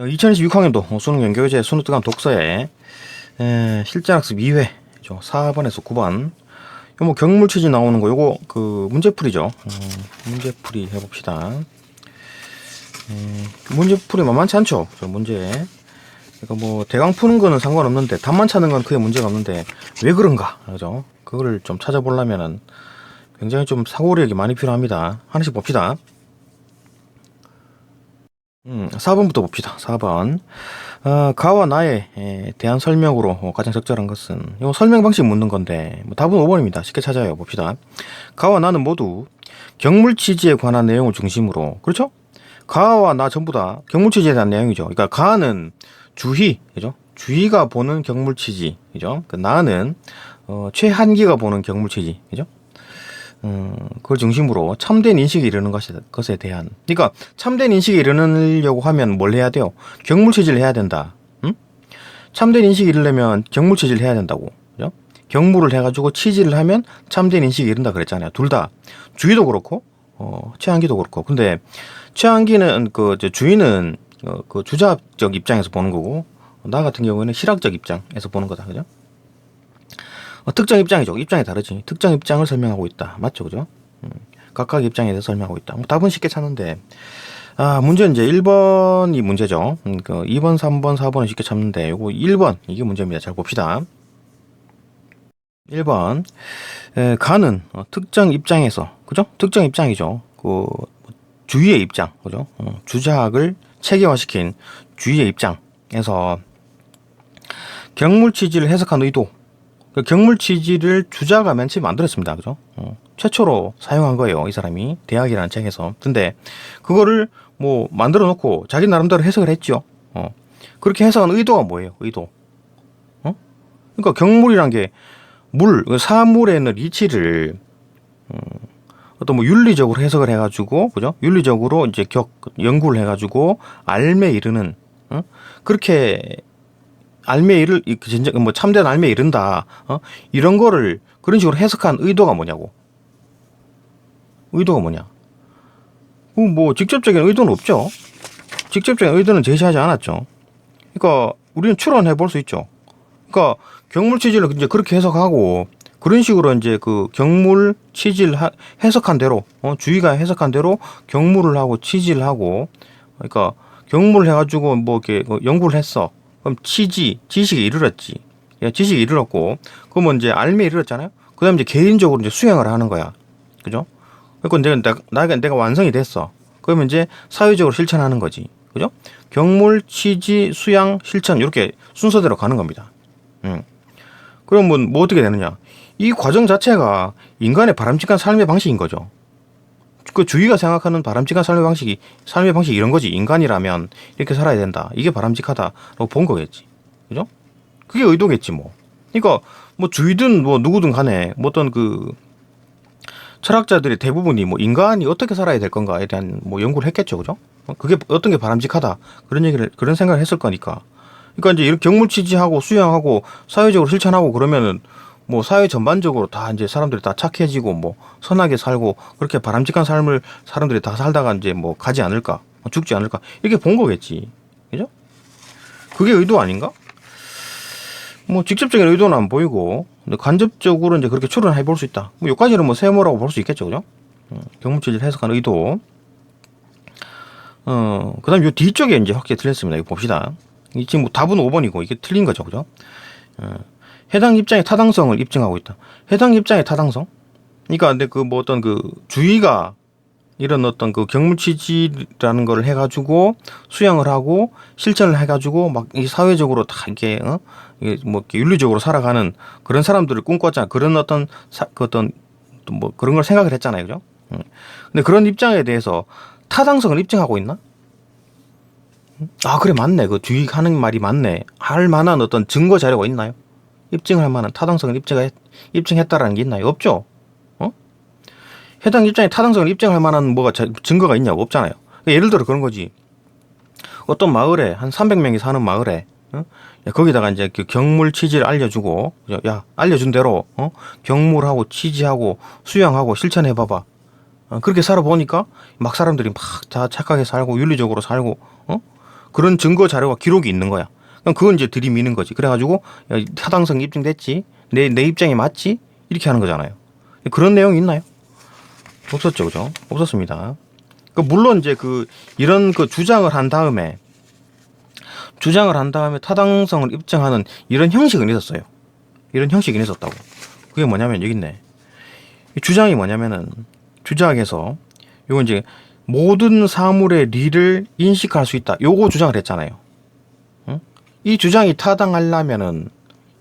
2026학년도 수능 연교재 수능특강 독서에 실전학습 2회죠. 4번에서 9번. 뭐 경물치지 나오는 거 요거 그 문제풀이죠. 문제풀이 해봅시다. 문제풀이 만만치 않죠. 저 문제. 그러니까 뭐 대강 푸는 거는 상관없는데 답만 찾는 건 크게 문제가 없는데 왜 그런가, 그죠? 그거를 좀 찾아보려면은 굉장히 좀 사고력이 많이 필요합니다. 하나씩 봅시다. 4번부터 봅시다. 4번. 가와 나에 대한 설명으로 가장 적절한 것은 요 설명 방식 묻는 건데 뭐 답은 5번입니다. 쉽게 찾아요. 봅시다. 가와 나는 모두 경물치지에 관한 내용을 중심으로, 그렇죠? 가와 나 전부 다 경물치지에 대한 내용이죠. 그러니까 가는 주희, 그죠? 주희가 보는 경물치지, 그죠? 그 나는 최한기가 보는 경물치지, 그죠? 그걸 중심으로 참된 인식에 이르는 것에 대한, 그러니까 참된 인식에 이르려고 하면 뭘 해야 돼요? 경물치지를 해야 된다. 응? 참된 인식에 이르려면 경물치지를 해야 된다고, 그죠? 경물을 해가지고 치지를 하면 참된 인식에 이른다 그랬잖아요. 둘 다 주의도 그렇고 최한기도 그렇고. 근데 최한기는 주의는 그 주자적 입장에서 보는 거고, 나 같은 경우에는 실학적 입장에서 보는 거다, 그죠? 특정 입장이죠. 입장이 다르지. 특정 입장을 설명하고 있다. 맞죠? 그죠? 각각 입장에 대해서 설명하고 있다. 뭐 답은 쉽게 찾는데, 문제는 이제 1번이 문제죠. 2번, 3번, 4번은 쉽게 찾는데, 요거 1번, 이게 문제입니다. 잘 봅시다. 1번. 가는 특정 입장에서, 그죠? 특정 입장이죠. 주의의 입장, 그죠? 주작을 체계화시킨 주의의 입장에서 경물치지를 해석한 의도, 그 경물치지를 주자가 맨 처음 만들었습니다. 그죠? 최초로 사용한 거예요. 이 사람이 대학이라는 책에서. 근데 그거를 뭐 만들어 놓고 자기 나름대로 해석을 했죠. 그렇게 해석한 의도가 뭐예요? 의도. 그러니까 경물이란 게 사물에 있는 이치를 어떤 뭐 윤리적으로 해석을 해가지고, 그죠? 윤리적으로 이제 연구를 해가지고 알매 이르는, 그렇게 알매에 이를, 진짜 뭐 참된 알매에 이른다, 이런 거를 그런 식으로 해석한 의도가 뭐냐고. 의도가 뭐냐? 뭐 직접적인 의도는 없죠. 직접적인 의도는 제시하지 않았죠. 그러니까 우리는 추론해 볼 수 있죠. 그러니까 경물 취지를 이제 그렇게 해석하고, 그런 식으로 이제 그 경물 취지를 해석한 대로, 주의가 해석한 대로 경물을 하고 취지를 하고, 그러니까 경물을 해가지고 뭐 이렇게 연구를 했어. 그럼 지식에 이르렀지. 지식에 이르렀고, 그러면 이제 알매에 이르렀잖아요. 그 다음에 이제 개인적으로 이제 수행을 하는 거야. 그죠? 그러니까 내가 완성이 됐어. 그러면 이제 사회적으로 실천하는 거지. 그죠? 경물, 취지, 수양, 실천, 이렇게 순서대로 가는 겁니다. 그러면 뭐 어떻게 되느냐? 이 과정 자체가 인간의 바람직한 삶의 방식인 거죠. 그 주위가 생각하는 바람직한 삶의 방식이 이런 거지. 인간이라면 이렇게 살아야 된다. 이게 바람직하다라고 본 거겠지. 그죠? 그게 의도겠지, 뭐. 그러니까, 뭐 주위든 뭐 누구든 간에 뭐 어떤 그 철학자들의 대부분이 뭐 인간이 어떻게 살아야 될 건가에 대한 뭐 연구를 했겠죠. 그죠? 그게 어떤 게 바람직하다. 그런 생각을 했을 거니까. 그러니까 이제 이렇게 경물 취지하고 수양하고 사회적으로 실천하고 그러면은 뭐 사회 전반적으로 다 이제 사람들이 다 착해지고 뭐 선하게 살고 그렇게 바람직한 삶을 사람들이 다 살다가 이제 뭐 가지 않을까, 죽지 않을까, 이렇게 본 거겠지. 그죠? 그게 의도 아닌가? 뭐 직접적인 의도는 안 보이고, 근데 간접적으로 이제 그렇게 추론해 볼 수 있다. 뭐 여기까지는 뭐 세모라고 볼 수 있겠죠. 그죠? 경물치지를 해석한 의도. 그 다음 요 뒤쪽에 이제 확실히 틀렸습니다. 이거 봅시다. 지금 뭐 답은 5번이고 이게 틀린 거죠. 그죠? 해당 입장의 타당성을 입증하고 있다. 해당 입장의 타당성? 그러니까 근데 그 뭐 어떤 그 주의가 이런 어떤 그 경물치지라는 걸 해가지고 수양을 하고 실천을 해가지고 막 이 사회적으로 다 이게 이게 뭐 이렇게 윤리적으로 살아가는 그런 사람들을 꿈꿨잖아. 그런 어떤 그 어떤 뭐 그런 걸 생각을 했잖아요. 그죠? 근데 그런 입장에 대해서 타당성을 입증하고 있나? 그래, 맞네. 그 주의 하는 말이 맞네. 할 만한 어떤 증거 자료가 있나요? 입증할 만한 타당성을 입증했다라는 게 있나요? 없죠? 해당 입장의 타당성을 입증할 만한 뭐가 증거가 있냐고? 없잖아요. 그러니까 예를 들어 그런 거지. 어떤 마을에, 한 300명이 사는 마을에, 거기다가 이제 그 경물 취지를 알려주고, 야, 알려준 대로, 경물하고 취지하고 수양하고 실천해봐봐. 그렇게 살아보니까 막 사람들이 막 다 착하게 살고, 윤리적으로 살고, 그런 증거 자료가 기록이 있는 거야. 그럼 그건 이제 들이미는 거지. 그래가지고 야, 타당성이 입증됐지, 내 입장이 맞지, 이렇게 하는 거잖아요. 그런 내용이 있나요? 없었죠, 그죠? 없었습니다. 물론 이제 이런 주장을 한 다음에 타당성을 입증하는 이런 형식은 있었어요. 이런 형식이 있었다고. 그게 뭐냐면 여기 있네. 이 주장이 뭐냐면은 주장에서 요거 이제 모든 사물의 리를 인식할 수 있다. 요거 주장을 했잖아요. 응? 이 주장이 타당하려면은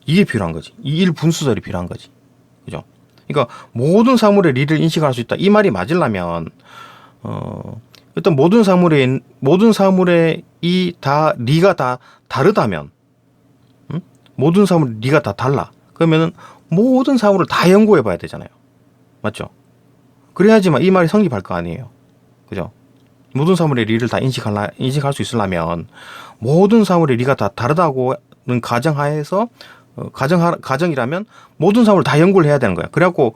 이게 필요한 거지. 이 일분수설이 필요한 거지. 그죠? 그러니까 모든 사물의 리를 인식할 수 있다. 이 말이 맞으려면 일단 모든 사물의 리가 다 다르다면, 응? 모든 사물의 리가 다 달라. 그러면은 모든 사물을 다 연구해 봐야 되잖아요. 맞죠? 그래야지만 이 말이 성립할 거 아니에요. 그죠? 모든 사물의 리를 다 인식할 수 있으려면 모든 사물의 리가 다 다르다고는 가정하에서 가정이라면 모든 사물을 다 연구를 해야 되는 거야. 그래갖고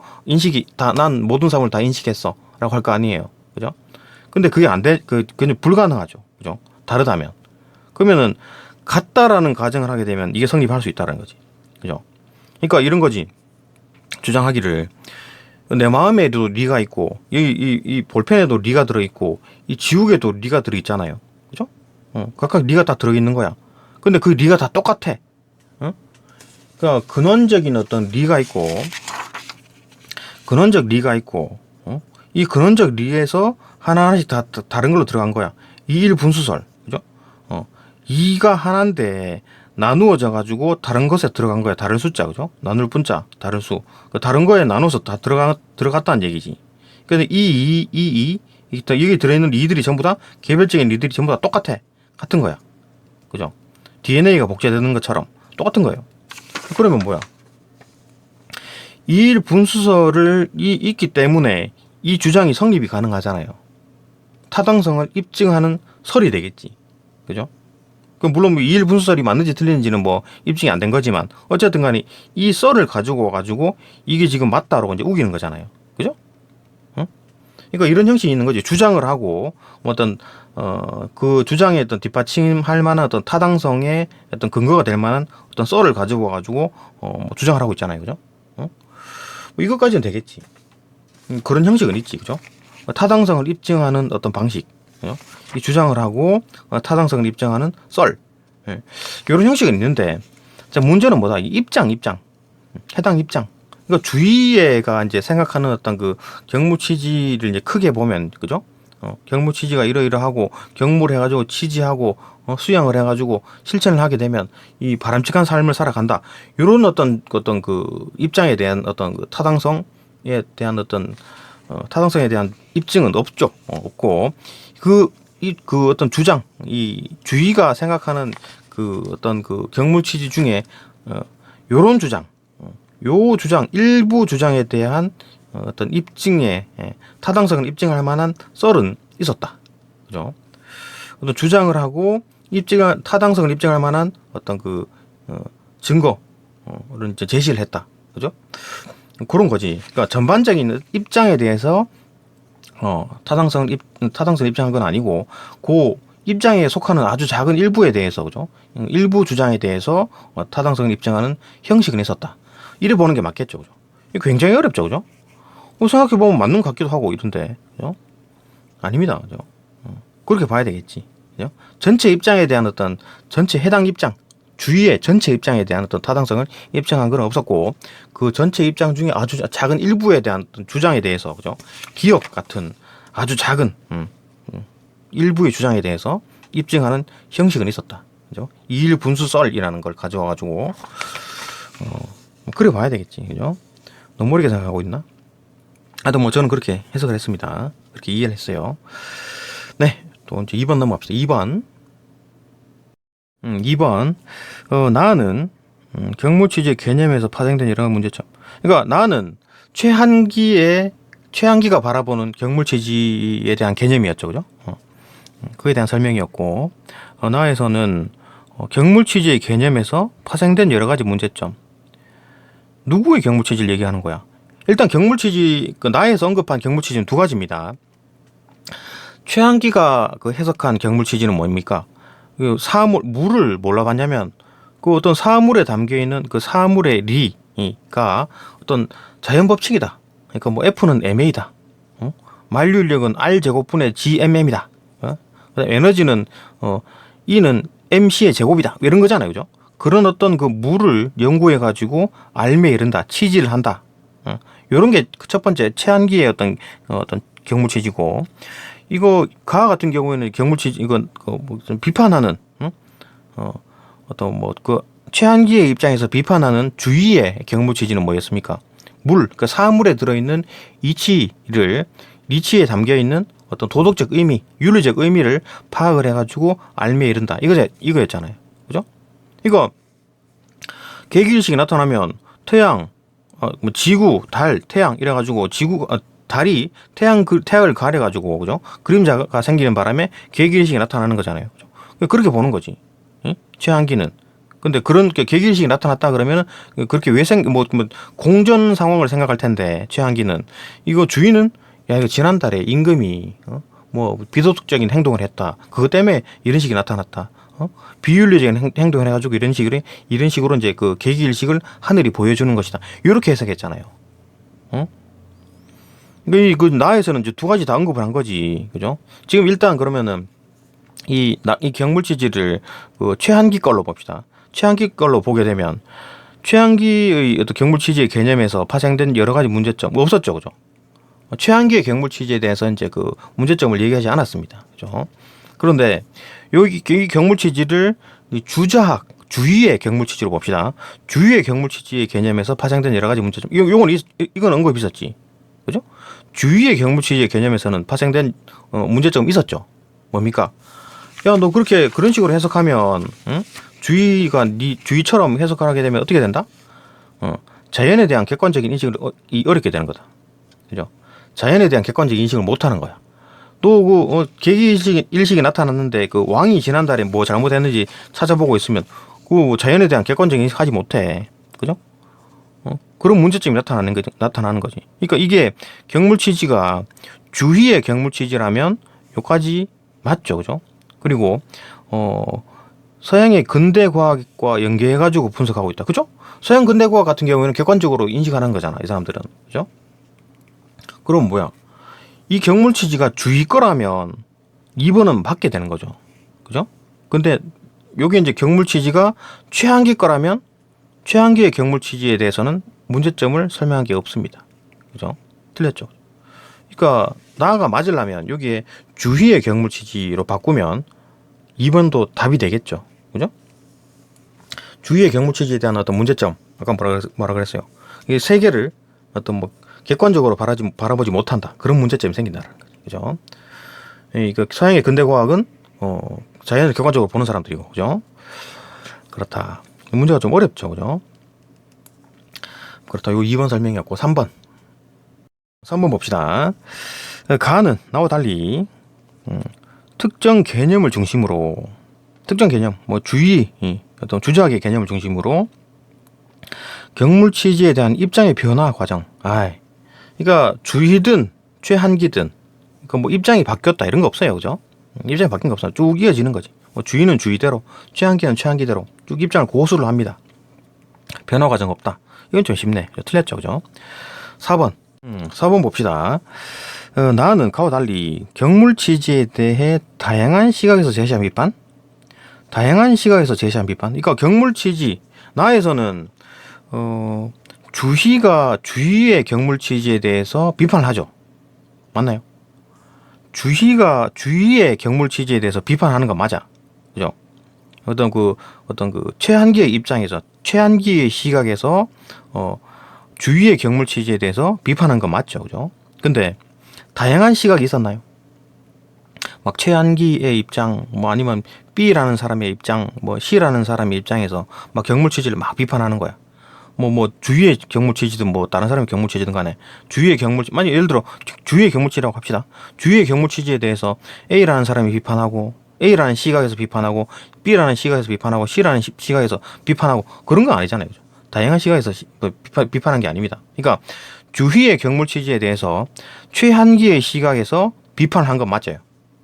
난 모든 사물을 다 인식했어 라고 할 거 아니에요. 그죠? 근데 그게 그냥 불가능하죠. 그죠? 다르다면. 그러면은 같다라는 가정을 하게 되면 이게 성립할 수 있다는 거지. 그죠? 그러니까 이런 거지. 주장하기를 내 마음에도 리가 있고 이 볼펜에도 리가 들어있고 이 지우개도 리가 들어있잖아요. 그죠? 각각 리가 다 들어있는 거야. 근데 그 리가 다 똑같아. 그러니까 근원적인 어떤 리가 있고 이 근원적 리에서 하나하나씩 다 다른 걸로 들어간 거야. 이 일분수설. 그죠? 이가 하나인데 나누어져 가지고 다른 것에 들어간 거야. 다른 숫자. 그죠? 나눌 분자, 다른 수. 다른 거에 나눠서 다 들어갔다는 얘기지. 근데 여기 들어있는 리들이 전부 다 개별적인 리들이 전부 다 똑같아. 같은 거야. 그죠? DNA가 복제되는 것처럼 똑같은 거예요. 그러면 뭐야? 이 일분수설이 있기 때문에 이 주장이 성립이 가능하잖아요. 타당성을 입증하는 설이 되겠지. 그죠? 물론 이 일분수설이 맞는지 틀리는지는 입증이 안 된 거지만 어쨌든 간에 이 썰을 가지고 와가지고 이게 지금 맞다라고 이제 우기는 거잖아요. 그죠? 응? 그러니까 이런 형식이 있는 거지. 주장을 하고 어떤 그 주장에 어떤 뒷받침할 만한 어떤 타당성의 어떤 근거가 될 만한 어떤 썰을 가지고 와가지고 주장을 하고 있잖아요. 그죠? 이것까지는 되겠지. 그런 형식은 있지. 그죠? 타당성을 입증하는 어떤 방식. 그죠? 이 주장을 하고 타당성을 입증하는 썰. 이런 형식은 있는데, 자, 문제는 뭐다? 입장. 해당 입장. 그러니까 주의가 이제 생각하는 어떤 경무 취지를 이제 크게 보면, 그죠? 경무 취지가 이러이러하고 경무를 해가지고 취지하고 수양을 해가지고 실천을 하게 되면 이 바람직한 삶을 살아간다. 이런 어떤 입장에 대한 어떤 타당성에 대한 타당성에 대한 입증은 없죠. 없고 어떤 주장, 이 주의가 생각하는 어떤 경무 취지 중에 요런 주장, 요 주장 일부 주장에 대한 어떤 입증에 타당성을 입증할 만한 썰은 있었다. 그죠? 어떤 주장을 하고 타당성을 입증할 만한 어떤 증거를 이제 제시를 했다. 그죠? 그런 거지. 그러니까 전반적인 입장에 대해서 타당성을 입증한 건 아니고 그 입장에 속하는 아주 작은 일부에 대해서, 그죠? 일부 주장에 대해서 타당성을 입증하는 형식은 있었다. 이래 보는 게 맞겠죠, 그죠? 이거 굉장히 어렵죠, 그죠? 생각해 보면 맞는 것 같기도 하고 이런데, 그죠? 아닙니다, 그죠? 그렇게 봐야 되겠지, 그죠? 전체 입장에 대한 어떤 전체 해당 입장, 주위의 전체 입장에 대한 어떤 타당성을 입증한 건 없었고, 그 전체 입장 중에 아주 작은 일부에 대한 어떤 주장에 대해서, 그죠? 기억 같은 아주 작은 일부의 주장에 대해서 입증하는 형식은 있었다, 그죠? 이일분수설이라는 걸 가져와가지고 그래 봐야 되겠지, 그죠? 너무 어렵게 생각하고 있나? 하여튼 저는 그렇게 해석을 했습니다. 그렇게 이해를 했어요. 네, 또 이제 2번 넘어갑시다. 2번. 나는 경무 취지의 개념에서 파생된 이런 문제점. 그러니까 나는 최한기가 바라보는 경무 취지에 대한 개념이었죠, 그죠? 그에 대한 설명이었고, 나에서는 경무 취지의 개념에서 파생된 여러 가지 문제점. 누구의 경무 취지를 얘기하는 거야? 일단 경무 취지, 나에서 언급한 경무 취지는 두 가지입니다. 최한기가 해석한 경무 취지는 뭡니까? 그 사물 물을 뭘로 봤냐면 그 어떤 사물에 담겨 있는 그 사물의 리가 어떤 자연 법칙이다. 그러니까 뭐 F는 ma다. 만류인력은 R 제곱분의 GMM이다. 그다음 에너지는 E는 MC의 제곱이다. 이런 거잖아요, 그죠? 그런 어떤 그 물을 연구해 가지고 알매 이른다, 치질을 한다. 이런 게 첫 번째 최한기의 어떤 경물치지고, 이거 가하 같은 경우에는 경물치지 이건 뭐 좀 비판하는 어떤 뭐 그 최한기의 입장에서 비판하는 주위의 경물치지는 뭐였습니까? 물, 그 사물에 들어있는 이치를 리치에 담겨 있는 어떤 도덕적 의미, 윤리적 의미를 파악을 해가지고 알매에 이른다. 이거였잖아요. 그죠? 이거 계기일식이 나타나면 태양, 뭐 지구, 달, 태양 이래가지고 달이 태양을 가려가지고 그죠? 그림자가 생기는 바람에 계기일식이 나타나는 거잖아요. 그죠? 그렇게 보는 거지. 응? 최한기는. 근데 그런 계기일식이 나타났다 그러면은 그렇게 뭐 공전 상황을 생각할 텐데 최한기는 이거 주인은 야 이거 지난달에 임금이 뭐 비도덕적인 행동을 했다. 그것 때문에 이런 식이 나타났다. 비윤리적인 행동을 해가지고 이런 식으로 이제 그 계기일식을 하늘이 보여주는 것이다. 이렇게 해석했잖아요. 그 나에서는 이제 두 가지 다 언급을 한 거지, 그죠? 지금 일단 그러면은 이 경물치지를 그 최한기 걸로 봅시다. 최한기 걸로 보게 되면 최한기의 어떤 경물치지의 개념에서 파생된 여러 가지 문제점 없었죠, 그죠? 최한기의 경물치지에 대해서 이제 그 문제점을 얘기하지 않았습니다, 그죠? 그런데 여기 이 경물치지를 주위의 경물치지로 봅시다. 주위의 경물치지의 개념에서 파생된 여러 가지 문제점. 이건 언급이 있었지, 그죠? 주위의 경물치지의 개념에서는 파생된 문제점이 있었죠. 뭡니까? 야, 너 그런 식으로 해석하면, 응? 주위가 네 주위처럼 해석을 하게 되면 어떻게 된다? 자연에 대한 객관적인 인식을 어렵게 되는 거다. 그죠? 자연에 대한 객관적인 인식을 못 하는 거야. 또 계기일식이 나타났는데 그 왕이 지난달에 뭐 잘못했는지 찾아보고 있으면 그 자연에 대한 객관적인 인식 하지 못해. 그죠? 그런 문제점이 나타나는 거지. 그러니까 이게 경물치지가 주위의 경물치지라면 여기까지 맞죠, 그죠? 그리고 서양의 근대 과학과 연계해 가지고 분석하고 있다, 그죠? 서양 근대 과학 같은 경우에는 객관적으로 인식하는 거잖아, 이 사람들은, 그죠? 그럼 뭐야? 이 경물치지가 주위 거라면 2번은 맞게 되는 거죠, 그죠? 근데 여기 이제 경물치지가 최한기 거라면 최한기의 경물치지에 대해서는 문제점을 설명한 게 없습니다. 그죠? 틀렸죠? 그러니까 나가 맞으려면 여기에 주위의 경물치지로 바꾸면 2번도 답이 되겠죠. 그죠? 주위의 경물치지에 대한 어떤 문제점, 아까 뭐라 그랬어요? 이 세계를 어떤 뭐 객관적으로 바라보지 못한다. 그런 문제점이 생긴다는 거죠. 그죠? 그 서양의 근대 과학은 자연을 객관적으로 보는 사람들이고, 그죠? 그렇다. 문제가 좀 어렵죠, 그죠? 그렇다. 요 2번 설명이었고, 3번 봅시다. 가는 나와 달리 특정 개념을 중심으로, 특정 개념, 뭐 주의, 어떤 주작의 개념을 중심으로 경물치지에 대한 입장의 변화 과정. 그러니까 주의든 최한기든, 그러니까 뭐 입장이 바뀌었다 이런 거 없어요, 그죠? 입장이 바뀐 거 없어요. 쭉 이어지는 거지. 뭐 주의는 주의대로, 최한기는 최한기대로 쭉 입장을 고수를 합니다. 변화 과정 없다. 이건 좀 쉽네. 틀렸죠, 그죠? 4번 봅시다. 나는 가와 달리 경물치지에 대해 다양한 시각에서 제시한 비판. 그러니까 경물치지, 나에서는 주희가 주위의 경물치지에 대해서 비판을 하죠. 맞나요? 주희가 주위의 경물치지에 대해서 비판하는 건 맞아. 그죠? 어떤 그 최한기의 입장에서, 최한기의 시각에서 주위의 경물치지에 대해서 비판한 건 맞죠, 그죠? 근데 다양한 시각이 있었나요? 막 최한기의 입장, 뭐 아니면 B라는 사람의 입장, 뭐 C라는 사람의 입장에서 막 경물치지를 막 비판하는 거야. 뭐 주위의 경물치지든 뭐 다른 사람의 경물치지든 간에 만약 예를 들어 주위의 경물치지라고 합시다. 주위의 경물치지에 대해서 A라는 사람이 비판하고, A라는 시각에서 비판하고, B라는 시각에서 비판하고, C라는 시각에서 비판하고, 그런 건 아니잖아요, 그죠? 다양한 시각에서 비판한 게 아닙니다. 그러니까 주위의 경물치지에 대해서 최한기의 시각에서 비판한 건 맞아요,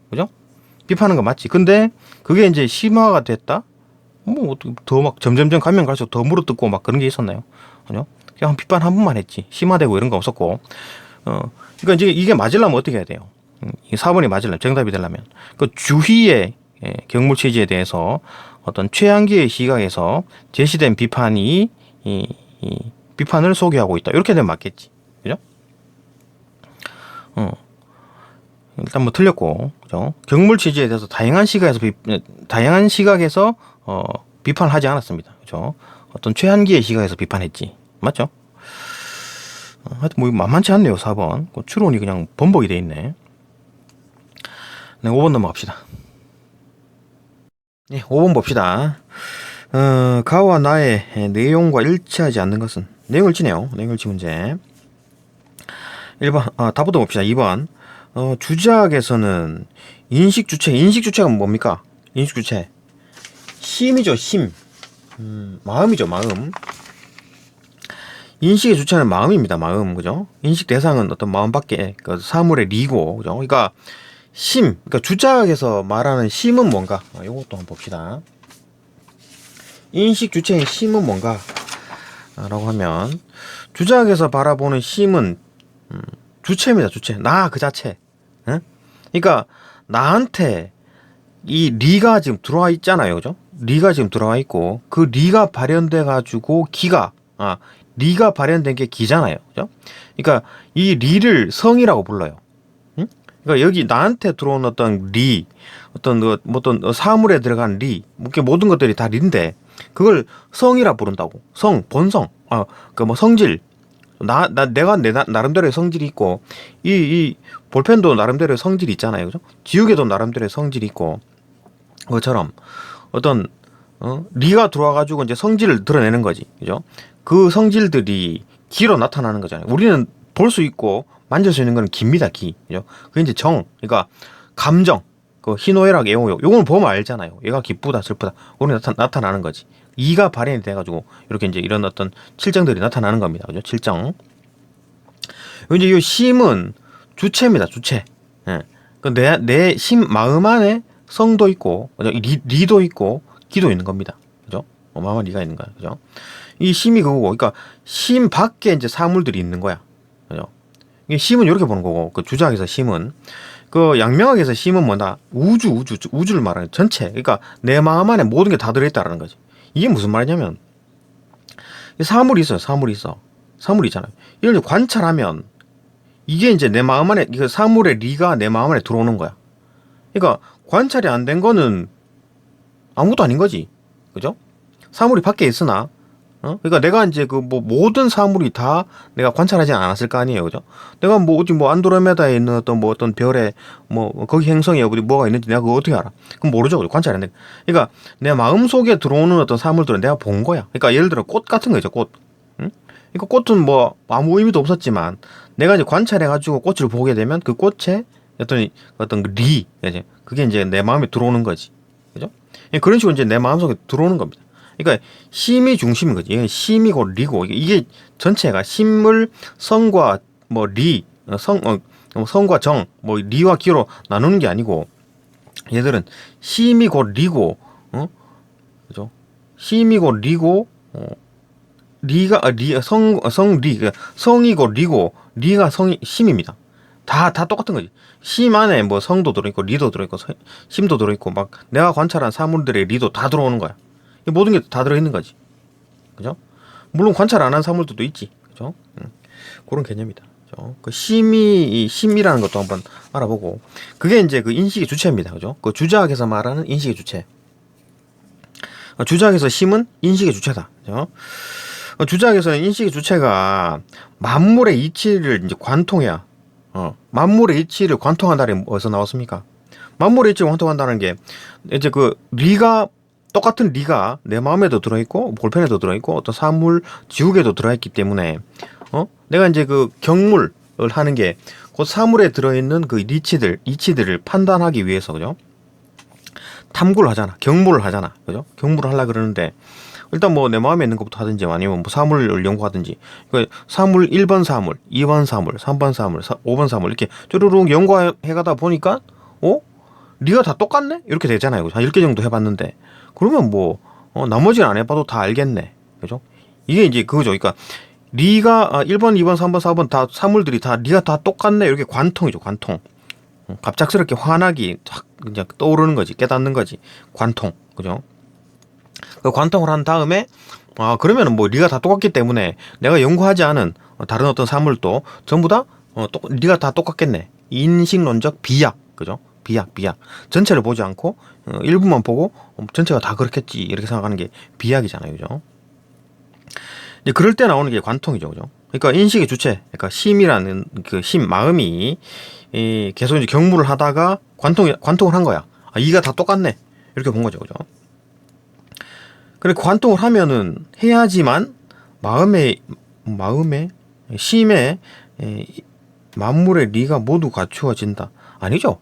그죠? 비판하는 거 맞지. 근데 그게 이제 심화가 됐다? 뭐 더 막 점점점 가면 갈수록 더 물어뜯고 막 그런 게 있었나요? 아니요. 그냥 비판 한 번만 했지. 심화되고 이런 거 없었고. 그러니까 이제 이게 맞으려면 어떻게 해야 돼요? 이 4번이 맞으려면, 정답이 되려면 그 주희의 경물 취지에 대해서 어떤 최한기의 시각에서 제시된 비판이 이 비판을 소개하고 있다. 이렇게 되면 맞겠지. 그죠? 일단 뭐 틀렸고, 그죠? 경물 취지에 대해서 다양한 시각에서 비판을 하지 않았습니다. 그죠? 어떤 최한기의 시각에서 비판했지. 맞죠? 하여튼 뭐 만만치 않네요. 4번. 추론이 그냥 번복이 돼 있네. 네, 5번 넘어갑시다. 네, 5번 봅시다. 가와 나의 내용과 일치하지 않는 것은. 내용일치네요. 내용일치 문제. 1번, 답부터 봅시다. 2번. 주작에서는 인식주체가 뭡니까? 인식주체. 심이죠, 심. 마음이죠, 마음. 인식의 주체는 마음입니다, 마음. 그죠? 인식 대상은 어떤 마음밖에, 그 사물의 리고, 그죠? 그러니까, 그러니까 주작에서 말하는 심은 뭔가? 요것도 한번 봅시다. 인식 주체의 심은 뭔가? 라고 하면, 주작에서 바라보는 심은, 주체입니다, 주체. 나 그 자체. 응? 그러니까, 나한테 이 리가 지금 들어와 있잖아요, 그죠? 리가 지금 들어와 있고, 그 리가 발현돼가지고 리가 발현된 게 기잖아요, 그죠? 그러니까, 이 리를 성이라고 불러요. 그러니까 여기 나한테 들어온 어떤 리, 어떤 사물에 들어간 리, 모든 것들이 다 리인데 그걸 성이라 부른다고. 성, 본성, 성질. 내가 내 나름대로의 성질이 있고 이 볼펜도 나름대로의 성질이 있잖아요, 그죠? 지우개도 나름대로의 성질이 있고 그것처럼 어떤 리가 들어와가지고 이제 성질을 드러내는 거지, 그죠? 그 성질들이 기로 나타나는 거잖아요. 우리는 볼 수 있고 만질 수 있는 건 기입니다, 기. 그죠? 그게 이제 그러니까 감정, 그 희노애락, 애호욕, 요걸 보면 알잖아요. 얘가 기쁘다, 슬프다. 그런 나타나는 거지. 이가 발현이 돼가지고 이렇게 이제 이런 어떤 칠정들이 나타나는 겁니다, 그죠? 칠정. 이제 이 심은 주체입니다, 주체. 예. 내 마음 안에 성도 있고, 그죠? 리도 있고, 기도 있는 겁니다, 그죠? 마음 안에 리가 있는 거야, 그죠? 이 심이 그거고, 그러니까 심 밖에 이제 사물들이 있는 거야, 그죠? 심은 이렇게 보는 거고, 그 주작에서 심은, 그 양명학에서 심은 뭐다? 우주를 말하는 전체. 그러니까 내 마음 안에 모든 게 다 들어있다라는 거지. 이게 무슨 말이냐면, 사물이 있어요. 사물이 있잖아요. 이걸 이제 관찰하면, 이게 이제 내 마음 안에, 그 사물의 리가 내 마음 안에 들어오는 거야. 그러니까 관찰이 안 된 거는 아무것도 아닌 거지. 그죠? 사물이 밖에 있으나, 그러니까 내가 이제 모든 사물이 다 내가 관찰하지 않았을 거 아니에요, 그죠? 내가 어디 안드로메다에 있는 어떤 별에 거기 행성에 뭐가 있는지 내가 그거 어떻게 알아? 그럼 모르죠, 그죠? 관찰 안 돼. 그러니까 내 마음 속에 들어오는 어떤 사물들은 내가 본 거야. 그러니까 예를 들어 꽃 같은 거죠, 꽃. 응? 그러니까 꽃은 아무 의미도 없었지만 내가 이제 관찰해가지고 꽃을 보게 되면 그 꽃에 어떤 리, 그게 이제 내 마음에 들어오는 거지, 그죠? 그런 식으로 이제 내 마음 속에 들어오는 겁니다. 그러니까 심이 중심인 거지. 이게 심이고 리고, 이게 전체가 심을 성과 성과 정, 리와 기로 나누는 게 아니고, 얘들은 심이고 리고, 그죠? 심이고 리고, 성이고 리고, 리가 심입니다. 다 똑같은 거지. 심 안에 성도 들어있고, 리도 들어있고, 심도 들어있고, 내가 관찰한 사물들의 리도 다 들어오는 거야. 모든 게 다 들어있는 거지, 그죠? 물론 관찰 안 한 사물들도 있지, 그죠? 그런 개념이다. 그죠? 그 심이라는 것도 한번 알아보고, 그게 이제 그 인식의 주체입니다, 그죠? 그 주작에서 말하는 인식의 주체. 주작에서 심은 인식의 주체다, 그죠? 주작에서는 인식의 주체가 만물의 이치를 이제 관통해야, 만물의 이치를 관통한다는 게 어디서 나왔습니까? 만물의 이치를 관통한다는 게 이제 그 똑같은 리가 내 마음에도 들어있고 볼펜에도 들어있고 어떤 사물 지우개도 들어있기 때문에 내가 이제 그 경물을 하는 게 그 사물에 들어있는 그 이치들을 판단하기 위해서, 그죠? 탐구를 하잖아, 경물을 하잖아, 그죠? 경물을 하려 그러는데 일단 내 마음에 있는 것부터 하든지 아니면 사물을 연구하든지, 그러니까 사물 1번 사물, 2번 사물, 3번 사물, 5번 사물 이렇게 쭈루룩 연구해 가다 보니까 리가 다 똑같네? 이렇게 되잖아요. 한 10개 정도 해봤는데. 그러면 뭐, 나머지는 안 해봐도 다 알겠네. 그죠? 이게 이제 그거죠. 그러니까, 리가, 1번, 2번, 3번, 4번 다, 사물들이 다, 리가 다 똑같네. 이렇게 관통이죠. 관통. 갑작스럽게 환하기 확 그냥 떠오르는 거지. 깨닫는 거지. 관통. 그죠? 그 관통을 한 다음에, 그러면은 뭐, 리가 다 똑같기 때문에 내가 연구하지 않은 다른 어떤 사물도 전부 다, 리가 다 똑같겠네. 인식론적 비약. 그죠? 비약. 전체를 보지 않고 일부만 보고 전체가 다 그렇겠지 이렇게 생각하는 게 비약이잖아요, 그죠? 이제 그럴 때 나오는 게 관통이죠, 그죠? 그러니까 인식의 주체, 그러니까 심이라는 그 심, 마음이 계속 이제 경무를 하다가 관통을 한 거야. 이가 다 똑같네 이렇게 본 거죠, 그죠? 그래 관통을 하면은 해야지만 마음의 심의 만물의 리가 모두 갖추어진다. 아니죠?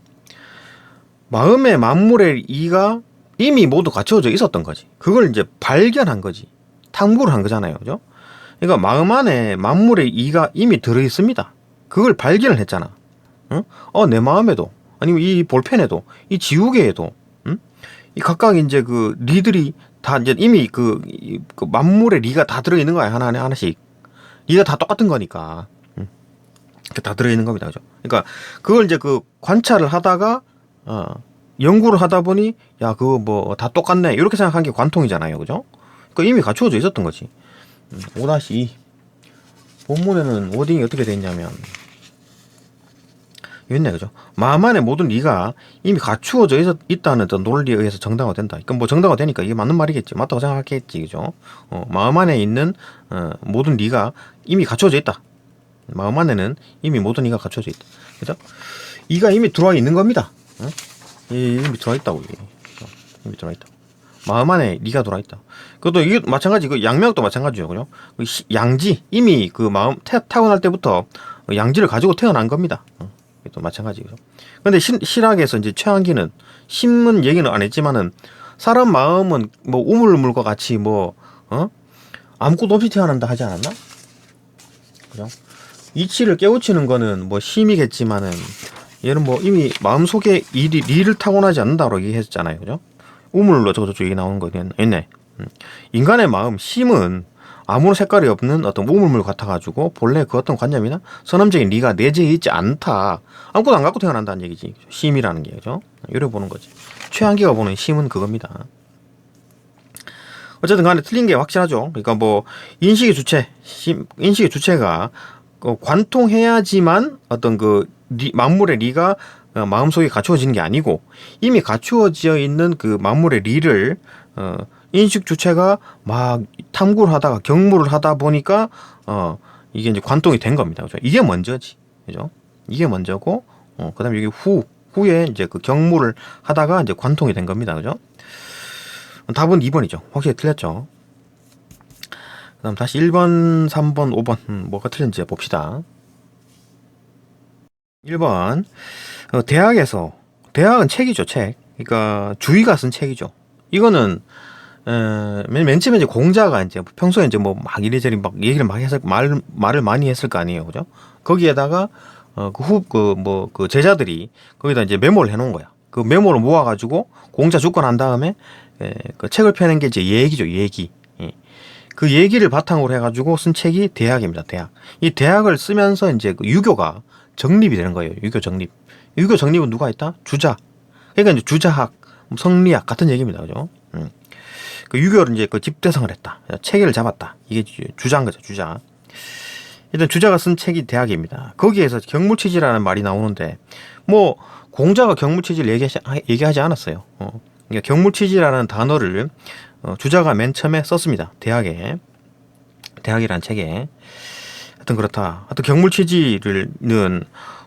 마음의 만물의 이가 이미 모두 갖춰져 있었던 거지. 그걸 이제 발견한 거지. 탐구를 한 거잖아요. 그죠? 그러니까 마음 안에 만물의 이가 이미 들어 있습니다. 그걸 발견을 했잖아. 응? 내 마음에도, 아니면 이 볼펜에도, 이 지우개에도, 응? 이 각각 이제 그 리들이 다 이제 이미 그 만물의 리가 다 들어 있는 거야. 하나씩. 리가 다 똑같은 거니까. 응? 다 들어 있는 겁니다. 그죠? 그러니까 그걸 이제 그 관찰을 하다가 연구를 하다 보니 야 그거 뭐 다 똑같네 이렇게 생각한 게 관통이잖아요, 그죠? 그 이미 갖추어져 있었던 거지. 5-2 본문에는 워딩이 어떻게 돼 있냐면 있네, 그죠? 마음 안에 모든 리가 이미 갖추어져 있다는 어떤 논리에 의해서 정당화된다. 그럼 뭐 정당화되니까 이게 맞는 말이겠지, 맞다고 생각하겠지, 그죠? 마음 안에 있는 모든 리가 이미 갖추어져 있다. 마음 안에는 이미 모든 이가 갖추어져 있다, 그죠? 이가 이미 들어와 있는 겁니다. 이미 들어와 있다고. 이미 들어와 있다. 마음 안에 니가 들어와 있다. 그것도 이게 마찬가지, 그 양명도 마찬가지죠, 그죠? 양지 이미 그 마음 타고날 때부터 양지를 가지고 태어난 겁니다. 또 마찬가지죠. 근데 실학에서 이제 최한기는 심은 얘기는 안 했지만은 사람 마음은 뭐 우물물과 같이 뭐 아무것도 없이 태어난다 하지 않았나? 그죠? 이치를 깨우치는 거는 뭐 심이겠지만은 얘는 뭐 이미 마음속에 리를 타고나지 않는다고 얘기했잖아요, 그죠? 우물로 저쪽 얘기 나오는 거 있네. 인간의 마음 심은 아무런 색깔이 없는 어떤 우물물 같아가지고 본래 그 어떤 관념이나 선험적인 리가 내재해 있지 않다. 아무것도 안 갖고 태어난다는 얘기지. 심이라는 게, 그죠? 이래 보는 거지. 최한기가 보는 심은 그겁니다. 어쨌든 간에 틀린 게 확실하죠. 그러니까 뭐 인식의 주체가 관통해야지만 어떤 그 만물의 리가 마음속에 갖추어지는 게 아니고 이미 갖추어져 있는 그 만물의 리를 인식 주체가 막 탐구를 하다가 경무를 하다 보니까 이게 이제 관통이 된 겁니다. 그죠? 이게 먼저지. 그죠? 이게 먼저고 그다음에 여기 후에 이제 그 경무를 하다가 이제 관통이 된 겁니다. 그죠? 답은 2번이죠. 확실히 틀렸죠. 그다음 다시 1번, 3번, 5번 뭐가 틀렸는지 봅시다. 1번 대학은 책이죠, 책. 그러니까 주의가 쓴 책이죠. 이거는 맨 처음에 이제 공자가 이제 평소에 이제 뭐 막 이리저리 막 얘기를 막 해서 말을 많이 했을 거 아니에요, 그죠? 거기에다가 그 제자들이 거기다 이제 메모를 해놓은 거야. 그 메모를 모아가지고 공자 죽고 난 다음에 그 책을 펴낸 게 이제 얘기죠, 얘기. 그 얘기를 바탕으로 해가지고 쓴 책이 대학입니다, 대학. 이 대학을 쓰면서 이제 그 유교가 정립이 되는 거예요, 유교 정립. 유교 정립은 누가 했다? 주자. 그러니까 이제 주자학, 성리학 같은 얘기입니다, 그죠? 그 유교를 이제 그 집대성을 했다. 체계를 잡았다. 이게 주자인 거죠, 주자. 일단 주자가 쓴 책이 대학입니다. 거기에서 경물치지라는 말이 나오는데, 뭐, 공자가 경물치지를 얘기하지 않았어요. 그러니까 경물치지라는 단어를 주자가 맨 처음에 썼습니다. 대학이라는 책에. 하여튼 그렇다. 하여튼 경물치지는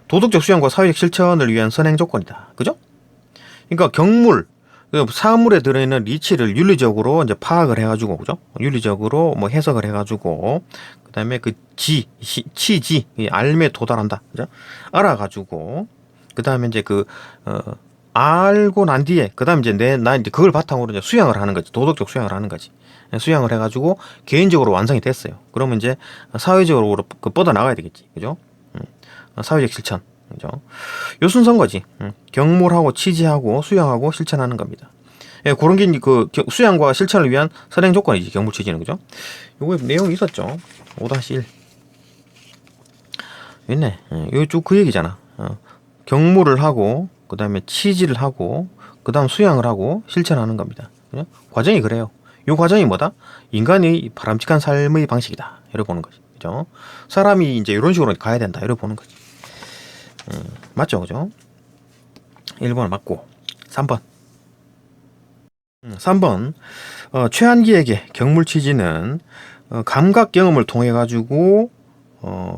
도덕적 수양과 사회적 실천을 위한 선행 조건이다. 그죠? 그러니까 경물, 사물에 들어있는 리치를 윤리적으로 이제 파악을 해가지고, 그죠? 윤리적으로 뭐 해석을 해가지고, 그 다음에 그 치지, 알매 도달한다. 그죠? 알아가지고, 그 다음에 이제 알고 난 뒤에, 그 다음에 이제 나 이제 그걸 바탕으로 이제 수양을 하는 거지. 도덕적 수양을 하는 거지. 수양을 해가지고, 개인적으로 완성이 됐어요. 그러면 이제 사회적으로 뻗어 나가야 되겠지. 그죠? 사회적 실천. 그죠? 요 순서인 거지. 경물하고 취지하고 수양하고 실천하는 겁니다. 예, 그런 게 그 수양과 실천을 위한 선행 조건이지, 경물 취지는. 그죠? 요거에 내용이 있었죠. 5-1 있네. 요 쭉 그 얘기잖아. 경물을 하고 그 다음에 취지를 하고 그 다음 수양을 하고 실천하는 겁니다. 그죠? 과정이 그래요. 요 과정이 뭐다? 인간의 바람직한 삶의 방식이다, 이렇게 보는 거지. 그죠? 사람이 이제 이런 식으로 가야 된다, 이렇게 보는 거지. 맞죠? 그죠? 1번을 맞고. 3번. 3번. 최한기에게 경물 취지는 감각 경험을 통해 가지고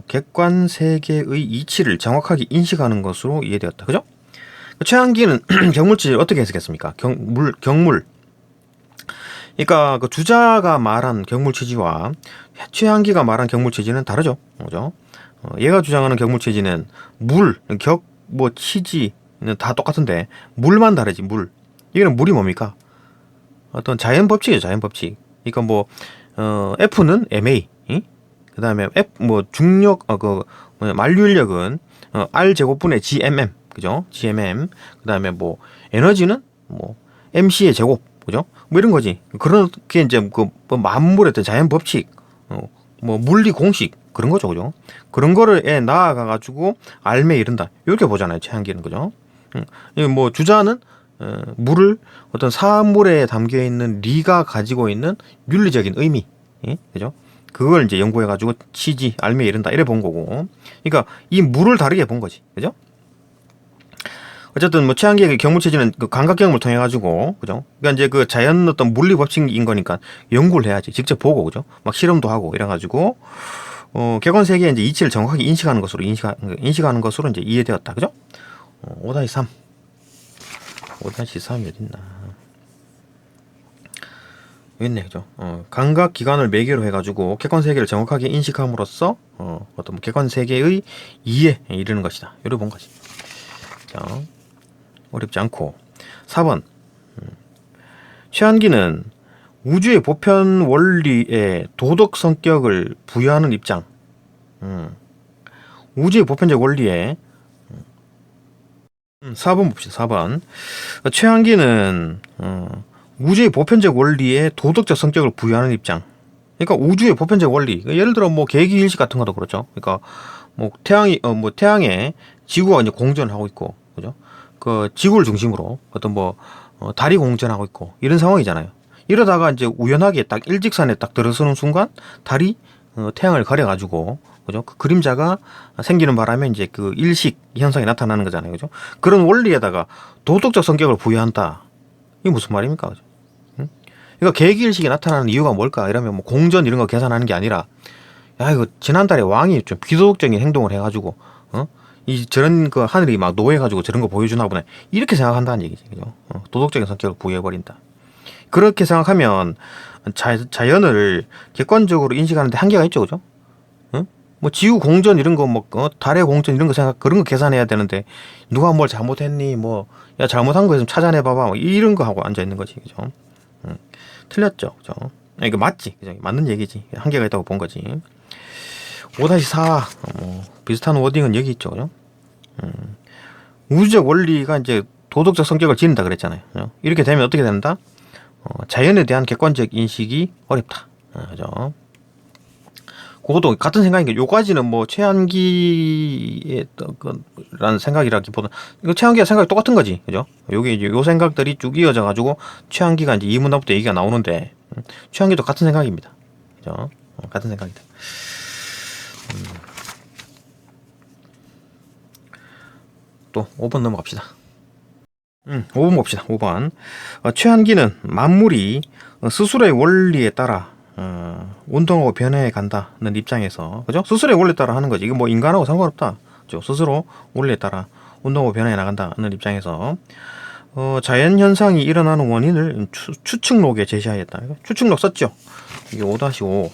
객관 세계의 이치를 정확하게 인식하는 것으로 이해되었다. 그죠? 최한기는 경물 취지를 어떻게 해석했습니까? 경물. 그러니까 그 주자가 말한 경물 취지와 최한기가 말한 경물 취지는 다르죠. 그죠? 얘가 주장하는 경물 취지는 물, 뭐 취지는 다 똑같은데 물만 다르지, 물. 이거는 물이 뭡니까? 어떤 자연 법칙이죠, 자연 법칙. 그러니까 뭐 F는 ma, 그 다음에 중력, 만류인력은 R 제곱분의 gmm, 그죠? gmm. 그 다음에 뭐 에너지는 뭐 mc의 제곱, 그죠? 뭐 이런 거지. 그렇게 이제 뭐 만물의 어떤 자연 법칙, 뭐 물리 공식, 그런 거죠, 그죠? 그런 거를 나아가 가지고 알매 이른다, 이렇게 보잖아요, 최한기는. 그죠? 뭐 주자는 물을 어떤 사물에 담겨 있는 리가 가지고 있는 윤리적인 의미, 그죠? 그걸 이제 연구해 가지고 취지, 알매 이른다, 이래 본 거고. 그러니까 이 물을 다르게 본 거지, 그죠? 어쨌든 뭐 최한기의 경물 취지는 그 감각 경험을 통해 가지고, 그죠? 그러니까 이제 그 자연 어떤 물리 법칙인 거니까 연구를 해야지, 직접 보고, 그죠? 막 실험도 하고 이래 가지고 객관 세계의 이제 이치를 정확하게 인식하는 것으로 이제 이해되었다, 그죠? 5-3. 5-3이 어딨나? 여기 있네, 그죠? 감각 기관을 매개로 해가지고 객관 세계를 정확하게 인식함으로써 어떤 객관 세계의 이해에 이르는 것이다, 이렇게 본 거지. 자, 어렵지 않고. 4번. 최한기는 우주의 보편 원리에 도덕 성격을 부여하는 입장. 우주의 보편적 원리에 4번 봅시다. 4번. 최한기는 우주의 보편적 원리에 도덕적 성격을 부여하는 입장. 그러니까 우주의 보편적 원리. 예를 들어 뭐 계기일식 같은 것도 그렇죠. 그러니까 뭐 태양에 지구가 이제 공전하고 있고, 그죠? 그 지구를 중심으로 어떤 뭐 달이 공전하고 있고, 이런 상황이잖아요. 이러다가 이제 우연하게 딱 일직선에 딱 들어서는 순간 달이 태양을 가려가지고, 그죠? 그 그림자가 생기는 바람에 이제 그 일식 현상이 나타나는 거잖아요, 그죠? 그런 원리에다가 도덕적 성격을 부여한다. 이게 무슨 말입니까, 그죠? 응? 그러니까 계기일식이 나타나는 이유가 뭘까? 이러면 뭐 공전 이런 거 계산하는 게 아니라, 야, 이거 지난달에 왕이 좀 비도덕적인 행동을 해가지고, 저런 그 하늘이 막 노해가지고 저런 거 보여주나 보네, 이렇게 생각한다는 얘기지, 그죠? 도덕적인 성격을 부여해버린다. 그렇게 생각하면 자연을 객관적으로 인식하는데 한계가 있죠, 그죠? 뭐 지구 공전 이런 거, 뭐 달의 공전 이런 거 그런 거 계산해야 되는데, 누가 뭘 잘못했니, 뭐 야 잘못한 거 있으면 찾아내봐봐, 뭐 이런 거 하고 앉아 있는 거지, 그죠? 틀렸죠, 그죠? 이거 맞지, 그죠? 맞는 얘기지. 한계가 있다고 본 거지. 5-4 비슷한 워딩은 여기 있죠, 그죠? 우주적 원리가 이제 도덕적 성격을 지닌다 그랬잖아요, 그죠? 이렇게 되면 어떻게 된다? 자연에 대한 객관적 인식이 어렵다, 그죠? 그것도 같은 생각인 게, 요까지는 뭐 최한기의 라는 생각이라기보다 이거 최한기가 생각이 똑같은 거지, 그죠? 요게 이제 요 생각들이 쭉 이어져 가지고 최한기가 이제 2문답부터 얘기가 나오는데, 최한기도 같은 생각입니다, 그죠? 같은 생각이다. 또 5번 넘어갑시다. 5번 봅시다. 5번. 최한기는 만물이 스스로의 원리에 따라 운동하고 변해 간다는 입장에서, 그죠? 스스로의 원리에 따라 하는 거지. 이거 뭐 인간하고 상관없다, 그죠? 스스로 원리에 따라 운동하고 변해 나간다는 입장에서 자연 현상이 일어나는 원인을 추측록에 제시하였다. 추측록 썼죠? 이게 5-5.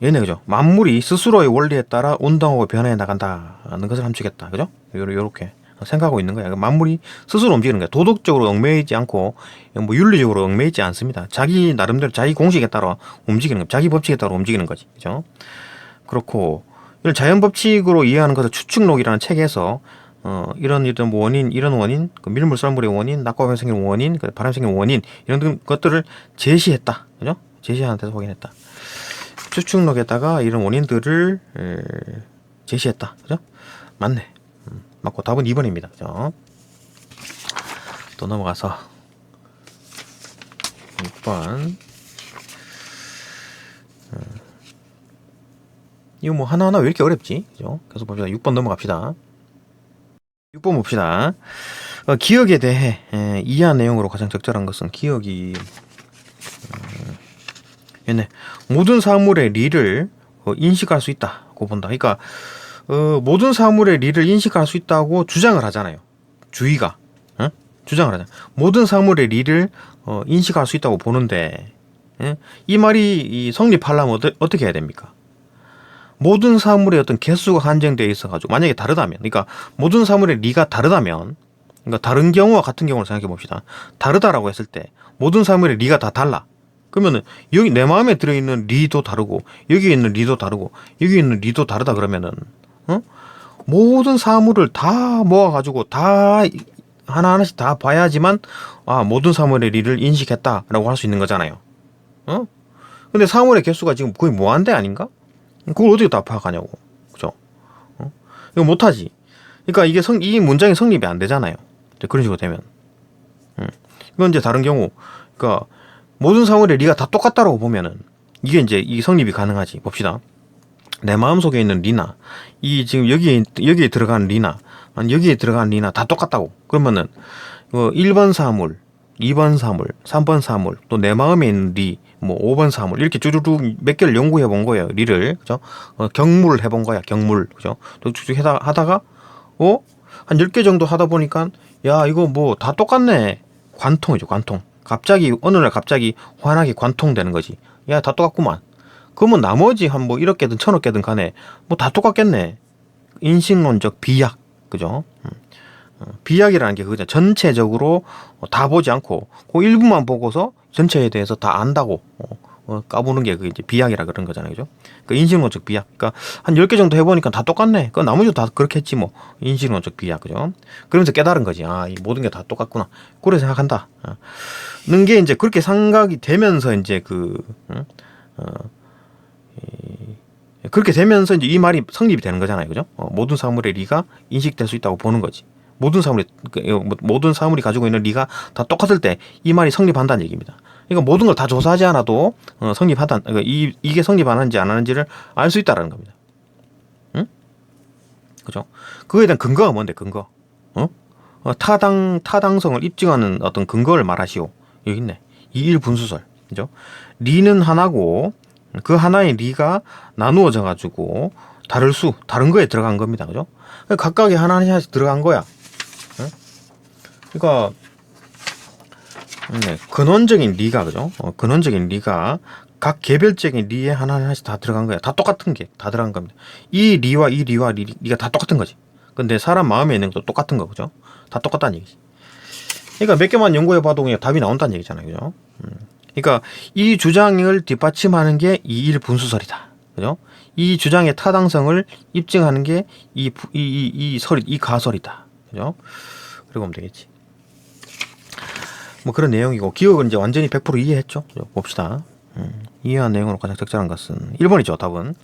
얘네, 그죠? 만물이 스스로의 원리에 따라 운동하고 변해 나간다는 것을 함축했다, 그죠? 요렇게 생각하고 있는 거야. 만물이 스스로 움직이는 거야. 도덕적으로 얽매이지 않고 뭐 윤리적으로 얽매이지 않습니다. 자기 나름대로 자기 공식에 따라 움직이는 거, 자기 법칙에 따라 움직이는 거지, 그죠? 그렇고 이런 자연 법칙으로 이해하는 것을 추측록이라는 책에서 이런 뭐 원인, 이런 원인, 그 밀물 썰물의 원인, 낙과병 생기는 원인, 그 바람 생기는 원인 이런 것들을 제시했다. 그죠? 제시하는 데서 확인했다. 추측록에다가 이런 원인들을 제시했다. 그죠? 맞네. 맞고 답은 2번입니다. 그죠? 또 넘어가서 6번. 이거 뭐 하나하나 왜 이렇게 어렵지? 그죠? 계속 봅시다. 6번 넘어갑시다. 6번 봅시다. 기억에 대해 이해한 내용으로 가장 적절한 것은 기억이 얘네 모든 사물의 리를 인식할 수 있다고 본다. 그러니까 모든 사물의 리를 인식할 수 있다고 주장을 하잖아요. 주의가 주장을 하잖아. 모든 사물의 리를 인식할 수 있다고 보는데 이 말이 성립하려면 어떻게 해야 됩니까? 모든 사물의 어떤 개수가 한정되어 있어가지고 만약에 다르다면, 그러니까 모든 사물의 리가 다르다면, 그러니까 다른 경우와 같은 경우를 생각해 봅시다. 다르다라고 했을 때 모든 사물의 리가 다 달라. 그러면은 여기 내 마음에 들어있는 리도 다르고 여기 있는 리도 다르고 여기 있는 리도 다르다 그러면은 모든 사물을 다 모아가지고 다 하나하나씩 다 봐야지만 모든 사물의 리를 인식했다라고 할 수 있는 거잖아요. 근데 사물의 개수가 지금 거의 무한대 아닌가? 그걸 어떻게 다 파악하냐고. 그죠? 이거 못하지. 그러니까 이 문장이 성립이 안 되잖아요. 그런 식으로 되면. 이건 이제 다른 경우. 그러니까 모든 사물의 리가 다 똑같다라고 보면은 이게 이제 이 성립이 가능하지. 봅시다. 내 마음속에 있는 리나, 지금 여기에 들어간 리나, 여기에 들어간 리나 다 똑같다고. 그러면은 1번 사물, 2번 사물, 3번 사물, 또 내 마음에 있는 리, 뭐 5번 사물 이렇게 쭈루룩 몇 개를 연구해 본 거예요. 리를. 그죠? 경물을 해본 거야. 경물. 그죠? 또 쭉쭉 하다가 한 10개 정도 하다 보니까 야, 이거 뭐 다 똑같네. 관통이죠. 관통. 어느 날 갑자기 환하게 관통되는 거지. 야, 다 똑같구만. 그러면 나머지 한 뭐 1억 개든 1000억 개든 간에 뭐 다 똑같겠네. 인식론적 비약. 그죠? 비약이라는 게 그거죠. 전체적으로 다 보지 않고 그 일부만 보고서 전체에 대해서 다 안다고 까부는 게 그게 이제 비약이라 그런 거잖아요. 그죠? 그 인식론적 비약. 그러니까 한 10개 정도 해보니까 다 똑같네. 그 나머지도 다 그렇게 했지 뭐. 인식론적 비약. 그죠? 그러면서 깨달은 거지. 이 모든 게 다 똑같구나. 그래 생각한다. 는 게 이제 그렇게 생각이 되면서 이제 그렇게 되면서 이제 이 말이 성립이 되는 거잖아요. 그죠? 모든 사물의 리가 인식될 수 있다고 보는 거지. 모든 사물이 가지고 있는 리가 다 똑같을 때 이 말이 성립한다는 얘기입니다. 그러니까 모든 걸 다 조사하지 않아도 성립한다. 그러니까 이게 성립하는지 안 하는지를 알 수 있다라는 겁니다. 응? 그죠? 그거에 대한 근거가 뭔데? 근거. 타당성을 입증하는 어떤 근거를 말하시오. 여기 있네. 이일분수설. 그죠? 리는 하나고 그 하나의 리가 나누어져 가지고 다른 거에 들어간 겁니다. 그죠? 각각의 하나씩 들어간 거야. 그러니까 근원적인 리가, 그죠? 근원적인 리가 각 개별적인 리에 하나씩 다 들어간 거야. 다 똑같은 게 다 들어간 겁니다. 이 리와 리가 다 똑같은 거지. 근데 사람 마음에 있는 것도 똑같은 거, 그죠? 다 똑같다는 얘기지. 그러니까 몇 개만 연구해봐도 그냥 답이 나온다는 얘기잖아요. 그죠? 그러니까 이 주장을 뒷받침하는 게 이일분수설이다. 그죠? 이 주장의 타당성을 입증하는 게 이 가설이다. 그죠? 그러고 보면 되겠지. 뭐 그런 내용이고, 기억은 이제 완전히 100% 이해했죠? 봅시다. 이해한 내용으로 가장 적절한 것은 1번이죠, 답은.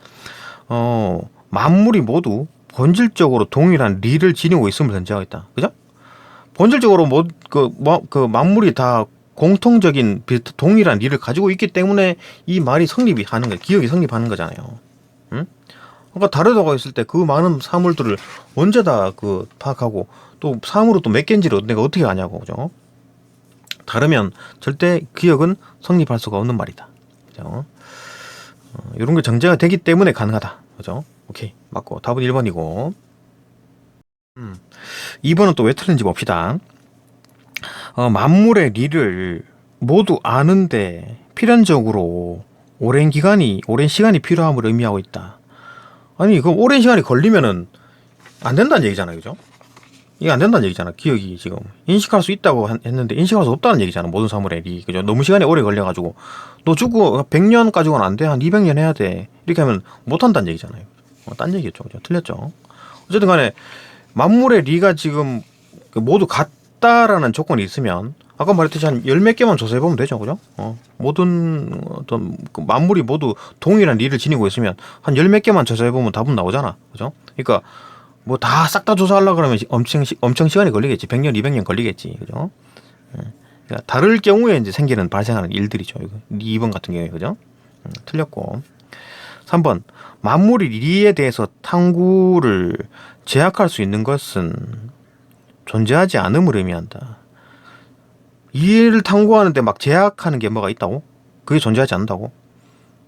만물이 모두 본질적으로 동일한 리를 지니고 있음을 전제하고 있다. 그죠? 본질적으로 만물이 다 공통적인 동일한 리를 가지고 있기 때문에 이 말이 성립이 하는 거예요. 기억이 성립하는 거잖아요. 그러니까 다르다고 했을 때 그 많은 사물들을 언제 다 파악하고 또 사물을 또 몇 개인지를 내가 어떻게 아냐고. 그죠? 다르면 절대 기억은 성립할 수가 없는 말이다. 그죠? 이런 게 정제가 되기 때문에 가능하다. 그죠? 오케이. 맞고. 답은 1번이고. 2번은 또 왜 틀린지 봅시다. 만물의 리를 모두 아는데 필연적으로 오랜 시간이 필요함을 의미하고 있다. 아니, 그 오랜 시간이 걸리면은 안 된다는 얘기잖아요. 그죠? 이게 안 된다는 얘기잖아. 기억이 지금 인식할 수 있다고 했는데 인식할 수 없다는 얘기잖아. 모든 사물의 리. 그죠? 너무 시간이 오래 걸려가지고 너 죽고 100년 가지고는 안 돼. 한 200년 해야 돼. 이렇게 하면 못 한다는 얘기잖아요. 딴 얘기였죠. 그죠? 틀렸죠. 어쨌든 간에 만물의 리가 지금 모두 같다라는 조건이 있으면 아까 말했듯이 한 열 몇 개만 조사해 보면 되죠. 그죠? 모든 어떤 그 만물이 모두 동일한 리를 지니고 있으면 한 열 몇 개만 조사해 보면 답은 나오잖아. 그죠? 그러니까 뭐 다 싹 다 조사하려고 그러면 엄청 시간이 걸리겠지. 100년, 200년 걸리겠지. 그죠? 그러니까 다를 경우에 이제 생기는 발생하는 일들이죠. 이거 2번 같은 경우에. 그죠? 틀렸고. 3번. 만물이 리에 대해서 탐구를 제약할 수 있는 것은 존재하지 않음을 의미한다. 이를 탐구하는데 막 제약하는 게 뭐가 있다고? 그게 존재하지 않는다고?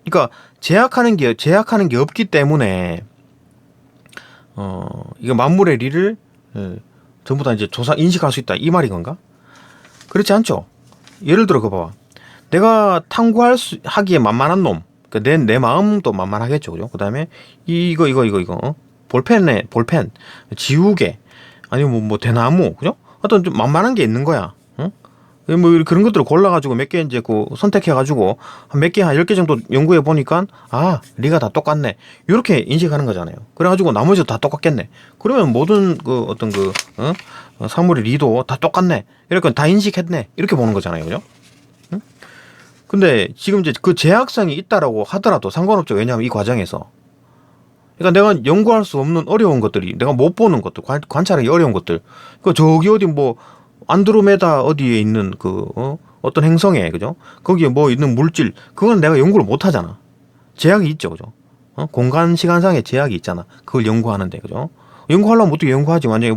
그러니까 제약하는 게 없기 때문에 이거 만물의 리를 전부 다 이제 인식할 수 있다 이 말인 건가? 그렇지 않죠. 예를 들어 그 봐봐. 내가 하기에 만만한 놈. 그러니까 내 마음도 만만하겠죠. 그죠? 그다음에 이거 볼펜, 지우개, 아니면 뭐 대나무, 그죠? 어떤 좀 만만한 게 있는 거야. 응? 뭐 그런 것들을 골라가지고 몇 개 이제 선택해가지고 한 몇 개, 한 10개 정도 연구해 보니까 리가 다 똑같네. 이렇게 인식하는 거잖아요. 그래가지고 나머지도 다 똑같겠네. 그러면 모든 사물의 리도 다 똑같네. 이렇게 다 인식했네. 이렇게 보는 거잖아요. 그죠? 근데 지금 이제 그 제약성이 있다라고 하더라도 상관없죠. 왜냐하면 이 과정에서. 그러니까 내가 연구할 수 없는 어려운 것들이, 내가 못 보는 것들, 관찰하기 어려운 것들. 그 저기 어디 뭐 안드로메다 어디에 있는 어떤 행성에, 그죠? 거기에 뭐 있는 물질, 그건 내가 연구를 못 하잖아. 제약이 있죠, 그죠? 공간 시간상의 제약이 있잖아. 그걸 연구하는데, 그죠? 연구하려면 어떻게 연구하지? 만약에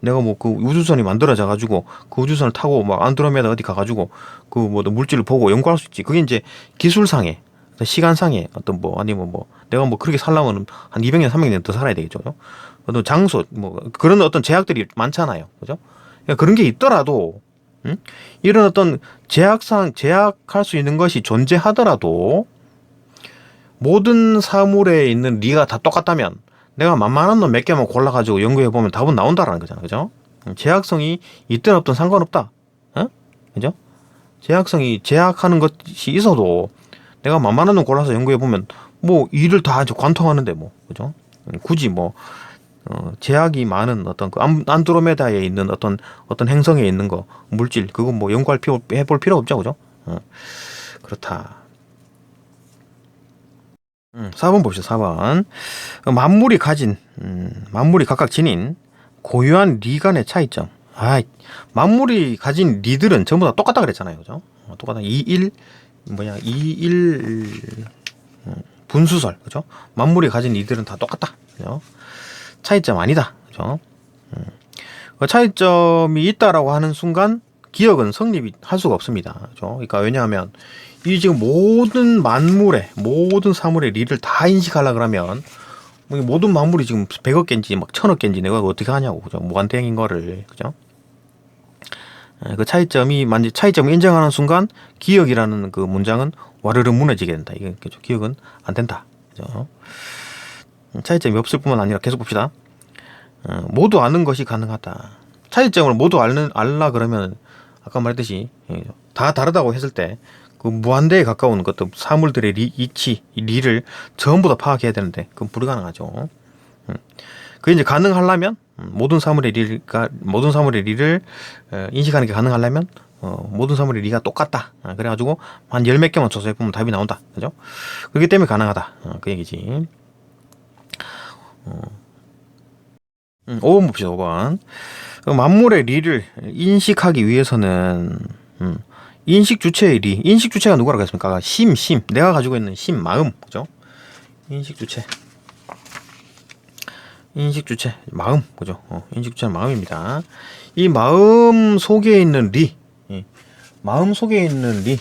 내가 그 우주선이 만들어져 가지고 그 우주선을 타고 막 안드로메다 어디 가가지고 물질을 보고 연구할 수 있지. 그게 이제 기술상의, 시간상의 아니면 내가 그렇게 살려면 한 200년, 300년 더 살아야 되겠죠. 그죠? 어떤 장소, 그런 어떤 제약들이 많잖아요. 그죠? 그러니까 그런 게 있더라도, 이런 어떤 제약할 수 있는 것이 존재하더라도 모든 사물에 있는 리가 다 똑같다면 내가 만만한 놈 몇 개만 골라가지고 연구해보면 답은 나온다라는 거잖아. 그죠? 제약성이 있든 없든 상관없다. 그죠? 제약하는 것이 있어도 내가 만만한 놈 골라서 연구해보면 일을 다 관통하는데 그죠? 굳이 제약이 많은 어떤 안드로메다에 있는 어떤 행성에 있는 물질, 그거 해볼 필요 없죠. 그죠? 그렇다. 4번 봅시다. 4번. 만물이 각각 지닌 고유한 리 간의 차이점. 만물이 가진 리들은 전부 다 똑같다 그랬잖아요. 그죠? 똑같다. 2, 1 분수설. 그죠? 만물이 가진 리들은 다 똑같다. 그죠? 차이점 아니다. 그죠? 그 차이점이 있다라고 하는 순간 기억은 성립할 수가 없습니다. 그죠? 그러니까 왜냐하면 이 지금 모든 사물의 리를 다 인식하려 그러면 모든 만물이 지금 100억 개인지 1000억 개인지 내가 어떻게 하냐고. 그죠? 무한대행인 거를. 그죠? 그 차이점을 인정하는 순간 기억이라는 그 문장은 와르르 무너지게 된다. 이게 그죠? 기억은 안 된다. 그죠? 차이점이 없을 뿐만 아니라 계속 봅시다. 모두 아는 것이 가능하다. 차이점을 모두 알라 그러면 아까 말했듯이 다 다르다고 했을 때 그 무한대에 가까운 것도 사물들의 리를 전부 다 파악해야 되는데 그건 불가능하죠. 그게 이제 가능하려면 모든 사물의 리를 인식하는 게 가능하려면 모든 사물의 리가 똑같다. 그래가지고 한 열 몇 개만 조사해 보면 답이 나온다. 그죠? 그렇기 때문에 가능하다. 그 얘기지. 5번 봅시다. 5번. 만물의 리를 인식하기 위해서는 인식 주체의 리. 인식 주체가 누구라고 했습니까? 심. 내가 가지고 있는 마음. 그죠? 인식 주체, 마음. 그죠? 인식 주체는 마음입니다. 이 마음 속에 있는 리. 마음 속에 있는 리.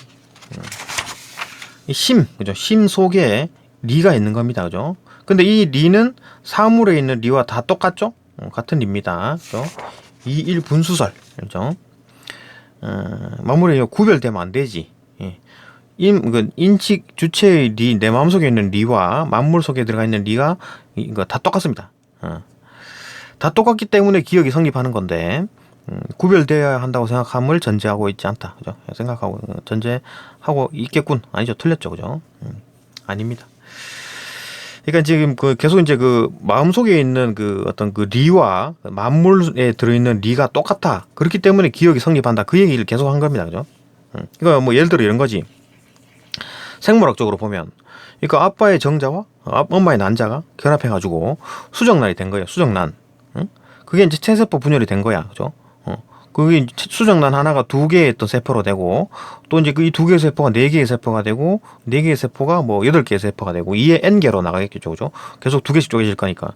이 심. 그죠? 심 속에 리가 있는 겁니다. 그죠? 근데 이 리는 사물에 있는 리와 다 똑같죠? 같은 리입니다. 그죠? 2, 1 분수설. 그죠? 만물에 구별되면 안 되지. 인식 주체의 리, 내 마음속에 있는 리와 만물 속에 들어가 있는 리가 이거 다 똑같습니다. 다 똑같기 때문에 기억이 성립하는 건데 구별되어야 한다고 생각함을 전제하고 있지 않다. 그죠? 전제하고 있겠군. 아니죠. 틀렸죠. 그죠? 아닙니다. 그러니까 지금 그 계속 이제 그 마음속에 있는 그 어떤 그 리와 만물에 들어있는 리가 똑같아. 그렇기 때문에 기억이 성립한다. 그 얘기를 계속 한 겁니다. 그죠? 그러니까 뭐 예를 들어 이런 거지. 생물학적으로 보면, 그러니까 아빠의 정자와 엄마의 난자가 결합해가지고 수정란이 된 거예요. 수정란. 그게 이제 체세포 분열이 된 거야. 그죠? 그게 수정란 하나가 두 개의 또 세포로 되고, 또 이제 그 이 두 개의 세포가 네 개의 세포가 되고, 네 개의 세포가 뭐 여덟 개의 세포가 되고, 이에 n개로 나가겠죠. 그죠? 계속 두 개씩 쪼개질 거니까.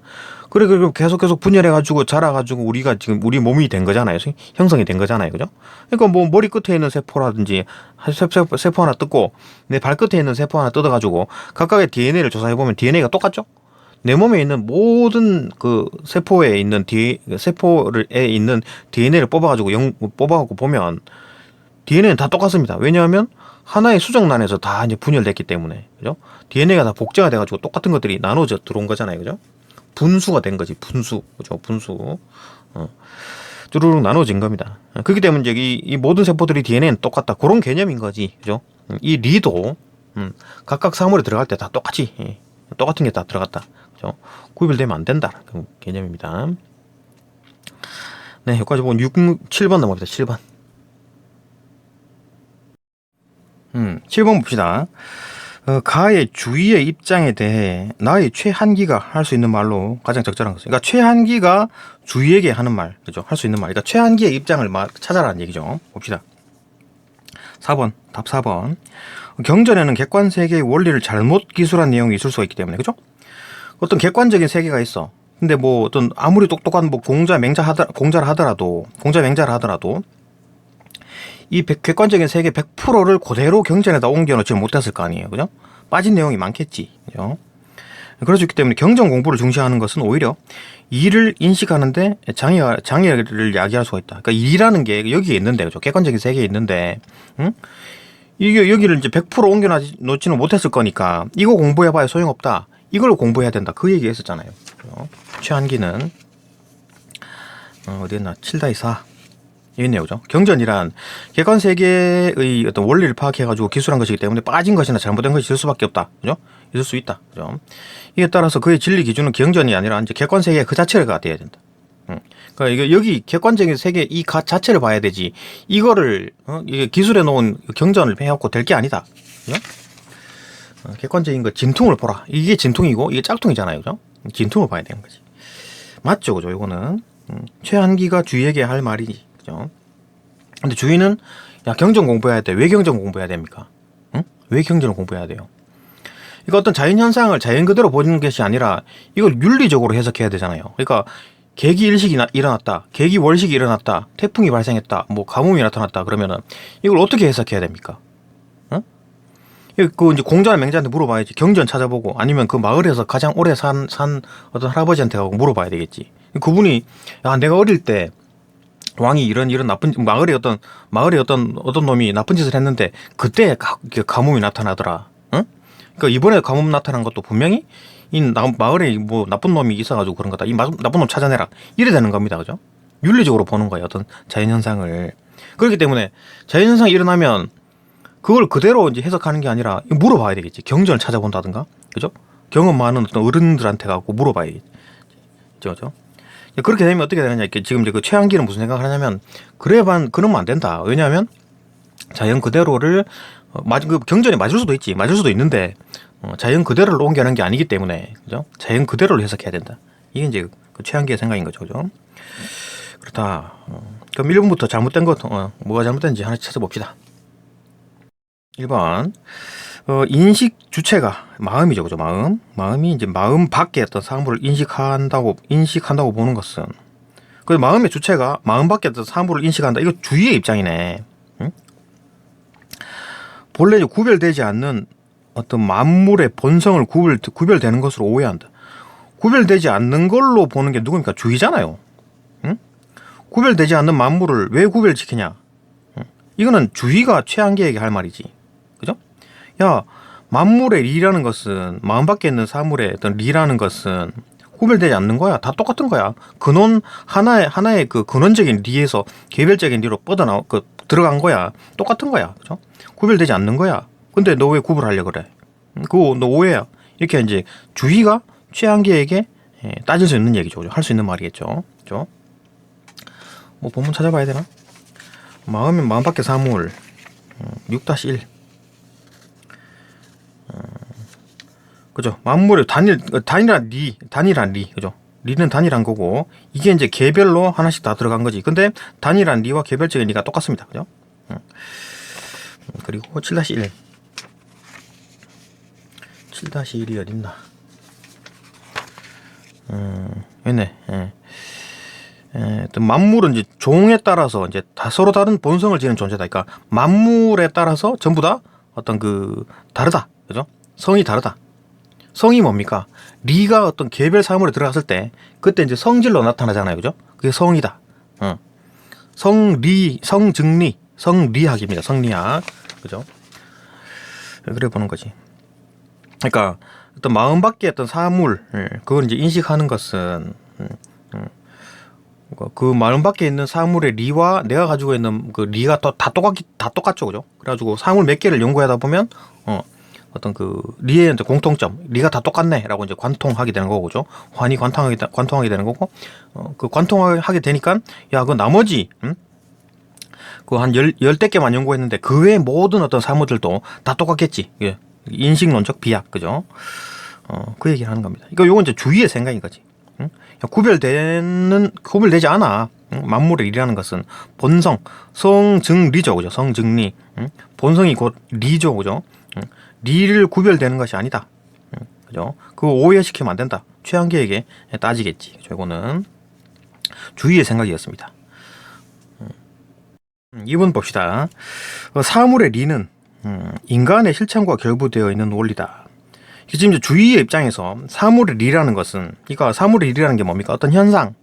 그래, 그럼 계속 분열해가지고 자라가지고 우리가 지금 우리 몸이 된 거잖아요. 형성이 된 거잖아요. 그죠? 그러니까 뭐 머리 끝에 있는 세포라든지 세포 하나 뜯고, 내 발끝에 있는 세포 하나 뜯어가지고, 각각의 DNA를 조사해보면 DNA가 똑같죠? 내 몸에 있는 모든 그 세포에 있는 세포에 있는 DNA를 뽑아가지고 보면 DNA는 다 똑같습니다. 왜냐하면 하나의 수정란에서 다 이제 분열됐기 때문에, 그죠? DNA가 다 복제가 돼가지고 똑같은 것들이 나눠져 들어온 거잖아요, 그죠? 분수가 된 거지, 분수, 그죠? 분수. 쭈루룩 나눠진 겁니다. 그렇기 때문에 이제 이 모든 세포들이 DNA는 똑같다. 그런 개념인 거지, 그죠? 이 리도 각각 사물에 들어갈 때 다 똑같이 똑같은 게 다 들어갔다. 그죠? 구별되면 안 된다. 그 개념입니다. 네, 여기까지 보면 7번 넘어갑니다. 7번. 7번 봅시다. 가의 주의의 입장에 대해 나의 최한기가 할 수 있는 말로 가장 적절한 것은. 그러니까 최한기가 주의에게 하는 말, 그죠? 할 수 있는 말. 그러니까 최한기의 입장을 찾아라는 얘기죠. 봅시다. 4번, 답 4번. 경전에는 객관 세계의 원리를 잘못 기술한 내용이 있을 수가 있기 때문에, 그죠? 어떤 객관적인 세계가 있어. 근데 뭐 어떤 아무리 똑똑한 뭐 공자를 하더라도 이 객관적인 세계 100%를 그대로 경전에다 옮겨놓지 못했을 거 아니에요, 그죠? 빠진 내용이 많겠지, 그죠? 그렇기 때문에 경전 공부를 중시하는 것은 오히려 일을 인식하는데 장애를 야기할 수가 있다. 그러니까 일이라는 게 여기에 있는데, 그죠? 객관적인 세계에 있는데, 이게 여기를 이제 100% 옮겨놓지는 못했을 거니까 이거 공부해봐야 소용없다. 이걸 공부해야 된다. 그 얘기 했었잖아요. 최한기는 어디였나? 7-4 여기 있네요. 그죠? 경전이란 객관 세계의 어떤 원리를 파악해가지고 기술한 것이기 때문에 빠진 것이나 잘못된 것이 있을 수밖에 없다. 그죠? 있을 수 있다. 그죠? 이에 따라서 그의 진리 기준은 경전이 아니라 이제 객관 세계 그 자체가 돼야 된다. 그러니까 이게 여기 객관적인 세계 이 가 자체를 봐야 되지. 이거를 이게 기술해 놓은 경전을 해갖고 될 게 아니다. 그죠? 객관적인 거 진퉁을 보라. 이게 진퉁이고 이게 짝퉁이잖아요. 그죠? 진퉁을 봐야 되는 거지. 맞죠? 그죠? 이거는 최한기가 주의에게 할 말이지. 그죠? 근데 주의는 야, 경전 공부해야 돼. 왜 경전 공부해야 됩니까? 왜 경전을 공부해야 돼요? 이거 어떤 자연 현상을 자연 그대로 보는 것이 아니라 이걸 윤리적으로 해석해야 되잖아요. 그러니까 계기 일식이 일어났다, 계기 월식이 일어났다, 태풍이 발생했다, 뭐 가뭄이 나타났다 그러면은 이걸 어떻게 해석해야 됩니까? 그 이제 공자나 맹자한테 물어봐야지. 경전 찾아보고 아니면 그 마을에서 가장 오래 산 어떤 할아버지한테 가고 물어봐야 되겠지. 그분이 야, 내가 어릴 때 왕이 이런 나쁜 마을에 어떤 놈이 나쁜 짓을 했는데 그때 가뭄이 나타나더라. 그러니까 이번에 가뭄 나타난 것도 분명히 이 마을에 뭐 나쁜 놈이 있어가지고 그런 거다. 이 나쁜 놈 찾아내라. 이래 되는 겁니다. 그죠? 윤리적으로 보는 거예요. 어떤 자연현상을. 그렇기 때문에 자연현상이 일어나면 그걸 그대로 이제 해석하는 게 아니라 물어봐야 되겠지. 경전을 찾아본다든가. 그죠? 경험 많은 어떤 어른들한테 가고 물어봐야겠지. 그죠? 그렇게 되면 어떻게 되느냐. 지금 이제 그 최한기는 무슨 생각을 하냐면, 그러면 안 된다. 왜냐하면 자연 그대로를, 그 경전이 맞을 수도 있지. 맞을 수도 있는데, 자연 그대로를 옮겨낸 게 아니기 때문에, 그죠? 자연 그대로를 해석해야 된다. 이게 이제 그 최한기의 생각인 거죠. 그죠? 그렇다. 그럼 1번부터 잘못된 것, 뭐가 잘못된지 하나씩 찾아봅시다. 1번. 인식 주체가 마음이죠. 그죠? 마음이 이제 마음 밖의 어떤 사물을 인식한다고 보는 것은, 그 마음의 주체가 마음 밖의 어떤 사물을 인식한다. 이거 주의의 입장이네. 응? 본래 구별되지 않는 어떤 만물의 본성을 구별되는 것으로 오해한다. 구별되지 않는 걸로 보는 게 누굽니까? 주의잖아요. 응? 구별되지 않는 만물을 왜 구별시키냐? 응? 이거는 주의가 최한계에게 할 말이지. 그죠? 야, 만물의 리라는 것은, 마음 밖에 있는 사물의 어떤 리라는 것은 구별되지 않는 거야. 다 똑같은 거야. 근원, 하나의 그 근원적인 리에서 개별적인 리로 들어간 거야. 똑같은 거야. 그죠? 구별되지 않는 거야. 근데 너 왜 구별하려고 그래? 그거 너 오해야. 이렇게 이제 주의가 최한계에게 따질 수 있는 얘기죠. 할 수 있는 말이겠죠. 그죠? 뭐 본문 찾아봐야 되나? 마음은 마음밖의 사물 6-1 그죠? 만물의 단일한 리 그죠? 리는 단일한 거고 이게 이제 개별로 하나씩 다 들어간 거지. 근데 단일한 리와 개별적인 리가 똑같습니다. 그죠? 그리고 7-1 7-1이 어딨나? 있네. 만물은 이제 종에 따라서 이제 다 서로 다른 본성을 지닌 존재다. 그러니까 만물에 따라서 전부 다 어떤 다르다. 그죠? 성이 다르다. 성이 뭡니까? 리가 어떤 개별 사물에 들어갔을 때 그때 이제 성질로 나타나잖아요. 그죠? 그게 성이다. 성리, 성증리, 성리학입니다. 성리학. 그죠? 그래 보는 거지. 그러니까 어떤 마음밖의 어떤 사물, 그걸 이제 인식하는 것은 그 마음밖에 있는 사물의 리와 내가 가지고 있는 그 리가 다 똑같죠, 그죠? 그래가지고 사물 몇 개를 연구하다 보면 어떤 리의 이제 공통점, 리가 다 똑같네라고 이제 관통하게 되는 거고, 그죠? 환히 관통하게 되는 거고, 그 관통하게 되니까 야, 그 나머지 그 한 열댓 개만 연구했는데 그 외의 모든 어떤 사물들도 다 똑같겠지. 예. 인식론적 비약, 그죠? 그 얘기를 하는 겁니다. 그러니까 요건 이제 주의의 생각인 거지. 구별되지 않아. 만물의 일이라는 것은 본성, 성증리죠, 그죠? 성증리. 본성이 곧 리죠, 그죠? 리를 구별되는 것이 아니다. 그죠? 그거 오해시키면 안 된다. 최한계에게 따지겠지. 이거는 주의의 생각이었습니다. 2번 봅시다. 사물의 리는 인간의 실천과 결부되어 있는 원리다. 지금 이제 주의의 입장에서 사물의 리라는 것은, 그러니까 사물의 리라는 게 뭡니까? 어떤 현상,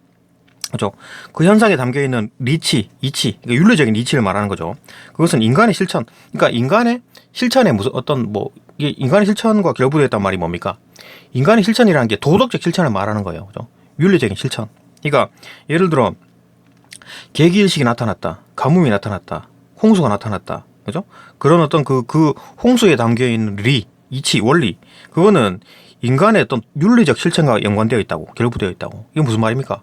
그죠? 그 현상에 담겨 있는 리치, 이치, 그러니까 윤리적인 이치를 말하는 거죠. 그것은 인간의 실천, 그러니까 인간의 실천에 무슨 이게 인간의 실천과 결부되어 있단 말이 뭡니까? 인간의 실천이라는 게 도덕적 실천을 말하는 거예요, 그죠? 윤리적인 실천. 그러니까 예를 들어 계기일식이 나타났다, 가뭄이 나타났다, 홍수가 나타났다, 그죠? 그런 어떤 그 홍수에 담겨 있는 리, 이치, 원리, 그거는 인간의 어떤 윤리적 실천과 연관되어 있다고, 결부되어 있다고. 이게 무슨 말입니까?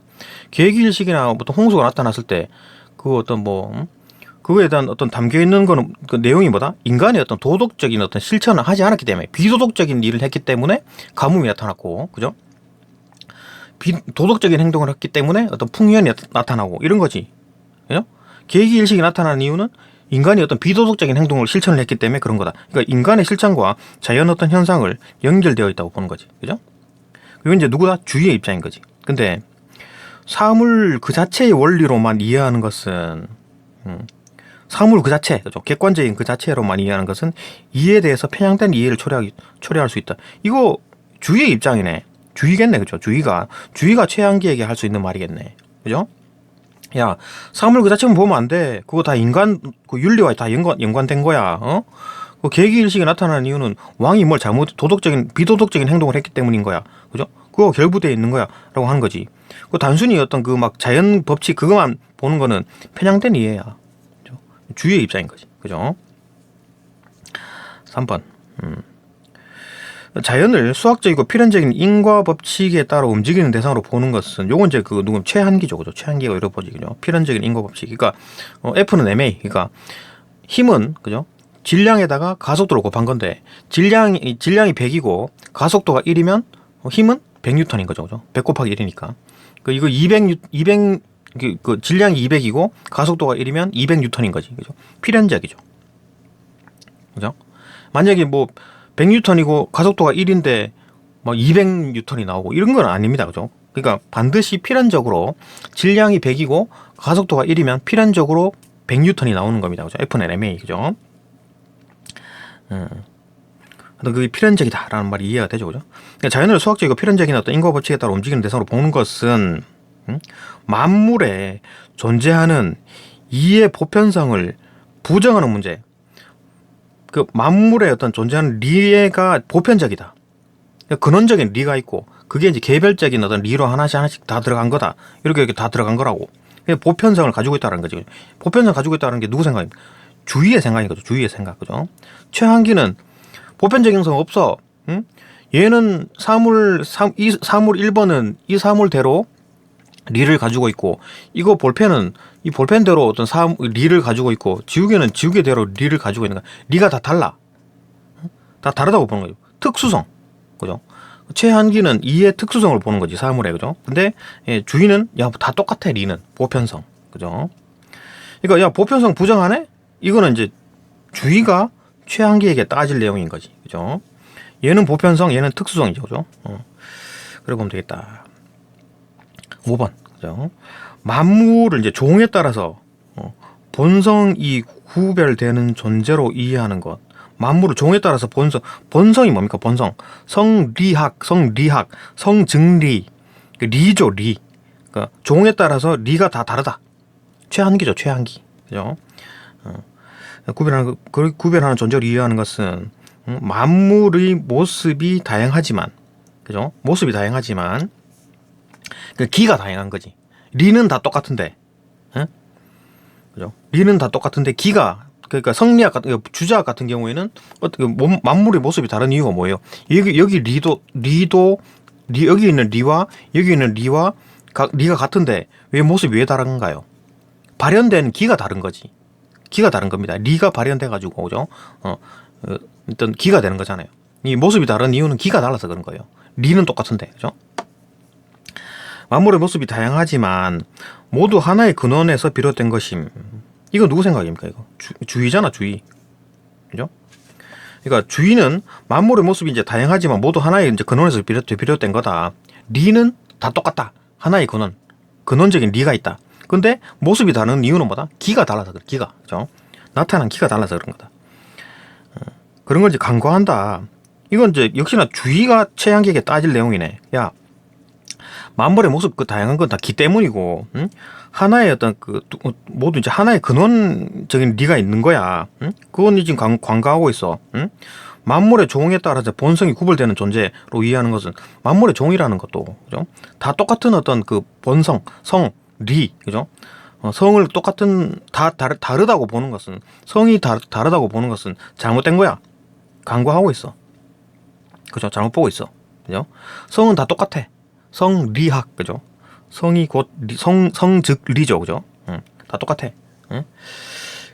계기일식이나 어떤 홍수가 나타났을 때 그 어떤 그거에 대한 어떤 담겨 있는 거는 그 내용이 뭐다? 인간의 어떤 도덕적인 어떤 실천을 하지 않았기 때문에, 비도덕적인 일을 했기 때문에 가뭄이 나타났고, 그죠? 비도덕적인 행동을 했기 때문에 어떤 풍년이 나타나고 이런 거지. 그죠? 계기일식이 나타나는 이유는 인간이 어떤 비도덕적인 행동을 실천을 했기 때문에 그런 거다. 그러니까 인간의 실천과 자연 어떤 현상을 연결되어 있다고 보는 거지. 그죠? 이건 이제 누구다? 주의의 입장인 거지. 근데 사물 그 자체의 원리로만 이해하는 것은 사물 그 자체, 그죠? 객관적인 그 자체로만 이해하는 것은 이에 대해서 편향된 이해를 초래할 수 있다. 이거 주의의 입장이네. 주의겠네, 그죠? 주의가 최한계에게 할 수 있는 말이겠네. 그죠? 야, 사물 그 자체만 보면 안 돼. 그거 다 인간, 그 윤리와 다 연관된 거야. 그 계기일식이 나타나는 이유는 왕이 뭘 비도덕적인 행동을 했기 때문인 거야. 그죠? 그거 결부되어 있는 거야. 라고 하는 거지. 그 단순히 어떤 자연 법칙 그것만 보는 거는 편향된 이해야. 그죠? 주의의 입장인 거지. 그죠? 3번. 자연을 수학적이고 필연적인 인과 법칙에 따라 움직이는 대상으로 보는 것은, 요건 이제 최한기죠, 그죠? 최한기가 이렇게 보지, 그죠? 필연적인 인과 법칙. 그러니까 F는 ma. 그러니까 힘은, 그죠? 질량에다가 가속도를 곱한 건데, 질량이 100이고 가속도가 1이면 힘은 100N인 거죠, 그죠? 100 곱하기 1이니까. 이거 질량이 200이고 가속도가 1이면 200N인 거지, 그죠? 필연적이죠, 그죠? 만약에 100N이고 가속도가 1인데 200N이 나오고 이런 건 아닙니다. 그죠? 그러니까 반드시 필연적으로 질량이 100이고 가속도가 1이면 필연적으로 100N이 나오는 겁니다. 그죠? F는 ma. 그죠? 그게 필연적이다라는 말이 이해가 되죠. 그죠? 그러니까 자연을 수학적이고 필연적인 어떤 인과 법칙에 따라 움직이는 대상으로 보는 것은 만물에 존재하는 이의 보편성을 부정하는 문제. 그 만물의 어떤 존재하는 리가 보편적이다. 근원적인 리가 있고 그게 이제 개별적인 어떤 리로 하나씩 다 들어간 거다. 이렇게 다 들어간 거라고. 보편성을 가지고 있다는 거지. 보편성을 가지고 있다는 게 누구 생각입니까? 주의의 생각인 거죠. 주의의 생각. 그죠? 최한기는 보편적인 성 없어. 얘는 이 사물 1번은 이 사물대로 리를 가지고 있고, 이거 볼펜은 이 볼펜대로 어떤 리를 가지고 있고, 지우개는 지우개대로 리를 가지고 있는 거야. 리가 다 달라. 다 다르다고 보는 거죠. 특수성. 그죠? 최한기는 이의 특수성을 보는 거지, 사물에. 그죠? 근데 예, 주의는 야, 다 똑같아. 리는 보편성. 그죠? 그러니까 야, 보편성 부정하네? 이거는 이제 주의가 최한기에게 따질 내용인 거지. 그죠? 얘는 보편성, 얘는 특수성이죠. 그죠? 그래 보면 되겠다. 5번. 그죠? 만물을 이제 종에 따라서 본성이 구별되는 존재로 이해하는 것. 만물을 종에 따라서 본성이 뭡니까? 본성. 성리학, 성증리. 리죠, 리. 그러니까 종에 따라서 리가 다 다르다. 최한기죠, 최한기. 그죠? 구별하는 존재로 이해하는 것은 만물의 모습이 다양하지만, 그죠? 모습이 다양하지만 그 기가 다양한 거지. 리는 다 똑같은데, 그죠? 리는 다 똑같은데 기가, 그러니까 성리학 같은 주자학 같은 경우에는 만물의 모습이 다른 이유가 뭐예요? 여기 리도 여기 있는 리와 여기 있는 리와 리가 같은데 왜 모습이 왜 다른가요? 발현된 기가 다른 거지. 기가 다른 겁니다. 리가 발현돼 가지고, 그죠? 일단 기가 되는 거잖아요. 이 모습이 다른 이유는 기가 달라서 그런 거예요. 리는 똑같은데, 그죠? 만물의 모습이 다양하지만 모두 하나의 근원에서 비롯된 것임. 이거 누구 생각입니까? 이거 주의잖아, 주의. 그죠? 그러니까 주의는 만물의 모습이 이제 다양하지만 모두 하나의 이제 근원에서 비롯된 거다. 리는 다 똑같다. 하나의 근원적인 리가 있다. 근데 모습이 다른 이유는 뭐다? 기가 달라서 그래. 기가. 그죠? 나타난 기가 달라서 그런 거다. 그런 걸 이제 간과한다. 이건 이제 역시나 주의가 최한기에게 따질 내용이네. 야, 만물의 모습 그 다양한 건 다 기 때문이고, 응? 하나의 어떤 모두 이제 하나의 근원적인 리가 있는 거야. 응? 그건 지금 간과하고 있어. 응? 만물의 종에 따라서 본성이 구별되는 존재로 이해하는 것은 만물의 종이라는 것도, 그죠? 다 똑같은 어떤 그 본성, 리, 그죠? 성을 똑같은 다르다고 보는 것은, 성이 다르다고 보는 것은 잘못된 거야. 간과하고 있어. 그죠? 잘못 보고 있어. 그죠? 성은 다 똑같아. 성리학, 그죠? 성이 곧 성즉 리죠, 그죠? 다 똑같아. 응?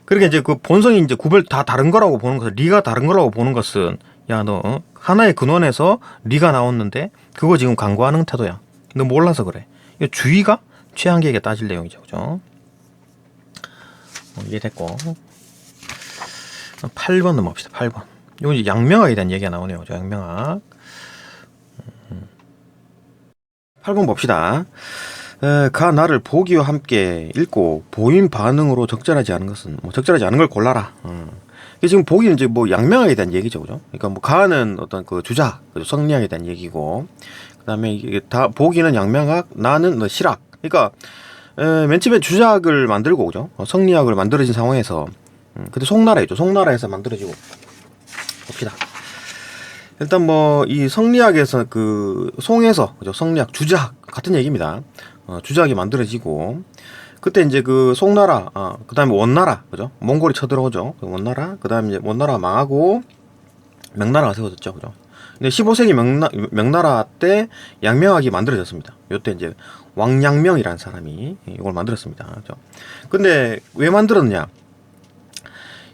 그러니까 이제 그 본성이 이제 다 다른 거라고 보는 것은, 리가 다른 거라고 보는 것은, 야, 너 하나의 근원에서 리가 나왔는데 그거 지금 간과하는 태도야. 너 몰라서 그래. 이거 주의가 최한기에게 따질 내용이죠, 그죠? 이해됐고. 8번 넘어갑시다. 8번. 이건 이제 양명학에 대한 얘기가 나오네요, 그죠? 양명학. 8번 봅시다. 가 나를 보기와 함께 읽고 보임 반응으로 적절하지 않은 것은, 적절하지 않은 걸 골라라. 이게 지금 보기는 이제 양명학에 대한 얘기죠, 그죠? 그러니까 가는 어떤 그 주자, 성리학에 대한 얘기고, 그다음에 이게 다 보기는 양명학, 나는 실학. 그러니까 맨 처음에 주작을 만들고, 그죠? 성리학을 만들어진 상황에서, 근데 송나라였죠. 송나라에서 만들어지고. 봅시다. 일단 이 성리학에서 송에서, 그죠? 성리학, 주작 같은 얘기입니다. 주작이 만들어지고, 그때 이제 송나라, 그 다음에 원나라, 그죠? 몽골이 쳐들어오죠. 원나라, 그 다음에 이제 원나라 망하고 명나라가 세워졌죠, 그죠? 근데 15세기 명나라 때 양명학이 만들어졌습니다. 요때 이제 왕양명이라는 사람이 이걸 만들었습니다. 그죠? 근데 왜 만들었느냐?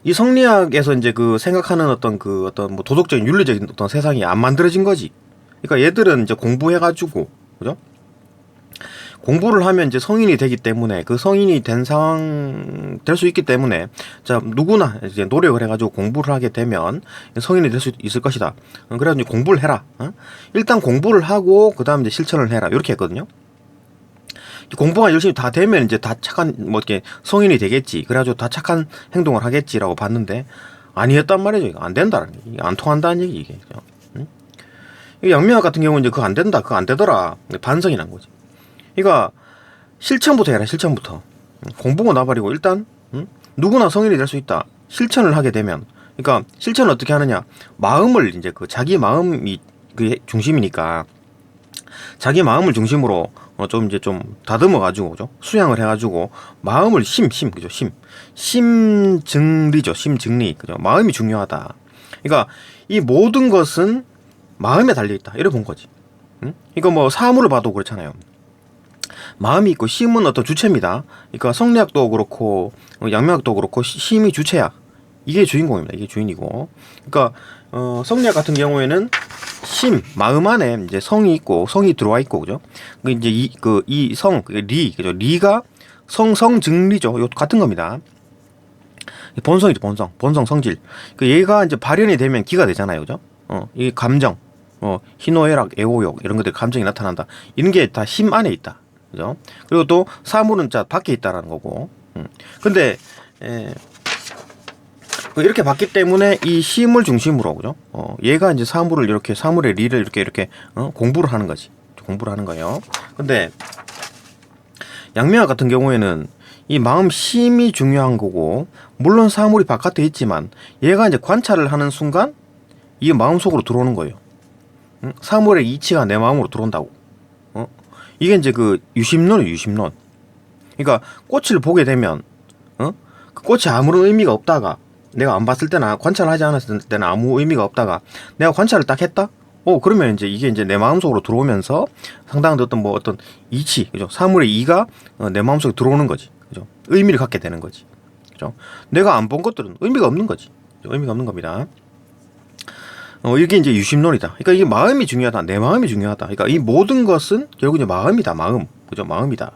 이 성리학에서 이제 생각하는 어떤 도덕적인 윤리적인 어떤 세상이 안 만들어진 거지. 그러니까 얘들은 이제 공부해가지고, 그죠? 공부를 하면 이제 성인이 되기 때문에, 그 성인이 된 상황 될 수 있기 때문에, 자, 누구나 이제 노력을 해가지고 공부를 하게 되면 성인이 될 수 있을 것이다. 그래가지고 공부를 해라. 일단 공부를 하고 그 다음 이제 실천을 해라. 이렇게 했거든요. 공부가 열심히 다 되면 이제 다 착한 이렇게 성인이 되겠지. 그래가지고 다 착한 행동을 하겠지라고 봤는데 아니었단 말이죠. 이거 안 된다는 얘기. 안 통한다는 얘기 이게. 양명학 같은 경우는 이제 그거 안 된다. 그거 안 되더라. 반성이 난 거지. 그러니까 실천부터 해라. 실천부터. 공부가 나버리고 일단 누구나 성인이 될 수 있다. 실천을 하게 되면, 그러니까 실천을 어떻게 하느냐? 마음을 이제 자기 마음이 중심이니까 자기 마음을 중심으로 좀 다듬어 가지고, 그죠? 수양을 해 가지고 마음을 그죠? 심증리죠. 심증리. 그죠? 마음이 중요하다. 그러니까 이 모든 것은 마음에 달려있다 이래 본 거지. 응? 이거 뭐 사물을 봐도 그렇잖아요. 마음이 있고 심은 어떤 주체입니다. 그러니까 성리학도 그렇고 양명학도 그렇고 심이 주체야. 이게 주인공입니다. 이게 주인이고. 그러니까 성리학 같은 경우에는 심, 마음 안에 이제 성이 있고 성이 들어와 있고 그죠? 그 이제 이 성, 리, 그죠? 리가 성증리죠. 요 같은 겁니다. 본성이죠, 본성 성질. 그 얘가 이제 발현이 되면 기가 되잖아요, 그죠? 이 감정, 희노애락, 애호욕 이런 것들 감정이 나타난다. 이런 게 다 심 안에 있다, 그죠? 그리고 또 사물은 자 밖에 있다라는 거고. 근데 이렇게 봤기 때문에 이 심을 중심으로 그죠? 얘가 이제 사물을 이렇게 사물의 리를 이렇게 공부를 하는 거지. 공부를 하는 거예요. 근데 양명학 같은 경우에는 이 마음 심이 중요한 거고 물론 사물이 바깥에 있지만 얘가 이제 관찰을 하는 순간 이 마음 속으로 들어오는 거예요. 사물의 이치가 내 마음으로 들어온다고. 이게 이제 그 유심론이에요. 유심론. 그러니까 꽃을 보게 되면 그 꽃이 아무런 의미가 없다가 내가 안 봤을 때나 관찰하지 않았을 때는 아무 의미가 없다가 내가 관찰을 딱 했다? 그러면 이제 이게 이제 내 마음속으로 들어오면서 상당한 어떤 이치, 그죠? 사물의 이가 내 마음속에 들어오는 거지. 그죠? 의미를 갖게 되는 거지. 그죠? 내가 안 본 것들은 의미가 없는 거지. 그죠? 의미가 없는 겁니다. 이게 이제 유심론이다. 그러니까 이게 마음이 중요하다. 내 마음이 중요하다. 그러니까 이 모든 것은 결국 이제 마음이다. 마음. 그죠? 마음이다.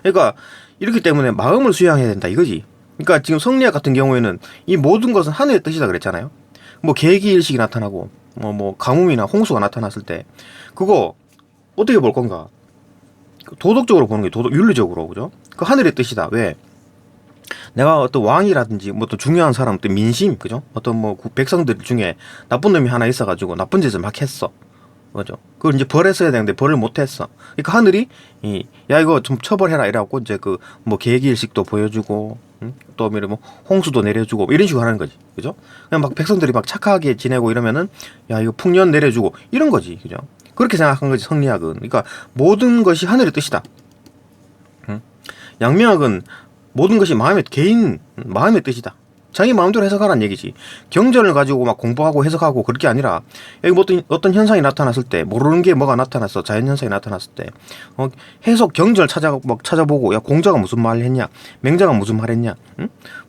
그러니까 이렇기 때문에 마음을 수양해야 된다. 이거지. 그러니까 지금 성리학 같은 경우에는 이 모든 것은 하늘의 뜻이다 그랬잖아요. 뭐 계기일식이 나타나고 뭐 가뭄이나 홍수가 나타났을 때 그거 어떻게 볼 건가? 도덕적으로 보는 게 윤리적으로 그죠? 그 하늘의 뜻이다. 왜? 내가 어떤 왕이라든지 뭐 어떤 중요한 사람, 어떤 민심, 그죠? 어떤 뭐 백성들 중에 나쁜 놈이 하나 있어가지고 나쁜 짓을 막 했어. 그죠? 그걸 이제 벌했어야 되는데 벌을 못했어. 그러니까 하늘이 야 이거 좀 처벌해라 이래갖고 이제 그 뭐 계기일식도 보여주고 또 뭐 홍수도 내려주고 뭐 이런 식으로 하는 거지. 그죠? 그냥 막 백성들이 막 착하게 지내고 이러면은 야 이거 풍년 내려주고 이런 거지. 그죠? 그렇게 생각한 거지 성리학은. 그러니까 모든 것이 하늘의 뜻이다. 양명학은 모든 것이 개인 마음의 뜻이다. 자기 마음대로 해석하라는 얘기지. 경전을 가지고 막 공부하고 해석하고 그럴 게 아니라 여기 뭐 어떤 현상이 나타났을 때 모르는 게 뭐가 나타났어. 자연현상이 나타났을 때 해석 경전을 찾아보고 야 공자가 무슨 말 했냐, 맹자가 무슨 말 했냐,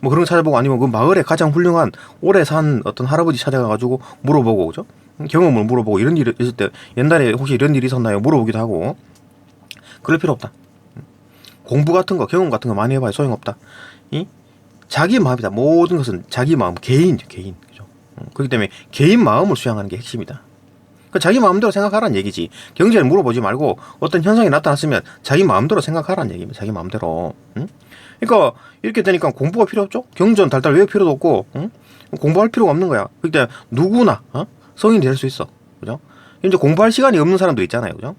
뭐 그런 거 찾아보고 아니면 그 마을에 가장 훌륭한 오래 산 어떤 할아버지 찾아가가지고 물어보고 그죠? 경험을 물어보고 이런 일이 있을 때 옛날에 혹시 이런 일이 있었나요? 물어보기도 하고. 그럴 필요 없다. 공부 같은 거 경험 같은 거 많이 해봐야 소용없다. 자기 마음이다. 모든 것은 자기 마음, 개인. 그죠? 그렇기 때문에 개인 마음을 수양하는 게 핵심이다. 그러니까 자기 마음대로 생각하라는 얘기지. 경제를 물어보지 말고 어떤 현상이 나타났으면 자기 마음대로 생각하라는 얘기입니다. 자기 마음대로. 그러니까 이렇게 되니까 공부가 필요 없죠? 경전 달달 외울 필요도 없고, 공부할 필요가 없는 거야. 그러니까 누구나 성인이 될 수 있어. 그죠? 이제 공부할 시간이 없는 사람도 있잖아요. 그죠?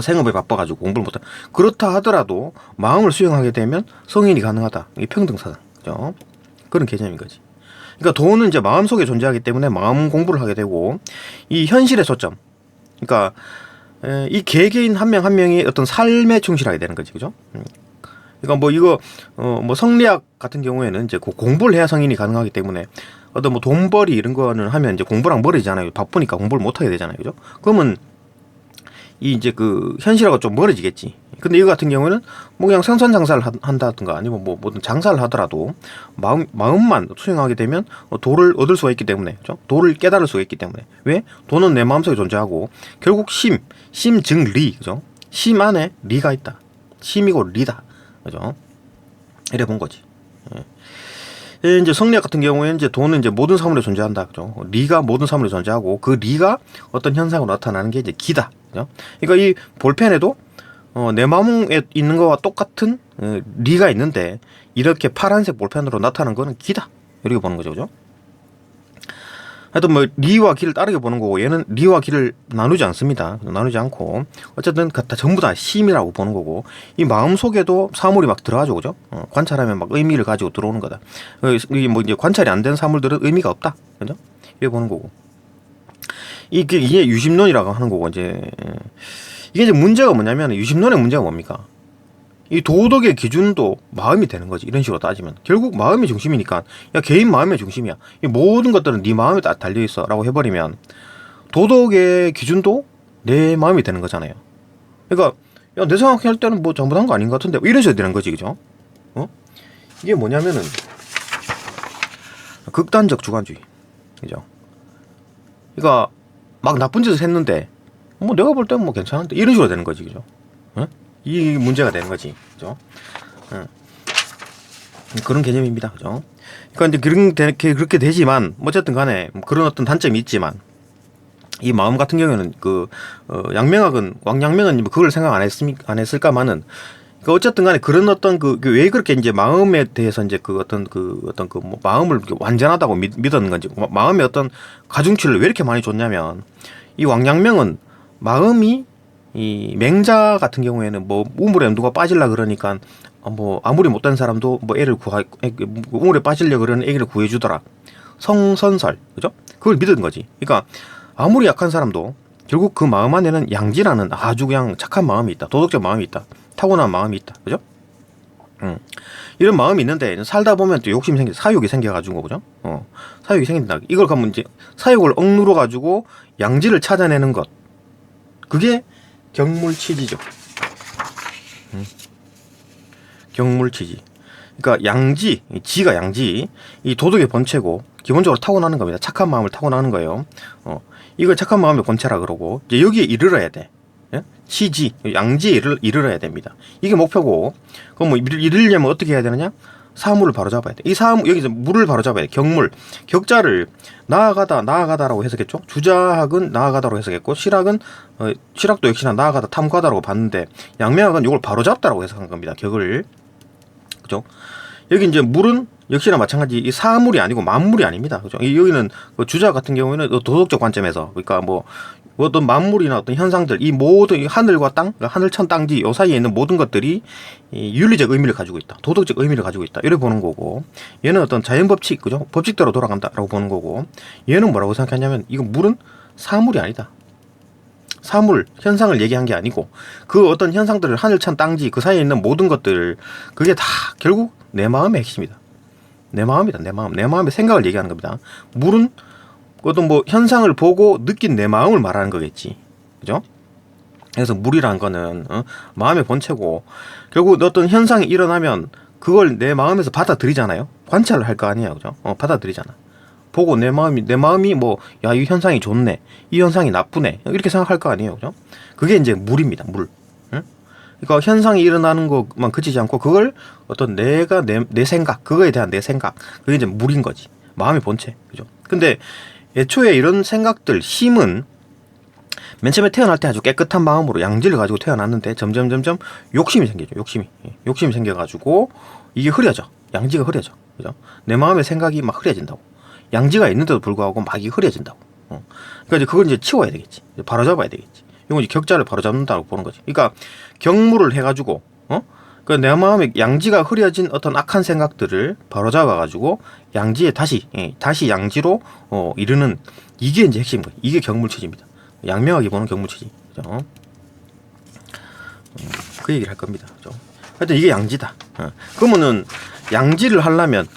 생업에 바빠가지고 공부를 못하. 그렇다 하더라도 마음을 수용하게 되면 성인이 가능하다. 이게 평등사상, 그죠? 그런 개념인 거지. 그러니까 돈은 이제 마음 속에 존재하기 때문에 마음 공부를 하게 되고 이 현실의 초점. 그러니까 이 개개인 한 명 한 명이 어떤 삶에 충실하게 되는 거지, 그죠? 그러니까 뭐 이거 뭐 성리학 같은 경우에는 이제 공부를 해야 성인이 가능하기 때문에 어떤 뭐 돈벌이 이런 거는 하면 이제 공부랑 멀어지잖아요. 바쁘니까 공부를 못 하게 되잖아요, 그죠? 그러면 이 이제 그 현실하고 좀 멀어지겠지. 근데 이거 같은 경우는 뭐 그냥 생선 장사를 한다든가 아니면 뭐 모든 장사를 하더라도 마음만 수행하게 되면 도를 얻을 수가 있기 때문에, 그죠? 도를 깨달을 수가 있기 때문에. 왜? 도는 내 마음속에 존재하고 결국 심증리, 그죠? 심 안에 리가 있다. 심이고 리다, 그죠? 이래 본 거지. 이제 성리학 같은 경우에는 이제 돈은 이제 모든 사물에 존재한다, 그죠? 리가 모든 사물에 존재하고 그 리가 어떤 현상으로 나타나는 게 이제 기다, 그죠? 그러니까 이 볼펜에도 내 마음에 있는 거와 똑같은 리가 있는데 이렇게 파란색 볼펜으로 나타나는 거는 기다, 이렇게 보는 거죠, 그죠? 하여튼 뭐 리와 기를 다르게 보는 거고 얘는 리와 기를 나누지 않습니다. 나누지 않고 어쨌든 다 전부 다 심이라고 보는 거고 이 마음 속에도 사물이 막 들어가죠, 그죠? 관찰하면 막 의미를 가지고 들어오는 거다. 이게 뭐 이제 관찰이 안 된 사물들은 의미가 없다, 그죠? 이렇게 보는 거고 이게 유심론이라고 하는 거고 이제 문제가 뭐냐면 유심론의 문제가 뭡니까? 이 도덕의 기준도 마음이 되는 거지. 이런 식으로 따지면 결국 마음이 중심이니까 야 개인 마음의 중심이야. 이 모든 것들은 네 마음에 달려있어 라고 해버리면 도덕의 기준도 내 마음이 되는 거잖아요. 그러니까 야, 내 생각할 때는 뭐 잘못한 거 아닌 것 같은데 이러셔야 되는 거지, 그죠? 이게 뭐냐면은 극단적 주관주의, 그죠? 그러니까 막 나쁜 짓을 했는데 뭐 내가 볼 때는 뭐 괜찮은데 이런 식으로 되는 거지, 그죠? 이 문제가 되는 거지, 그죠? 그런 개념입니다, 그죠? 그러니까 이제 그렇게 되지만 어쨌든 간에 그런 어떤 단점이 있지만 이 마음 같은 경우에는 양명학은 왕양명은 그걸 생각 안 했을까마는 어쨌든 간에 그런 어떤 왜 그렇게 이제 마음에 대해서 이제 뭐 마음을 완전하다고 믿었는 건지 마음의 어떤 가중치를 왜 이렇게 많이 줬냐면 이 왕양명은 마음이 이 맹자 같은 경우에는 뭐 우물에 누가 빠질라 그러니까 뭐 아무리 못된 사람도 뭐 우물에 빠지려 그러는 애기를 구해주더라. 성선설, 그죠? 그걸 믿은 거지. 그러니까 아무리 약한 사람도 결국 그 마음 안에는 양지라는 아주 그냥 착한 마음이 있다. 도덕적 마음이 있다. 타고난 마음이 있다. 그죠? 이런 마음이 있는데 살다 보면 또 욕심이 사욕이 생겨가지고, 그죠? 사욕이 생긴다. 이걸 가면 이제 사욕을 억누러 가지고 양지를 찾아내는 것. 그게 경물치지죠. 경물치지. 그러니까 양지, 지가 양지, 이 도덕의 본체고 기본적으로 타고나는 겁니다. 착한 마음을 타고나는 거예요. 이걸 착한 마음의 본체라 그러고 이제 여기에 이르러야 돼. 예? 치지, 양지에 이르러야 됩니다. 이게 목표고, 그럼 뭐 이르려면 어떻게 해야 되느냐? 사물을 바로잡아야 돼. 이 사물, 여기서 물을 바로잡아야 돼. 경물. 격자를 나아가다라고 해석했죠. 주자학은 나아가다로 해석했고, 실학도 역시나 나아가다, 탐구하다라고 봤는데, 양명학은 이걸 바로잡다라고 해석한 겁니다. 격을. 그죠? 여기 이제 물은 역시나 마찬가지 이 사물이 아니고 만물이 아닙니다. 그죠? 여기는 주자 같은 경우에는 도덕적 관점에서, 그러니까 뭐 어떤 만물이나 어떤 현상들, 이 모든 하늘과 땅, 하늘, 천, 땅지 요 사이에 있는 모든 것들이 이 윤리적 의미를 가지고 있다. 도덕적 의미를 가지고 있다. 이렇게 보는 거고, 얘는 어떤 자연 법칙, 그죠? 법칙대로 돌아간다라고 보는 거고, 얘는 뭐라고 생각하냐면 이거 물은 사물이 아니다. 사물, 현상을 얘기한 게 아니고 그 어떤 현상들을 하늘, 천, 땅지 그 사이에 있는 모든 것들, 그게 다 결국 내 마음의 핵심이다. 내 마음이다. 내 마음의 생각을 얘기하는 겁니다. 물은 어떤 뭐 현상을 보고 느낀 내 마음을 말하는 거겠지, 그죠? 그래서 물이란 거는 마음의 본체고, 결국 어떤 현상이 일어나면 그걸 내 마음에서 받아들이잖아요. 관찰을 할 거 아니야, 그죠? 받아들이잖아. 보고 내 마음이 뭐, 야, 이 현상이 좋네, 이 현상이 나쁘네, 이렇게 생각할 거 아니에요, 그죠? 그게 이제 물입니다, 물. 그러니까 현상이 일어나는 것만 그치지 않고 그걸 어떤 내 생각, 그거에 대한 내 생각, 그게 이제 물인 거지. 마음의 본체, 그죠? 근데 애초에 이런 생각들, 힘은 맨 처음에 태어날 때 아주 깨끗한 마음으로 양지를 가지고 태어났는데 점점 욕심이 생기죠. 욕심이 생겨가지고 이게 흐려져. 양지가 흐려져, 그죠? 내 마음의 생각이 막 흐려진다고. 양지가 있는데도 불구하고 막이 흐려진다고. 그러니까 이제 그걸 이제 치워야 되겠지. 바로잡아야 되겠지. 이건 이제 격자를 바로잡는다고 보는 거지. 그러니까 경무를 해가지고, 그 내 마음에 양지가 흐려진 어떤 악한 생각들을 바로잡아가지고 양지에 다시 양지로 이르는, 이게 이제 핵심인 거예요. 이게 경물치지입니다. 양명하게 보는 경물치지, 그죠? 그 얘기를 할 겁니다, 그죠? 하여튼 이게 양지다. 그러면은 양지를 하려면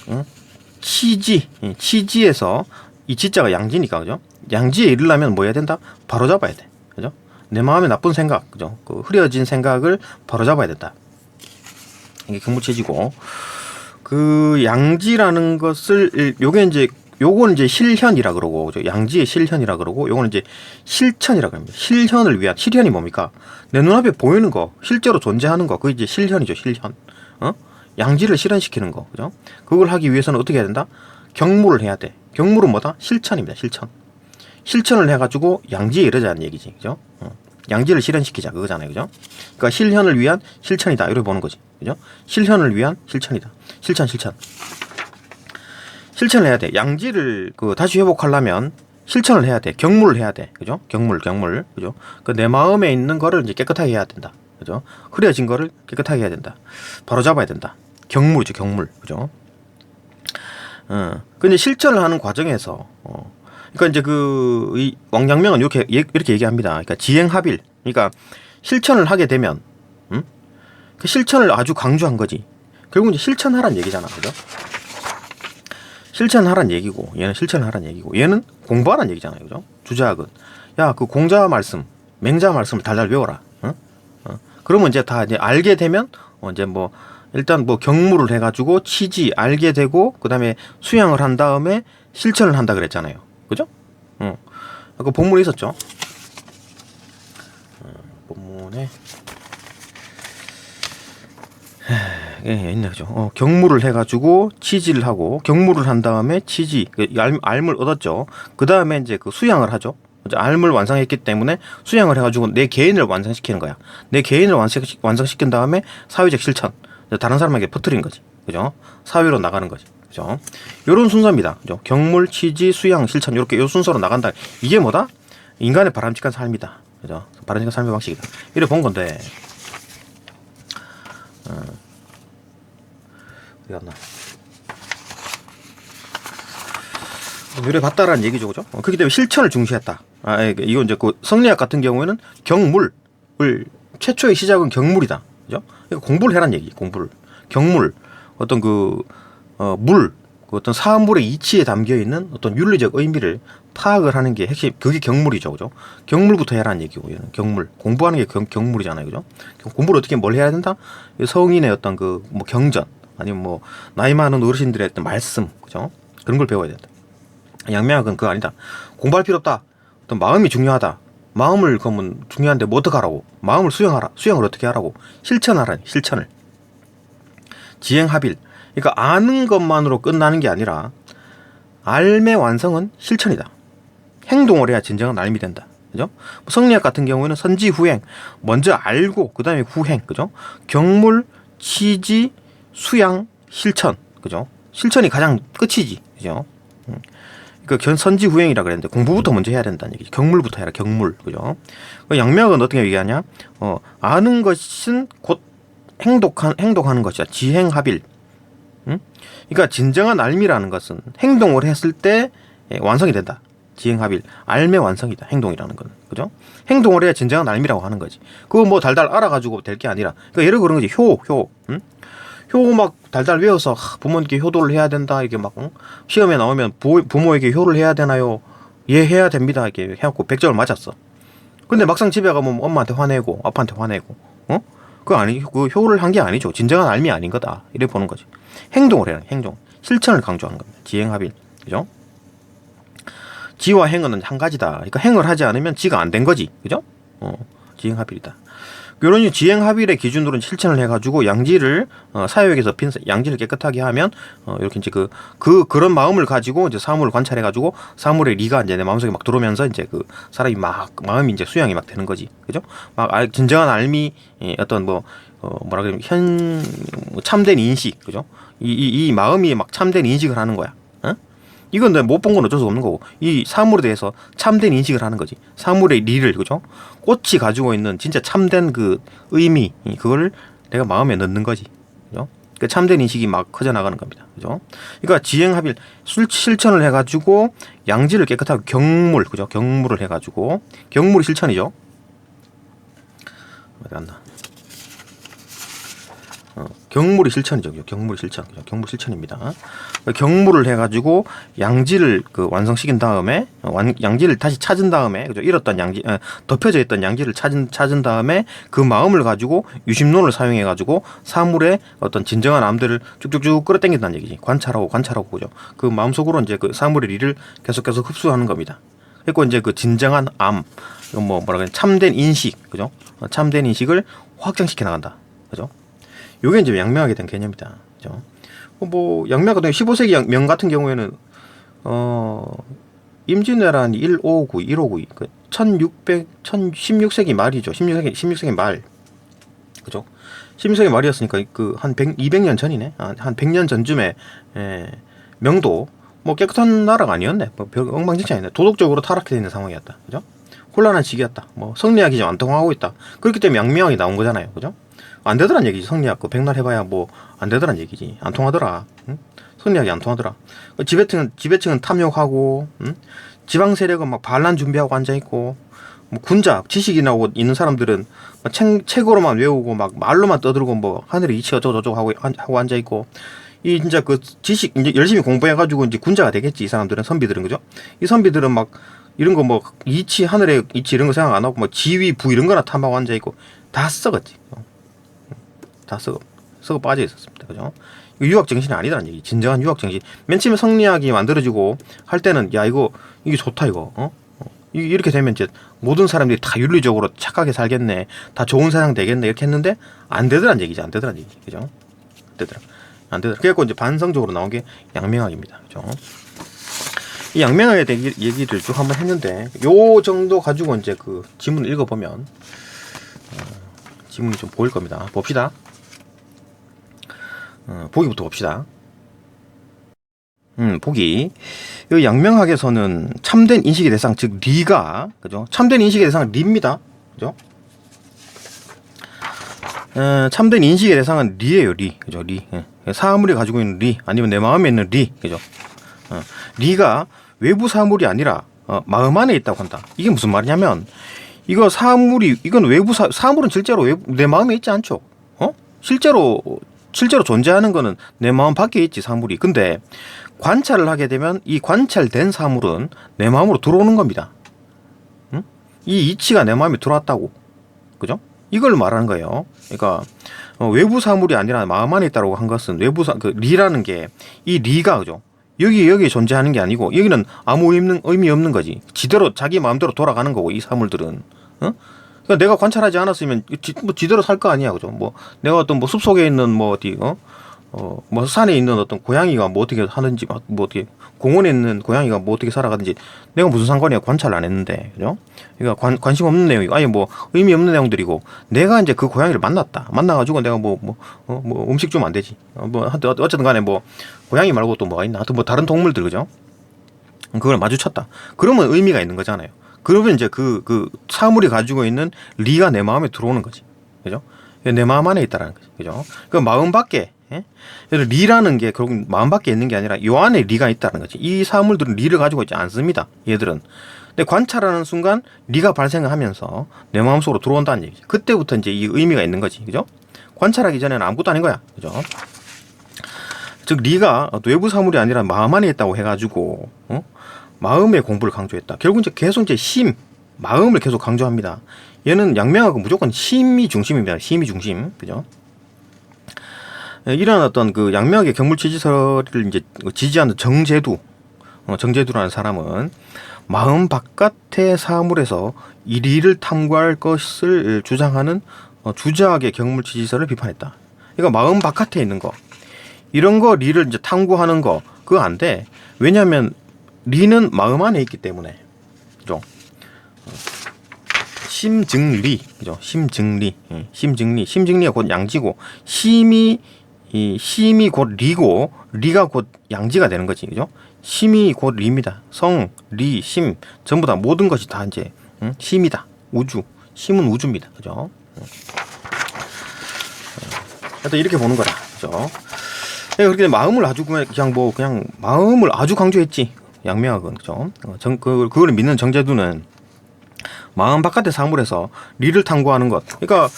치지에서 이 지자가 양지니까, 그죠? 양지에 이르려면 뭐 해야 된다? 바로잡아야 돼, 그죠? 내 마음에 나쁜 생각, 그죠? 그 흐려진 생각을 바로잡아야 된다. 이게 경물치지고, 그 양지라는 것을 요거는 이제 실현이라 그러고, 그죠? 양지의 실현이라 그러고, 요거는 이제 실천이라 그럽니다. 실현을 위한, 실현이 뭡니까? 내 눈앞에 보이는 거, 실제로 존재하는 거, 그게 이제 실현이죠, 실현. 양지를 실현시키는 거, 그죠? 그걸 하기 위해서는 어떻게 해야 된다? 경무를 해야 돼. 경무는 뭐다? 실천입니다, 실천. 실천을 해가지고 양지에 이르자는 얘기지, 그죠? 양지를 실현시키자, 그거잖아요, 그죠? 그러니까 실현을 위한 실천이다, 이렇게 보는 거지, 그죠? 실현을 위한 실천이다. 실천을 해야 돼. 양지를 다시 회복하려면 실천을 해야 돼. 경무를 해야 돼, 그죠? 경물, 그죠? 내 마음에 있는 거를 이제 깨끗하게 해야 된다, 그죠? 흐려진 거를 깨끗하게 해야 된다. 바로 잡아야 된다. 경물이죠, 경물, 그죠? 근데 실천을 하는 과정에서, 그러니까 이제 이 왕양명은 이렇게 얘기합니다. 그러니까 지행합일. 그러니까 실천을 하게 되면, 그 실천을 아주 강조한 거지. 결국 이제 실천하란 얘기잖아, 그죠? 실천하란 얘기고, 얘는 실천하란 얘기고, 얘는 공부하란 얘기잖아요, 그죠? 주자학은 야, 그 공자 말씀, 맹자 말씀을 달달 외워라. 어? 그러면 이제 다 이제 알게 되면 이제 뭐 일단 뭐 경무를 해가지고 치지 알게 되고 그다음에 수양을 한 다음에 실천을 한다 그랬잖아요. 그죠? 그 본문에 있었죠. 본문에 예, 있네, 그죠? 경무를 해가지고 치지를 하고 경무를 한 다음에 치지 알을 얻었죠. 그 다음에 이제 그 수양을 하죠. 이제 알을 완성했기 때문에 수양을 해가지고 내 개인을 완성시키는 거야. 내 개인을 완성시킨 다음에 사회적 실천, 다른 사람에게 퍼뜨린 거지, 그죠? 사회로 나가는 거지, 그죠? 요런 순서입니다, 그죠? 경물, 치지, 수양, 실천 이렇게 요 순서로 나간다. 이게 뭐다? 인간의 바람직한 삶이다, 그죠? 바람직한 삶의 방식이다. 이래 본 건데. 어디 갔나? 요래 봤다라는 얘기죠, 그죠? 그렇기 때문에 실천을 중시했다. 이건 이제 그 성리학 같은 경우에는 경물을 최초의 시작은 경물이다, 그죠? 그러니까 공부를 해란 얘기, 공부를. 경물, 어떤 물, 어떤 사물의 이치에 담겨 있는 어떤 윤리적 의미를 파악을 하는 게 핵심, 그게 경물이죠, 그죠? 경물부터 해라는 얘기고, 얘는 경물, 공부하는 게 경물이잖아요, 그죠? 공부를 어떻게 뭘 해야 된다? 성인의 어떤 뭐 경전, 아니면 뭐 나이 많은 어르신들의 어떤 말씀, 그죠? 그런 걸 배워야 된다. 양명학은 그거 아니다. 공부할 필요 없다. 어떤 마음이 중요하다. 마음을 그러면 중요한데 뭐 어떻게 하라고? 마음을 수양하라. 수양을 어떻게 하라고? 실천하라니, 실천을. 지행합일. 그러니까 아는 것만으로 끝나는 게 아니라 알의 완성은 실천이다. 행동을 해야 진정한 알미 된다, 그죠? 성리학 같은 경우에는 선지후행, 먼저 알고 그 다음에 후행, 그죠? 경물, 치지, 수양, 실천, 그죠? 실천이 가장 끝이지, 그죠? 그러니까 선지후행이라 그랬는데 공부부터 먼저 해야 된다는 얘기지. 경물부터 해라, 경물, 그죠? 양명학은 어떻게 얘기하냐? 아는 것은 곧 행동하는 것이야. 지행합일. 그러니까 진정한 알미라는 것은 행동을 했을 때 완성이 된다. 지행합일, 알매 완성이다. 행동이라는 건, 그죠? 행동을 해야 진정한 알미라고 하는 거지. 그거 뭐 달달 알아가지고 될 게 아니라, 그러니까 예를 그런 거지. 효 막 달달 외워서 부모님께 효도를 해야 된다. 이게 막 시험에 나오면 부모에게 효를 해야 되나요? 예, 해야 됩니다. 이렇게 해갖고 100점을 맞았어. 근데 막상 집에 가면 엄마한테 화내고 아빠한테 화내고, 그거 그 효를 한 게 아니죠. 진정한 알미 아닌 거다. 이래 보는 거지. 행동을 해라. 행동, 실천을 강조하는 겁니다. 지행합일, 그죠? 지와 행은 한 가지다. 그러니까 행을 하지 않으면 지가 안 된 거지, 그죠? 지행합일이다. 이런 지행합일의 기준으로 실천을 해가지고 양지를 사유에게서 빈 양지를 깨끗하게 하면 이렇게 이제 그런 마음을 가지고 이제 사물을 관찰해가지고 사물의 리가 이제 내 마음속에 막 들어오면서 이제 그 사람이 막 마음이 이제 수양이 막 되는 거지, 그죠? 막 진정한 알미, 어떤 뭐라 그러면 참된 인식, 그죠? 이 마음이 막 참된 인식을 하는 거야. 이건 내가 못 본 건 어쩔 수 없는 거고, 이 사물에 대해서 참된 인식을 하는 거지. 사물의 리를, 그죠? 꽃이 가지고 있는 진짜 참된 그 의미, 그걸 내가 마음에 넣는 거지, 그죠? 그 참된 인식이 막 커져 나가는 겁니다, 그죠? 그러니까 지행합일, 실천을 해가지고 양지를 깨끗하게 경물, 그죠? 경물을 해가지고 경물이 실천이죠. 어디 갔나? 경물이 실천이죠. 경물이 실천. 경물 실천입니다. 경물을 해가지고 양지를 완성시킨 다음에 양지를 다시 찾은 다음에, 그죠? 잃었던 양지, 덮여져 있던 양지를 찾은 다음에 그 마음을 가지고 유심론을 사용해가지고 사물의 어떤 진정한 암들을 쭉쭉쭉 끌어당긴다는 얘기지. 관찰하고, 그죠? 그 마음속으로 이제 그 사물의 리를 계속 흡수하는 겁니다. 그리고 이제 그 진정한 암, 뭐라 그래, 참된 인식, 그죠? 참된 인식을 확장시켜 나간다, 그죠? 요게 이제 양명학에 대한 개념이다, 그죠? 뭐 양명 같은 15세기 명 같은 경우에는 임진왜란 1592 그 16세기 말이죠. 16세기 말, 그죠? 16세기 말이었으니까 그 한 200년 전이네. 한 100년 전쯤에 명도 뭐 깨끗한 나라가 아니었네. 뭐 엉망진창이네. 도덕적으로 타락해 있는 상황이었다, 그죠? 혼란한 시기였다. 뭐 성리학이 좀 안 통하고 있다. 그렇기 때문에 양명학이 나온 거잖아요, 그죠? 안 되더란 얘기지. 성리학 백날 해봐야 뭐 안 되더란 얘기지. 안 통하더라. 응? 성리학이 안 통하더라. 지배층은 탐욕하고, 응? 지방 세력은 막 반란 준비하고 앉아 있고, 뭐 군자 지식이 나오고 있는 사람들은 책으로만 외우고 막 말로만 떠들고 뭐 하늘의 이치 어쩌고 하고 앉아 있고, 이 진짜 그 지식 이제 열심히 공부해가지고 이제 군자가 되겠지. 이 사람들은, 선비들은, 그죠? 이 선비들은 막 이런 거 뭐 이치 하늘의 이치 이런 거 생각 안 하고 뭐 지위 부 이런 거나 탐하고 앉아 있고 다 썩었지. 다 썩어 빠져 있었습니다. 그죠? 유학 정신이 아니다는 얘기. 진정한 유학 정신. 맨 처음에 성리학이 만들어지고 할 때는 야 이게 좋다 이거. 이렇게 되면 이제 모든 사람들이 다 윤리적으로 착하게 살겠네. 다 좋은 세상 되겠네. 이렇게 했는데 안 되더란 얘기지. 안 되더란 얘기. 그죠? 안 되더라. 그래갖고 이제 반성적으로 나온 게 양명학입니다. 그죠? 이 양명학에 대한 얘기를 쭉 한번 했는데 요 정도 가지고 이제 그 지문을 읽어보면 지문이 좀 보일 겁니다. 봅시다. 보기부터 봅시다. 보기. 이 양명학에서는 참된 인식의 대상, 즉 리가, 그죠? 참된 인식의 대상은 리입니다. 그죠? 참된 인식의 대상은 리예요, 리. 그죠? 리. 사물이 가지고 있는 리, 아니면 내 마음에 있는 리. 그죠? 리가 외부 사물이 아니라 마음 안에 있다고 한다. 이게 무슨 말이냐면 이건 외부 사물은 실제로 내 마음에 있지 않죠. 실제로 존재하는 거는 내 마음 밖에 있지, 사물이. 근데 관찰을 하게 되면 이 관찰된 사물은 내 마음으로 들어오는 겁니다. 이 이치가 내 마음에 들어왔다고. 그죠? 이걸 말하는 거예요. 그러니까 외부 사물이 아니라 마음 안에 있다고 한 것은 리라는 게 이 리가, 그죠? 여기에 존재하는 게 아니고 여기는 아무 의미 없는 거지. 지대로 자기 마음대로 돌아가는 거고, 이 사물들은. 그러니까 내가 관찰하지 않았으면 지대로 살 거 아니야, 그죠? 뭐 내가 어떤 뭐 숲속에 있는 뭐 어디 뭐 산에 있는 어떤 고양이가 뭐 어떻게 하는지, 뭐 어떻게 공원에 있는 고양이가 뭐 어떻게 살아가든지 내가 무슨 상관이야? 관찰을 안 했는데, 그죠? 그러니까 관심 없는 내용이고, 아니 뭐 의미 없는 내용들이고, 내가 이제 그 고양이를 만나가지고 내가 뭐 음식 주면 안 되지. 뭐 어쨌든 간에 뭐 고양이 말고 또 뭐가 있나? 하여튼 뭐 다른 동물들, 그죠? 그걸 마주쳤다. 그러면 의미가 있는 거잖아요. 그러면 이제 그 사물이 가지고 있는 리가 내 마음에 들어오는 거지. 그죠? 내 마음 안에 있다라는 거지. 그죠? 그 마음 밖에, 그래서 리라는 게 결국 마음 밖에 있는 게 아니라 요 안에 리가 있다는 거지. 이 사물들은 리를 가지고 있지 않습니다. 얘들은. 근데 관찰하는 순간 리가 발생을 하면서 내 마음속으로 들어온다는 얘기지. 그때부터 이제 이 의미가 있는 거지. 그죠? 관찰하기 전에는 아무것도 아닌 거야. 그죠? 즉 리가 외부 사물이 아니라 마음 안에 있다고 해가지고 마음의 공부를 강조했다. 결국 이제 계속 이제 마음을 계속 강조합니다. 얘는 양명학은 무조건 심이 중심입니다. 심이 중심. 그죠? 이런 어떤 그 양명학의 경물 취지설을 이제 지지하는 정제두라는 사람은 마음 바깥의 사물에서 이 리를 탐구할 것을 주장하는 주자학의 경물 취지설을 비판했다. 그러니까 마음 바깥에 있는 거, 이런 거 리를 이제 탐구하는 거, 그거 안 돼. 왜냐하면 리는 마음 안에 있기 때문에. 그죠? 심증리, 그죠? 심증리가 곧 양지고, 심이 곧 리고, 리가 곧 양지가 되는 거지, 그죠? 심이 곧 리입니다. 성, 리, 심, 전부 다 모든 것이 다 이제 심이다. 우주, 심은 우주입니다, 그죠? 하여튼 이렇게 보는 거다, 그죠? 그렇게 마음을 아주 그냥 마음을 아주 강조했지, 양명학은. 그죠? 그걸 믿는 정제두는 마음 바깥의 사물에서 리를 탐구하는 것. 그러니까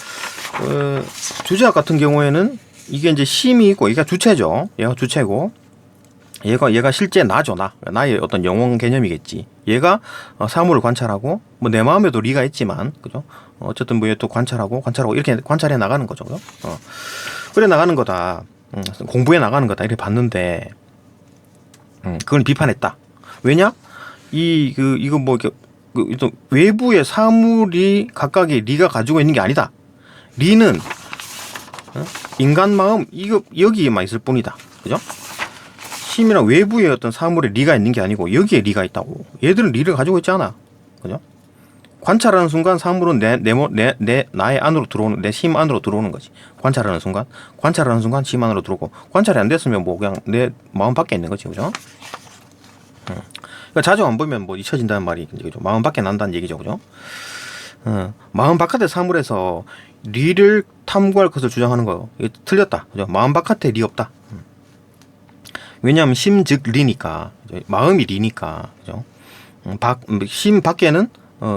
주제학 같은 경우에는 이게 이제 심이 있고, 얘가 주체죠. 얘가 주체고, 얘가 실제 나죠. 나의 어떤 영혼 개념이겠지. 얘가 사물을 관찰하고, 뭐 내 마음에도 리가 있지만, 그죠? 어쨌든 뭐 얘 또 관찰하고 이렇게 관찰해 나가는 거죠. 그죠? 그래 나가는 거다. 공부해 나가는 거다. 이렇게 봤는데, 그걸 비판했다. 왜냐? 이거 뭐 이렇게 외부의 사물이 각각의 리가 가지고 있는 게 아니다. 리는 인간 마음 여기에만 있을 뿐이다. 그죠? 심이랑 외부의 어떤 사물에 리가 있는 게 아니고 여기에 리가 있다고. 얘들은 리를 가지고 있지 않아. 그죠? 관찰하는 순간 사물은 나의 안으로 들어오는, 내 심 안으로 들어오는 거지. 관찰하는 순간 심 안으로 들어오고, 관찰이 안 됐으면 뭐 그냥 내 마음 밖에 있는 거지. 그죠? 그러니까 자주 안 보면 뭐 잊혀진다는 말이, 그죠? 마음 밖에 난다는 얘기죠. 그죠? 마음 바깥의 사물에서 리를 탐구할 것을 주장하는 거예요. 이게 틀렸다. 그죠? 마음 바깥에 리 없다. 왜냐하면 심 즉 리니까. 그죠? 마음이 리니까. 그죠? 심 밖에는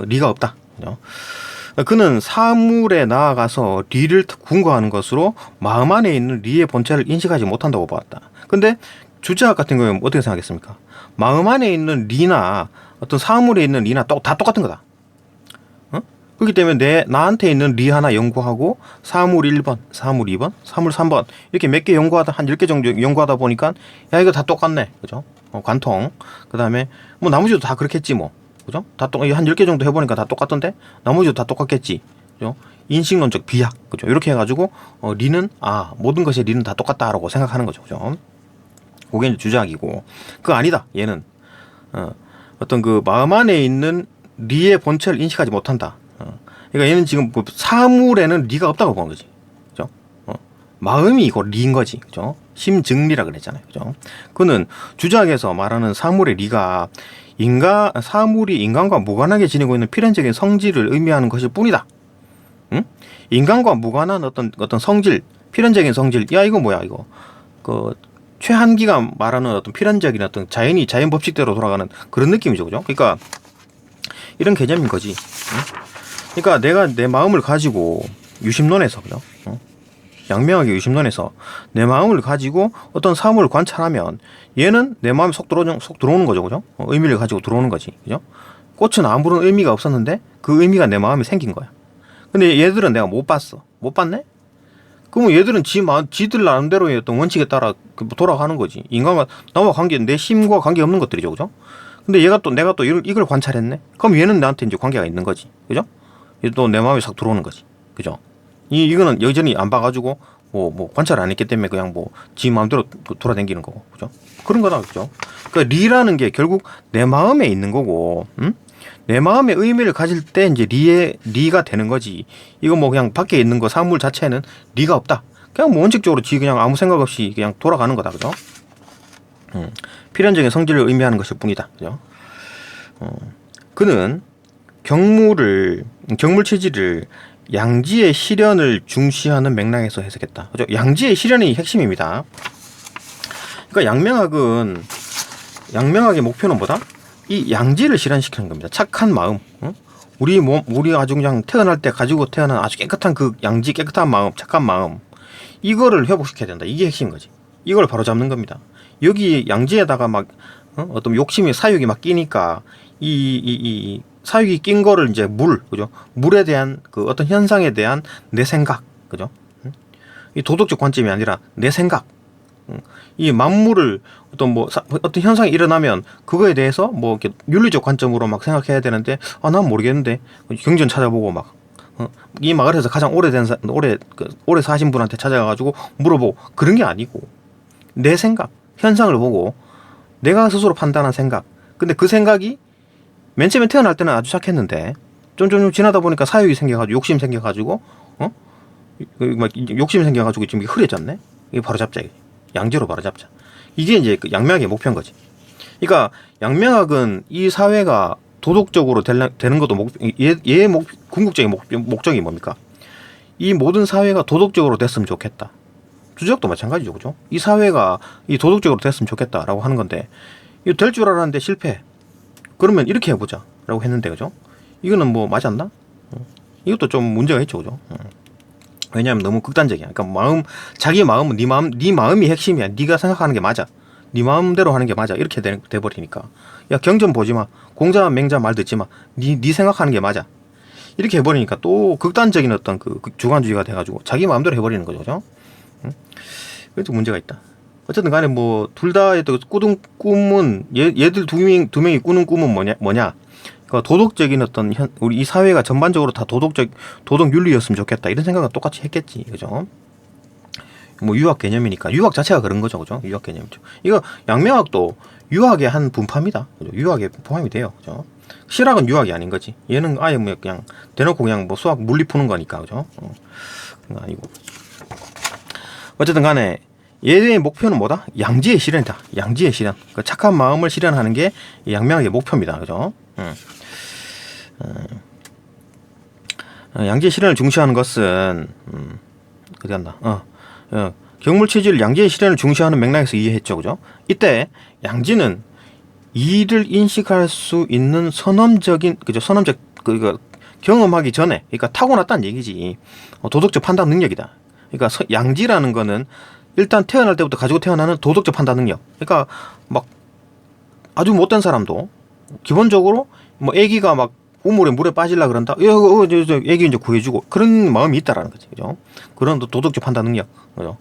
리가 없다. 그죠? 그는 사물에 나아가서 리를 궁구하는 것으로 마음 안에 있는 리의 본체를 인식하지 못한다고 보았다. 근데 주제학 같은 경우는 어떻게 생각했습니까? 마음 안에 있는 리나 어떤 사물에 있는 리나 다 똑같은 거다. 그렇기 때문에 나한테 있는 리 하나 연구하고 사물 1번, 사물 2번, 사물 3번 이렇게 몇 개 연구하다 한 10개 정도 연구하다 보니까 야 이거 다 똑같네. 그죠? 관통. 그다음에 뭐 나머지도 다 그렇겠지 뭐. 그죠? 한 10개 정도 해보니까 다 똑같던데 나머지도 다 똑같겠지. 그죠? 인식론적 비약. 그죠? 이렇게 해가지고 리는 모든 것의 리는 다 똑같다라고 생각하는 거죠. 그죠? 그게 이제 주작이고 그거 아니다. 얘는 어떤 그 마음 안에 있는 리의 본체를 인식하지 못한다. 그러니까 얘는 지금 뭐 사물에는 리가 없다고 보는 거지. 그죠? 마음이 이거 리인 거지. 그죠? 심증리라 그랬잖아요. 그죠? 그는 주작에서 말하는 사물의 리가 사물이 인간과 무관하게 지니고 있는 필연적인 성질을 의미하는 것일 뿐이다. 응? 인간과 무관한 어떤 성질, 필연적인 성질. 야, 이거 뭐야, 이거. 최한기가 말하는 어떤 필연적인 어떤 자연 법칙대로 돌아가는 그런 느낌이죠. 그죠? 그러니까 이런 개념인 거지. 응? 그러니까 내가 내 마음을 가지고 유심론에서 그죠? 양명하게 유심론에서 내 마음을 가지고 어떤 사물을 관찰하면 얘는 내 마음에 속 들어오는 거죠. 그죠? 의미를 가지고 들어오는 거지. 그죠? 꽃은 아무런 의미가 없었는데 그 의미가 내 마음에 생긴 거야. 근데 얘들은 내가 못 봤어. 못 봤네? 그러면 얘들은 지들 나름대로의 어떤 원칙에 따라 돌아가는 거지. 인간과 나와 내 심과 관계 없는 것들이죠. 그죠? 근데 내가 또 이걸 관찰했네? 그럼 얘는 나한테 이제 관계가 있는 거지. 그죠? 또 내 마음에 싹 들어오는 거지. 그죠? 이거는 여전히 안 봐가지고, 관찰 안 했기 때문에 그냥 지 마음대로 돌아다니는 거고. 그죠? 그런 거다. 그죠? 그러니까 리라는 게 결국 내 마음에 있는 거고, 내 마음의 의미를 가질 때 이제 리가 되는 거지. 이거 그냥 밖에 있는 거 사물 자체는 리가 없다. 그냥 원칙적으로 그냥 아무 생각 없이 그냥 돌아가는 거다. 그죠? 필연적인 성질을 의미하는 것일 뿐이다. 그죠? 그는 경물 체질을 양지의 실현을 중시하는 맥락에서 해석했다. 그죠? 양지의 실현이 핵심입니다. 그러니까 양명학의 목표는 뭐다? 이 양지를 실현시키는 겁니다. 착한 마음. 우리 아주 그냥 태어날 때 가지고 태어난 아주 깨끗한 그 양지 깨끗한 마음, 착한 마음. 이거를 회복시켜야 된다. 이게 핵심인 거지. 이걸 바로 잡는 겁니다. 여기 양지에다가 어떤 욕심이 사욕이 끼니까 이 사육이 낀 거를 이제 그죠? 물에 대한 그 어떤 현상에 대한 내 생각, 그죠? 이 도덕적 관점이 아니라 내 생각. 이 만물을 어떤 현상이 일어나면 그거에 대해서 이렇게 윤리적 관점으로 생각해야 되는데, 난 모르겠는데 경전 찾아보고 이 마을에서 가장 오래 사신 분한테 찾아가가지고 물어보고 그런 게 아니고 내 생각, 현상을 보고 내가 스스로 판단한 생각. 근데 그 생각이 맨 처음에 태어날 때는 아주 착했는데 좀 지나다 보니까 사욕이 생겨가지고 욕심 생겨가지고 욕심 생겨가지고 지금 흐려졌네. 이게 바로 잡자. 양지로 바로 잡자. 이게 이제 그 양명학의 목표인 거지. 그러니까 양명학은 이 사회가 도덕적으로 되는 것도 궁극적인 목적이 뭡니까? 이 모든 사회가 도덕적으로 됐으면 좋겠다. 주적도 마찬가지죠. 그죠? 이 사회가 이 도덕적으로 됐으면 좋겠다라고 하는 건데 이거 될 줄 알았는데 실패. 그러면 이렇게 해보자 라고 했는데 그죠? 이거는 맞았나? 이것도 좀 문제가 있죠. 그죠? 왜냐하면 너무 극단적이야. 그러니까 자기 마음은 네 마음이 핵심이야. 네가 생각하는 게 맞아. 네 마음대로 하는 게 맞아. 이렇게 돼버리니까 야 경전 보지 마. 공자 맹자 말 듣지 마. 네 생각하는 게 맞아. 이렇게 해버리니까 또 극단적인 어떤 그 주관주의가 돼가지고 자기 마음대로 해버리는 거죠. 그죠? 그래도 문제가 있다. 어쨌든 간에 둘 다의 꾸는 꿈은 얘들 두 명이 꾸는 꿈은 뭐냐? 그러니까 도덕적인 어떤 우리 이 사회가 전반적으로 다 도덕 윤리였으면 좋겠다. 이런 생각은 똑같이 했겠지. 그죠? 유학 개념이니까 유학 자체가 그런 거죠. 그죠? 유학 개념이죠. 이거 양명학도 유학의 한 분파입니다. 그죠? 유학에 포함이 돼요. 그죠? 실학은 유학이 아닌 거지. 얘는 아예 그냥 대놓고 그냥 수학 물리 푸는 거니까. 그죠? 그런 거 아니고. 어쨌든 간에 얘의 목표는 뭐다? 양지의 실현이다. 양지의 실현. 그 착한 마음을 실현하는 게 양명학의 목표입니다. 그죠? 양지의 실현을 중시하는 것은 어디 갔나? 경물체질 양지의 실현을 중시하는 맥락에서 이해했죠. 그죠? 이때 양지는 이를 인식할 수 있는 선험적 경험하기 전에, 그러니까 타고났다는 얘기지. 도덕적 판단 능력이다. 그러니까 양지라는 거는 일단 태어날 때부터 가지고 태어나는 도덕적 판단 능력. 그러니까 아주 못된 사람도 기본적으로 뭐 애기가 막 우물에 물에 빠질라 그런다. 애기 이제 구해주고 그런 마음이 있다라는 거지, 그죠? 그런 도덕적 판단 능력, 그죠?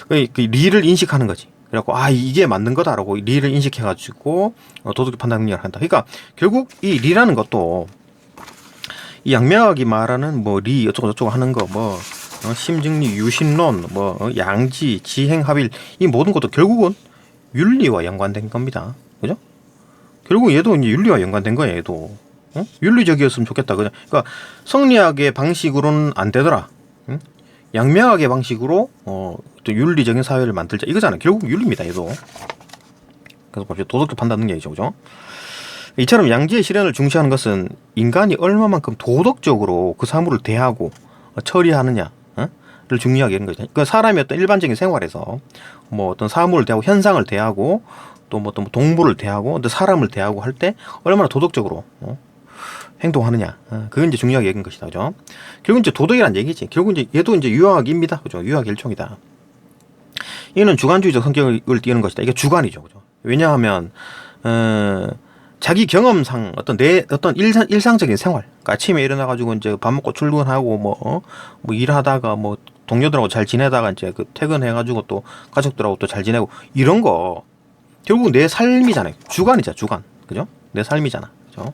그 리를 인식하는 거지. 그래갖고 이게 맞는 거다라고 리를 인식해가지고 도덕적 판단 능력을 한다. 그러니까 결국 이 리라는 것도 이 양명학이 말하는 뭐 리 어쩌고 저쩌고 하는 거 뭐 심증리, 유신론, 뭐 양지, 지행합일 이 모든 것도 결국은 윤리와 연관된 겁니다. 그죠? 결국 얘도 이제 윤리와 연관된 거예요. 얘도 윤리적이었으면 좋겠다. 그냥 그러니까 성리학의 방식으로는 안 되더라. 응? 양명학의 방식으로 또 윤리적인 사회를 만들자 이거잖아. 결국 윤리입니다. 얘도. 그래서 봅시다. 도덕적 판단 능력이죠, 그죠? 이처럼 양지의 실현을 중시하는 것은 인간이 얼마만큼 도덕적으로 그 사물을 대하고 처리하느냐. 를 중요하게 하는 거죠. 그 사람이 어떤 일반적인 생활에서 뭐 어떤 사물을 대하고 현상을 대하고 또 뭐 어떤 동물을 대하고 또 사람을 대하고 할 때 얼마나 도덕적으로 행동하느냐. 그게 이제 중요하게 얘기한 것이다. 그죠? 결국 이제 도덕이란 얘기지. 결국 이제 얘도 이제 유학입니다. 그죠? 유학 일종이다. 얘는 주관주의적 성격을 띠는 것이다. 이게 주관이죠. 그죠? 왜냐하면 자기 경험상 어떤 일상적인 생활. 그러니까 아침에 일어나가지고 이제 밥 먹고 출근하고 뭐 일하다가 뭐 동료들하고 잘 지내다가 이제 그 퇴근해가지고 또 가족들하고 또 잘 지내고 이런 거 결국 내 삶이잖아요. 주관이잖아, 주관. 그죠? 내 삶이잖아. 그죠?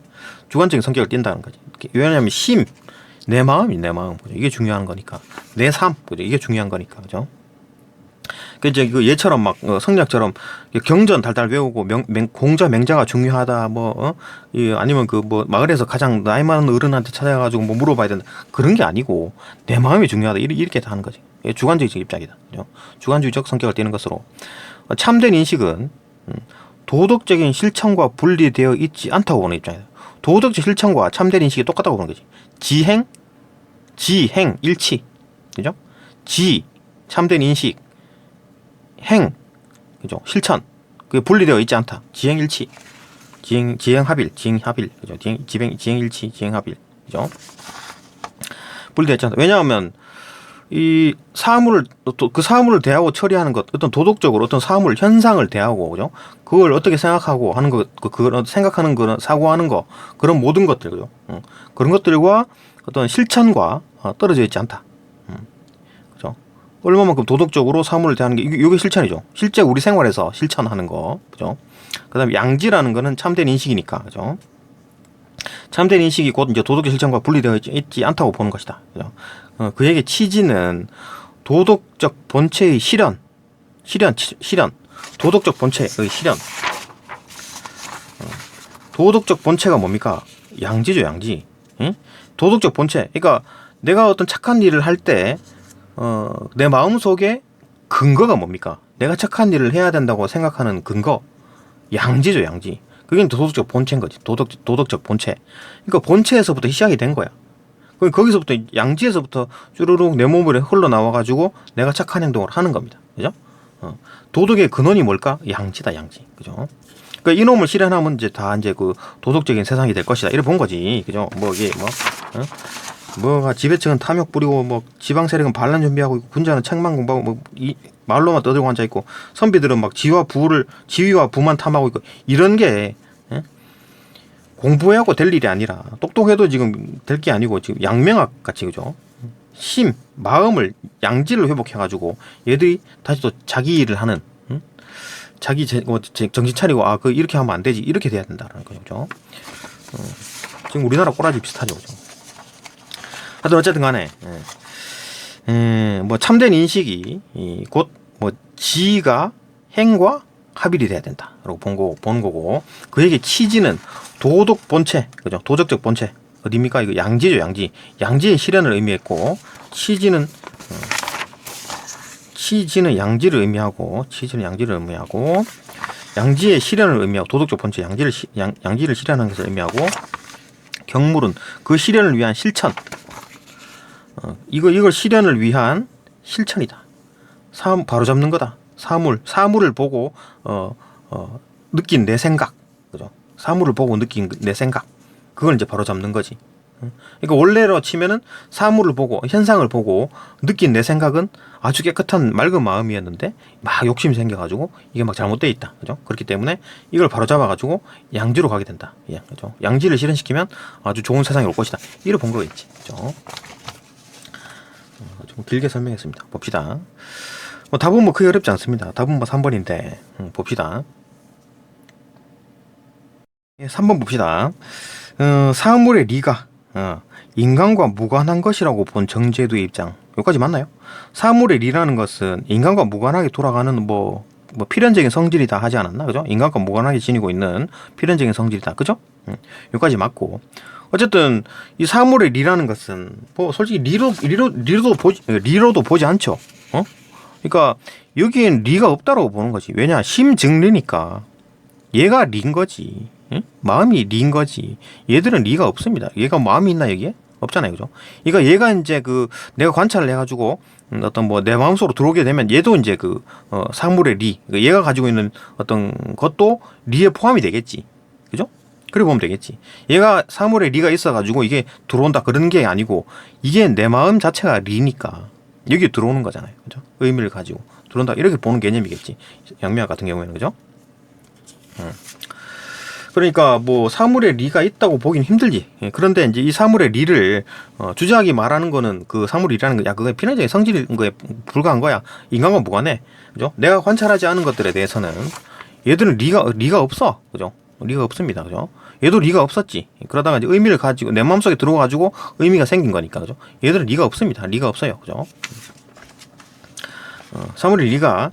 주관적인 성격을 띈다는 거지. 왜냐하면 내 마음이 내 마음. 그죠? 이게 중요한 거니까. 내 삶. 그죠? 이게 중요한 거니까. 그죠? 그 이제 그 얘처럼 막 성리학처럼 경전 달달 외우고 공자 맹자가 중요하다 아니면 그 뭐 마을에서 가장 나이 많은 어른한테 찾아가지고 뭐 물어봐야 된다 그런 게 아니고 내 마음이 중요하다 이렇게 다 하는 거지. 주관적인 입장이다. 그죠? 주관주의적 성격을 띠는 것으로 참된 인식은 도덕적인 실천과 분리되어 있지 않다고 보는 입장이다. 도덕적 실천과 참된 인식이 똑같다고 보는 거지. 지행 일치. 그죠? 참된 인식 행, 그죠? 실천. 그게 분리되어 있지 않다. 지행일치. 지행합일. 그죠? 지행일치, 지행합일. 그죠? 분리되어 있지 않다. 왜냐하면, 이 사물을, 그 사물을 대하고 처리하는 것, 어떤 도덕적으로 어떤 사물, 현상을 대하고, 그죠? 그걸 어떻게 생각하고 하는 것, 그걸 생각하는 거, 사고하는 거, 그런 모든 것들, 그죠? 그런 것들과 어떤 실천과 떨어져 있지 않다. 얼마만큼 도덕적으로 사물을 대하는 게 이게 실천이죠. 실제 우리 생활에서 실천하는 거, 그죠? 그다음에 양지라는 거는 참된 인식이니까, 그죠? 참된 인식이 곧 이제 도덕적 실천과 분리되어 있지 않다고 보는 것이다, 그죠? 그에게 취지는 도덕적 본체의 실현, 도덕적 본체의 실현. 도덕적 본체가 뭡니까? 양지죠, 양지. 응? 도덕적 본체. 그러니까 내가 어떤 착한 일을 할 때 내 마음 속에 근거가 뭡니까? 내가 착한 일을 해야 된다고 생각하는 근거. 양지죠, 양지. 그게 도덕적 본체인 거지. 도덕적 본체. 그러니까 본체에서부터 시작이 된 거야. 거기서부터 양지에서부터 쭈루룩 내 몸으로 흘러나와가지고 내가 착한 행동을 하는 겁니다. 그죠? 도덕의 근원이 뭘까? 양지다, 양지. 그죠? 그러니까 이놈을 실현하면 이제 다 이제 그 도덕적인 세상이 될 것이다. 이래 본 거지. 그죠? 뭐가 지배층은 탐욕 부리고 뭐 지방 세력은 반란 준비하고 있고 군자는 책만 공부하고 뭐 말로만 떠들고 앉아 있고 선비들은 막 지위와 부만 탐하고 있고 이런 게 공부해갖고 될 일이 아니라 똑똑해도 지금 될 게 아니고 지금 양명학 같이 그죠? 마음을 양지를 회복해가지고 얘들이 다시 또 자기 일을 하는 자기 정신 차리고 이렇게 하면 안 되지 이렇게 돼야 된다라는 거죠. 지금 우리나라 꼬라지 비슷하죠, 그죠? 하여튼 어쨌든 간에 뭐 참된 인식이 곧 뭐 지가 행과 합일이 돼야 된다라고 보는 거고 그에게 취지는 도덕 본체, 그죠? 도덕적 본체 어디입니까? 이거 양지죠, 양지. 양지의 실현을 의미했고 취지는 양지를 의미하고 양지의 실현을 의미하고 도덕적 본체 양지를 실현하는 것을 의미하고 경물은 그 실현을 위한 실천. 이걸 실현을 위한 실천이다. 바로 잡는 거다. 사물을 보고 느낀 내 생각, 그죠? 사물을 보고 느낀 내 생각, 그걸 이제 바로 잡는 거지. 그러니까 원래로 치면은 사물을 보고 현상을 보고 느낀 내 생각은 아주 깨끗한 맑은 마음이었는데 막 욕심이 생겨가지고 이게 막 잘못돼 있다. 그죠? 그렇기 때문에 이걸 바로 잡아가지고 양지로 가게 된다. 예, 그죠? 양지를 실현시키면 아주 좋은 세상이 올 것이다. 이를 본 거겠지. 그죠? 좀 길게 설명했습니다. 봅시다. 답은 뭐 크게 어렵지 않습니다. 답은 뭐 3번인데 봅시다. 3번 봅시다. 사물의 리가 인간과 무관한 것이라고 본 정제도의 입장. 여기까지 맞나요? 사물의 리라는 것은 인간과 무관하게 돌아가는 뭐 필연적인 성질이다 하지 않았나? 그죠? 인간과 무관하게 지니고 있는 필연적인 성질이다. 그죠? 여기까지 맞고. 어쨌든 이 사물의 리라는 것은 뭐 솔직히 리로도 보지 않죠. 그러니까 여기엔 리가 없다라고 보는 거지. 왜냐? 심증리니까 얘가 리인 거지. 응? 마음이 리인 거지. 얘들은 리가 없습니다. 얘가 마음이 있나 여기에? 없잖아요, 그죠? 그러니까 얘가 이제 내가 관찰을 해가지고 어떤 뭐 내 마음속으로 들어오게 되면 얘도 이제 사물의 리, 그러니까 얘가 가지고 있는 어떤 것도 리에 포함이 되겠지, 그죠? 그래 보면 되겠지. 얘가 사물의 리가 있어가지고 이게 들어온다 그런 게 아니고 이게 내 마음 자체가 리니까 여기 들어오는 거잖아요, 그죠? 의미를 가지고 들어온다 이렇게 보는 개념이겠지. 양미학 같은 경우에는 그죠? 그러니까 뭐 사물의 리가 있다고 보기는 힘들지. 그런데 이제 이 사물의 리를 주자학이 말하는 거는 그 사물이라는 거, 야 그게 필연적인 성질인 거에 불과한 거야. 인간과 무관해. 그죠? 내가 관찰하지 않은 것들에 대해서는 얘들은 리가 없어. 그죠? 리가 없습니다. 그죠? 얘도 리가 없었지. 그러다가 이제 의미를 가지고 내 마음속에 들어가지고 의미가 생긴 거니까. 그죠? 얘들은 리가 없습니다. 리가 없어요. 그죠? 사물의 리가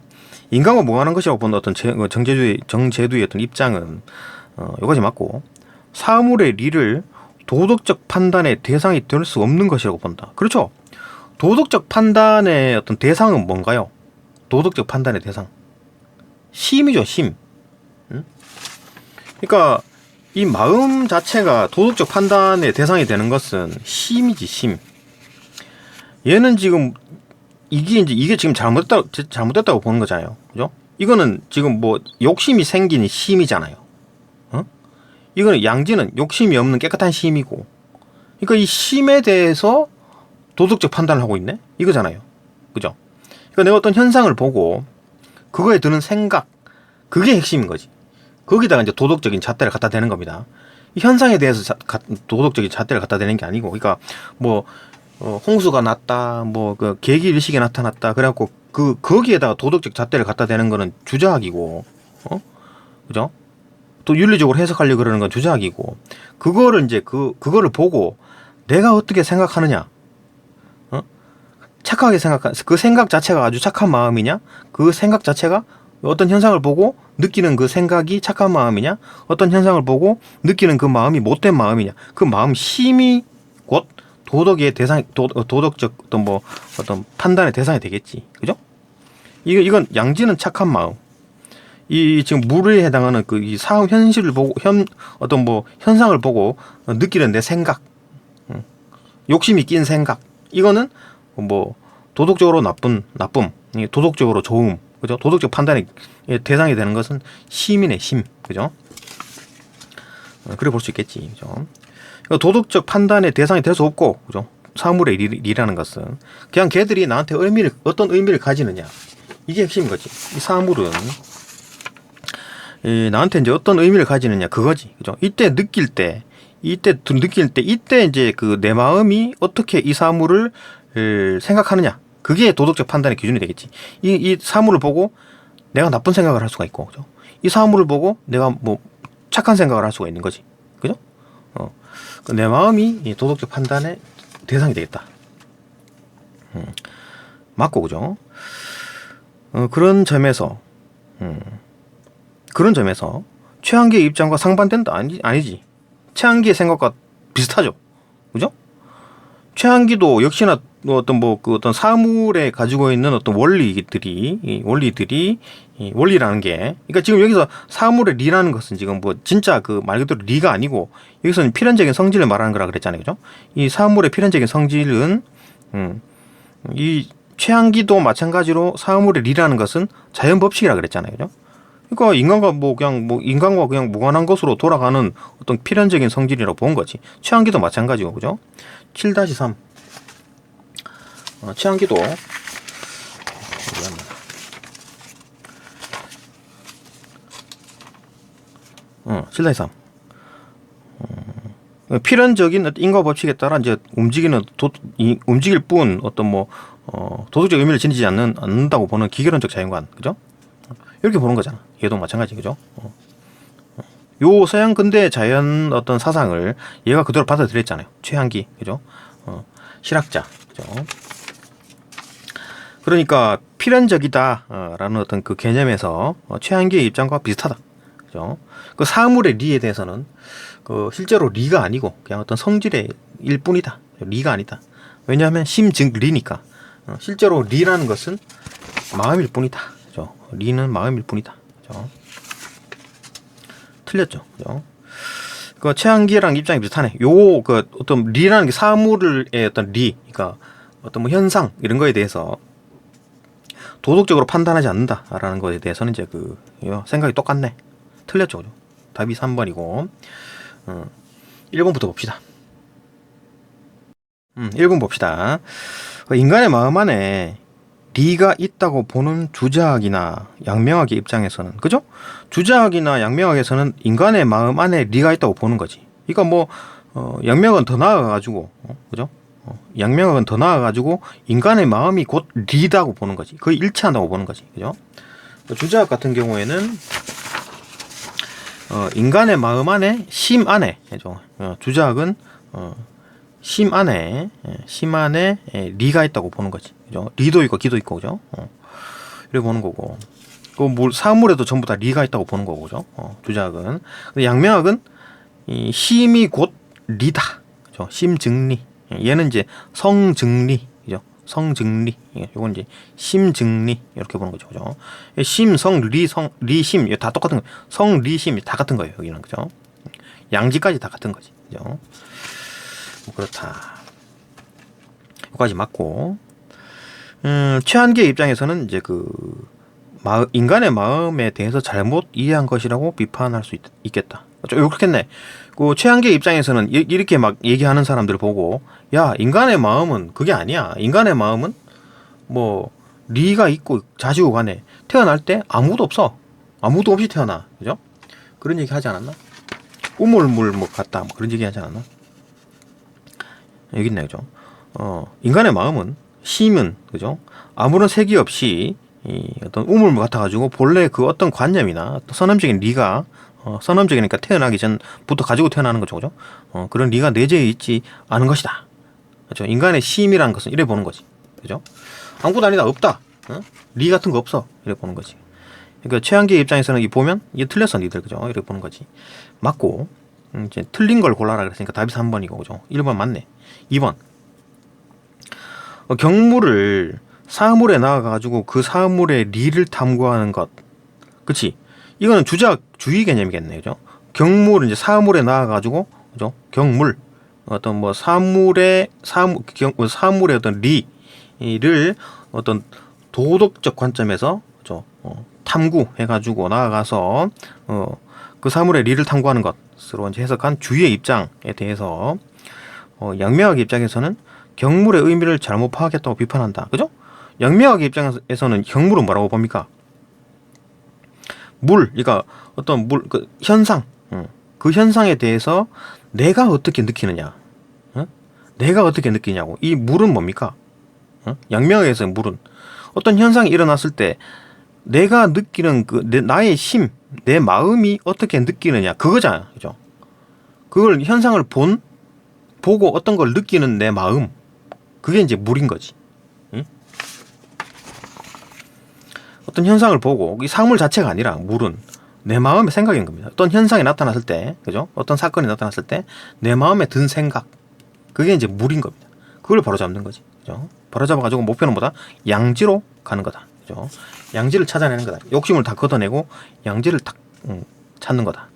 인간과 무관한 것이라고 보는 어떤 정제도의 어떤 입장은 여기까지 맞고, 사물의 리를 도덕적 판단의 대상이 될 수 없는 것이라고 본다. 그렇죠? 도덕적 판단의 어떤 대상은 뭔가요? 도덕적 판단의 대상. 심이죠, 심. 그러니까 이 마음 자체가 도덕적 판단의 대상이 되는 것은 심이지, 심. 얘는 지금 이게 지금 잘못됐다고 보는 거잖아요. 그죠? 이거는 지금 뭐 욕심이 생긴 심이잖아요. 이거는 양지는 욕심이 없는 깨끗한 심이고, 그러니까 이 심에 대해서 도덕적 판단을 하고 있네? 이거잖아요. 그죠? 그러니까 내가 어떤 현상을 보고 그거에 드는 생각, 그게 핵심인 거지. 거기다가 이제 도덕적인 잣대를 갖다 대는 겁니다. 이 현상에 대해서 도덕적인 잣대를 갖다 대는 게 아니고, 그러니까 뭐 홍수가 났다, 뭐 계기 일식이 나타났다, 그래갖고 거기에다가 도덕적 잣대를 갖다 대는 거는 주자학이고, 그죠? 또 윤리적으로 해석하려고 그러는 건 주자학이고, 그거를 이제 그거를 보고 내가 어떻게 생각하느냐, 착하게 그 생각 자체가 아주 착한 마음이냐, 그 생각 자체가 어떤 현상을 보고 느끼는 그 생각이 착한 마음이냐, 어떤 현상을 보고 느끼는 그 마음이 못된 마음이냐, 그 마음 심이 곧 도덕의 대상, 도덕적 어떤 판단의 대상이 되겠지, 그죠? 이건 양지는 착한 마음. 이 지금 물에 해당하는 이 사후 현실을 보고 어떤 뭐 현상을 보고 느끼는 내 생각, 욕심이 낀 생각, 이거는 뭐 도덕적으로 나쁨, 도덕적으로 좋음, 그죠? 도덕적 판단의 대상이 되는 것은 심이네, 심, 그죠? 그래 볼 수 있겠지, 그죠? 그러니까 도덕적 판단의 대상이 될 수 없고, 그죠? 사물의 리라는 것은 그냥 걔들이 나한테 어떤 의미를 가지느냐, 이게 핵심인 거지. 이 사물은 나한테 이제 어떤 의미를 가지느냐, 그거지, 그죠? 이때 이제 내 마음이 어떻게 이 사물을 생각하느냐, 그게 도덕적 판단의 기준이 되겠지. 이 사물을 보고 내가 나쁜 생각을 할 수가 있고, 그죠? 이 사물을 보고 내가 뭐 착한 생각을 할 수가 있는 거지, 그죠? 내 마음이 이 도덕적 판단의 대상이 되겠다. 맞고, 그죠? 그런 점에서 최한계의 입장과 상반된다? 아니지. 최한계의 생각과 비슷하죠, 그죠? 최한기도 역시나 어떤 사물에 가지고 있는 어떤 원리라는 게, 그러니까 지금 여기서 사물의 리라는 것은 지금 뭐 진짜 말 그대로 리가 아니고 여기서는 필연적인 성질을 말하는 거라 그랬잖아요, 그죠? 이 사물의 필연적인 성질은 이 최한기도 마찬가지로 사물의 리라는 것은 자연 법칙이라 그랬잖아요, 그죠? 그러니까 인간과 그냥 무관한 것으로 돌아가는 어떤 필연적인 성질이라고 본 거지. 최한기도 마찬가지고, 그죠? 7-3. 최한기도 7-3. 필연적인 인과 법칙에 따라 이제 움직일 뿐 어떤 도덕적 의미를 지니지 않는다고 보는 기계론적 자연관, 그죠? 이렇게 보는 거잖아. 얘도 마찬가지, 그죠? 요 서양 근대 자연 어떤 사상을 얘가 그대로 받아들였잖아요. 최한기, 그죠? 실학자, 그죠? 그러니까 필연적이다라는 어떤 그 개념에서 최한기의 입장과 비슷하다, 그죠? 그 사물의 리에 대해서는 그 실제로 리가 아니고 그냥 어떤 성질의 일뿐이다. 리가 아니다. 왜냐하면 심증리니까. 실제로 리라는 것은 마음일 뿐이다. 그죠? 리는 마음일 뿐이다. 그죠? 틀렸죠. 그죠? 그 최한기랑 입장이 비슷하네. 그 어떤 리라는 게 사물의 어떤 리, 그러니까 어떤 현상 이런 거에 대해서 도덕적으로 판단하지 않는다라는 거에 대해서는 이제 생각이 똑같네. 틀렸죠. 그죠? 답이 3번이고. 1번부터 봅시다. 1번 봅시다. 인간의 마음 안에 리가 있다고 보는 주자학이나 양명학의 입장에서는, 그죠? 주자학이나 양명학에서는 인간의 마음 안에 리가 있다고 보는 거지. 그러니까 양명은 더 나아가가지고, 그죠? 양명학은 더 나아가지고 인간의 마음이 곧 리다고 보는 거지. 거의 일치한다고 보는 거지, 그죠? 주자학 같은 경우에는 인간의 마음 안에 심 안에, 그죠? 주자학은 심 안에 리가 있다고 보는 거지, 그죠? 리도 있고 기도 있고, 그죠? 이렇게 보는 거고, 사물에도 전부 다 리가 있다고 보는 거고, 그죠? 주자학은. 근데 양명학은 이 심이 곧 리다, 그죠? 심증리. 얘는 이제 성증리, 그죠? 성증리. 요건 이제 심증리 이렇게 보는 거죠, 그죠? 심, 성, 리, 심 다 똑같은 거예요. 성, 리, 심 다 같은 거예요, 여기는, 그죠? 양지까지 다 같은 거지, 그죠? 그렇다. 여기까지 맞고. 최한기의 입장에서는 이제 인간의 마음에 대해서 잘못 이해한 것이라고 비판할 수 있겠다. 그렇겠네. 최한기의 입장에서는 이렇게 막 얘기하는 사람들 보고, 야, 인간의 마음은 그게 아니야. 인간의 마음은 리가 있고 자시고간에 태어날 때 아무도 없어. 아무도 없이 태어나. 그죠? 그런 얘기 하지 않았나? 우물물 같다. 그런 얘기 하지 않았나? 여기 있네, 그죠? 인간의 마음은, 심은, 그죠? 아무런 색이 없이 어떤 우물물 같아가지고 본래 그 어떤 관념이나 선험적인 리가, 선험적이니까 태어나기 전부터 가지고 태어나는 거죠, 그죠? 그런 리가 내재해 있지 않은 것이다. 그죠? 인간의 심이라는 것은 이래 보는 거지, 그죠? 아무것도 아니다, 없다. 리 같은 거 없어. 이래 보는 거지. 그러니까 최한기의 입장에서는 보면 이게 틀렸어, 니들, 그죠? 이렇게 보는 거지. 맞고, 이제 틀린 걸 골라라 그랬으니까 답이 3번이고, 그죠? 1번 맞네. 2번. 경물을 사물에 나아가가지고 그 사물의 리를 탐구하는 것. 그치? 이거는 주의 개념이겠네, 그죠? 경물은 이제 사물에 나아가지고, 그죠? 경물. 어떤 사물의 어떤 리를 어떤 도덕적 관점에서, 그죠? 탐구해가지고 나아가서, 그 사물의 리를 탐구하는 것으로 이제 해석한 주의의 입장에 대해서, 양명학의 입장에서는 경물의 의미를 잘못 파악했다고 비판한다. 그죠? 양명학의 입장에서는 경물은 뭐라고 봅니까? 그러니까 어떤 현상, 그 현상에 대해서 내가 어떻게 느끼느냐, 내가 어떻게 느끼냐고. 이 물은 뭡니까? 양명학에서의 물은 어떤 현상이 일어났을 때 내가 느끼는 나의 심, 내 마음이 어떻게 느끼느냐, 그거잖아, 그죠? 그걸 현상을 보고 어떤 걸 느끼는 내 마음, 그게 이제 물인 거지. 응? 어떤 현상을 보고, 이 사물 자체가 아니라 물은 내 마음의 생각인 겁니다. 어떤 현상이 나타났을 때, 그죠? 어떤 사건이 나타났을 때 내 마음에 든 생각, 그게 이제 물인 겁니다. 그걸 바로잡는 거지, 그죠? 바로잡아가지고 목표는 뭐다? 양지로 가는 거다, 그죠? 양지를 찾아내는 거다. 욕심을 다 걷어내고 양지를 딱 찾는 거다.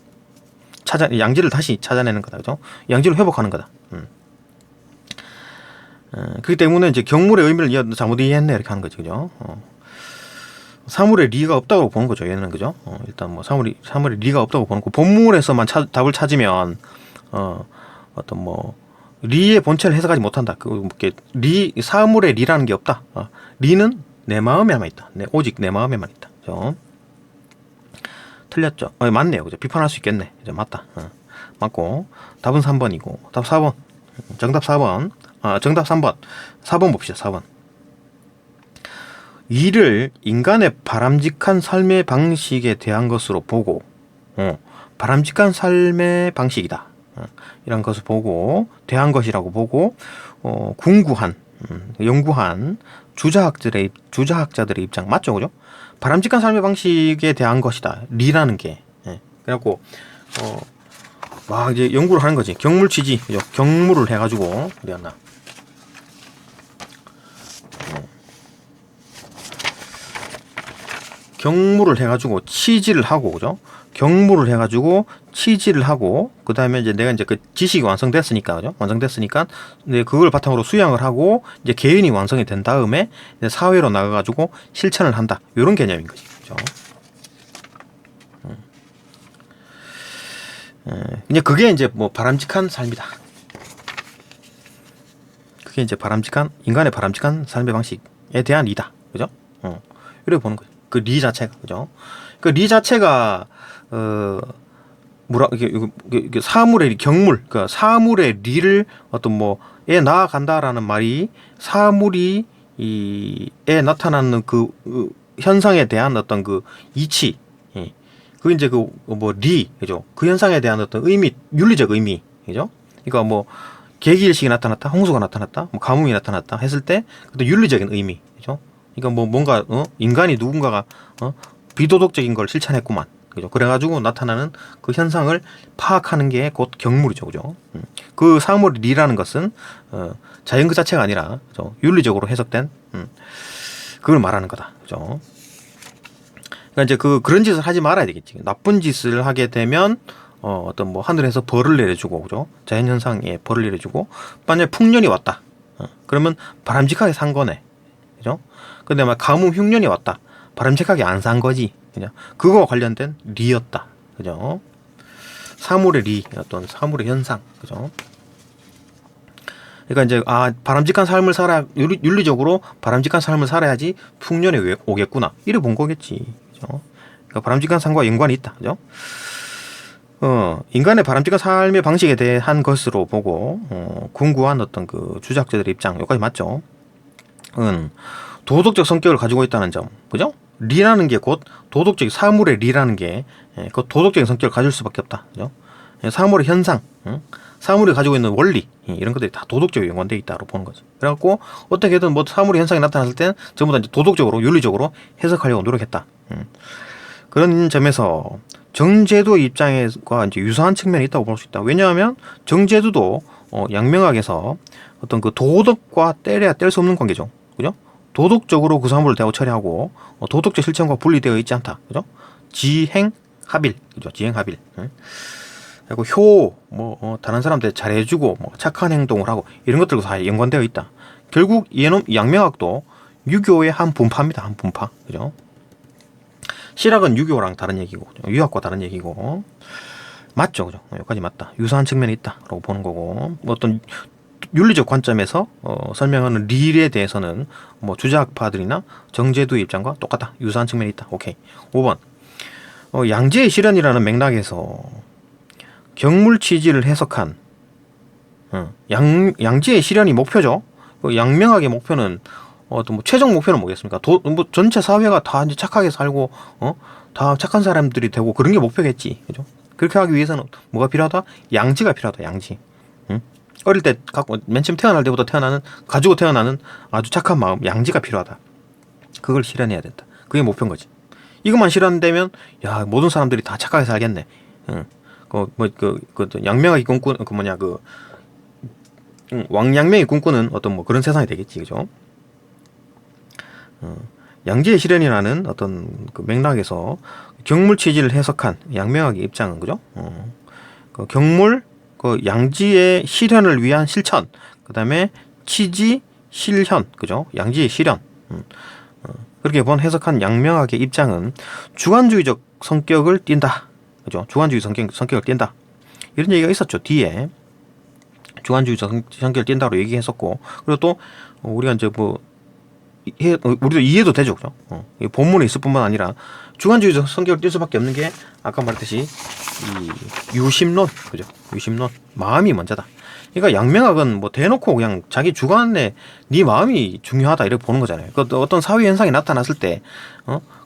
양지를 다시 찾아내는 거다, 그죠? 양지를 회복하는 거다. 그렇기 때문에 이제 경물의 의미를 잘못 이해했네, 이렇게 하는 거지, 그죠? 사물에 리가 없다고 보는 거죠. 얘는 그죠? 일단 뭐 사물에 리가 없다고 보는 거. 본문에서만 답을 찾으면 어떤 뭐 리의 본체를 해석하지 못한다. 사물에 리라는 게 없다. 리는 내 마음에만 있다. 오직 내 마음에만 있다. 그죠? 틀렸죠? 맞네요. 그죠? 비판할 수 있겠네. 그죠? 맞다. 맞고 답은 3번이고 답 4번. 정답 4번. 정답 3번. 4번 봅시다. 4번. 이를 인간의 바람직한 삶의 방식에 대한 것으로 보고 바람직한 삶의 방식이다. 이런 것을 보고 대한 것이라고 보고 궁구한 연구한 주자학자들의 입장 맞죠, 그죠? 바람직한 삶의 방식에 대한 것이다. 리라는 게 그래갖고 막 이제 연구를 하는 거지. 경물 취지, 그죠? 경물을 해가지고 어디였나? 경물을 해가지고 취지를 하고, 그죠? 경물을 해가지고 취지를 하고, 그 다음에 이제 내가 이제 그 지식이 완성됐으니까, 그죠? 완성됐으니까, 이제 그걸 바탕으로 수양을 하고, 이제 개인이 완성이 된 다음에, 이제 사회로 나가가지고 실천을 한다. 요런 개념인 거지, 그죠? 이제 그게 이제 뭐 바람직한 삶이다. 그게 이제 인간의 바람직한 삶의 방식에 대한 리다. 그죠? 이렇게 보는 거죠. 그 리 자체가, 그죠? 그 리 자체가, 이게 사물의 경물, 그러니까 사물의 리를 어떤 에 나아간다라는 말이 사물이 에 나타나는 그 현상에 대한 어떤 그 이치, 그 이제 리, 그죠? 그 현상에 대한 어떤 의미, 윤리적 의미, 그죠? 그러니까 계기일식이 나타났다, 홍수가 나타났다, 가뭄이 나타났다 했을 때, 그 윤리적인 의미, 그죠? 그러니까 뭔가 인간이 누군가가 비도덕적인 걸 실천했구만, 그죠? 그래가지고 나타나는 그 현상을 파악하는 게 곧 경물이죠, 그죠? 그 사물의 리라는 것은 자연 그 자체가 아니라, 그죠? 윤리적으로 해석된 그걸 말하는 거다, 그죠? 그러니까 이제 그런 짓을 하지 말아야 되겠지. 나쁜 짓을 하게 되면 어떤 하늘에서 벌을 내려주고, 그죠? 자연 현상에 벌을 내려주고, 만약에 풍년이 왔다. 그러면 바람직하게 산 거네, 그죠? 근데 막 가뭄 흉년이 왔다. 바람직하게 안 산 거지, 그죠? 그거와 관련된 리였다, 그죠? 사물의 리, 어떤 사물의 현상, 그죠? 그러니까 이제 바람직한 삶을 살아야 윤리적으로 바람직한 삶을 살아야지 풍년이 오겠구나. 이래 본 거겠지. 그죠? 그러니까 바람직한 삶과 연관이 있다. 그죠? 인간의 바람직한 삶의 방식에 대한 것으로 보고 궁구한 어떤 그 주작자들의 입장 여기까지 맞죠? 도덕적 성격을 가지고 있다는 점, 그죠? 리라는 게 곧 도덕적 사물의 리라는 게 그 도덕적인 성격을 가질 수밖에 없다. 그죠? 사물의 현상, 사물이 가지고 있는 원리 이런 것들이 다 도덕적으로 연관되어 있다고 보는 거지. 그래갖고 어떻게든 사물의 현상이 나타났을 땐 전부 다 이제 도덕적으로 윤리적으로 해석하려고 노력했다. 그런 점에서 정제도 입장과 이제 유사한 측면이 있다고 볼 수 있다. 왜냐하면 정제도도 양명학에서 어떤 그 도덕과 떼려야 뗄 수 없는 관계죠. 그죠? 도덕적으로 그 사물을 대하고 처리하고 도덕적 실천과 분리되어 있지 않다. 그죠? 지행합일, 그죠? 지행합일. 그리고 효, 다른 사람들 잘해주고 착한 행동을 하고 이런 것들과 다 연관되어 있다. 결국 얘는 양명학도 유교의 한 분파입니다. 한 분파, 그죠? 실학은 유교랑 다른 얘기고, 유학과 다른 얘기고, 맞죠, 그죠? 여기까지 맞다. 유사한 측면이 있다라고 보는 거고, 어떤 윤리적 관점에서 설명하는 릴에 대해서는 주자학파들이나 정제도의 입장과 똑같다. 유사한 측면이 있다. 오케이. 5번. 양지의 실현이라는 맥락에서 경물 취지를 해석한 양지의 실현이 목표죠. 양명학의 목표는 어떤 최종 목표는 뭐겠습니까? 전체 사회가 다 이제 착하게 살고 다 착한 사람들이 되고 그런 게 목표겠지, 그죠? 그렇게 하기 위해서는 뭐가 필요하다? 양지가 필요하다. 양지. 어릴 때 맨 처음 태어날 때부터 가지고 태어나는 아주 착한 마음, 양지가 필요하다. 그걸 실현해야 된다. 그게 목표인 거지. 이것만 실현되면 야, 모든 사람들이 다 착하게 살겠네. 양명학이 꿈꾸는 왕양명이 꿈꾸는 어떤 그런 세상이 되겠지, 그죠? 양지의 실현이라는 어떤 그 맥락에서 경물 취지를 해석한 양명학의 입장은, 그죠? 그 경물, 양지의 실현을 위한 실천, 그 다음에 취지, 실현, 그죠? 양지의 실현. 그렇게 해석한 양명학의 입장은 주관주의적 성격을 띈다. 그죠? 주관주의 성격을 띈다. 이런 얘기가 있었죠. 뒤에 주관주의적 성격을 띈다고 얘기했었고, 그리고 또 우리가 이제 뭐 우리도 이해도 되죠, 그죠? 이 본문에 있을 뿐만 아니라 주관주의적 성격을 띌 수밖에 없는 게 아까 말했듯이 이 유심론, 그죠? 유심론, 마음이 먼저다. 그러니까 양명학은 뭐 대놓고 그냥 자기 주관에 네 마음이 중요하다 이렇게 보는 거잖아요. 그 어떤 사회 현상이 나타났을 때,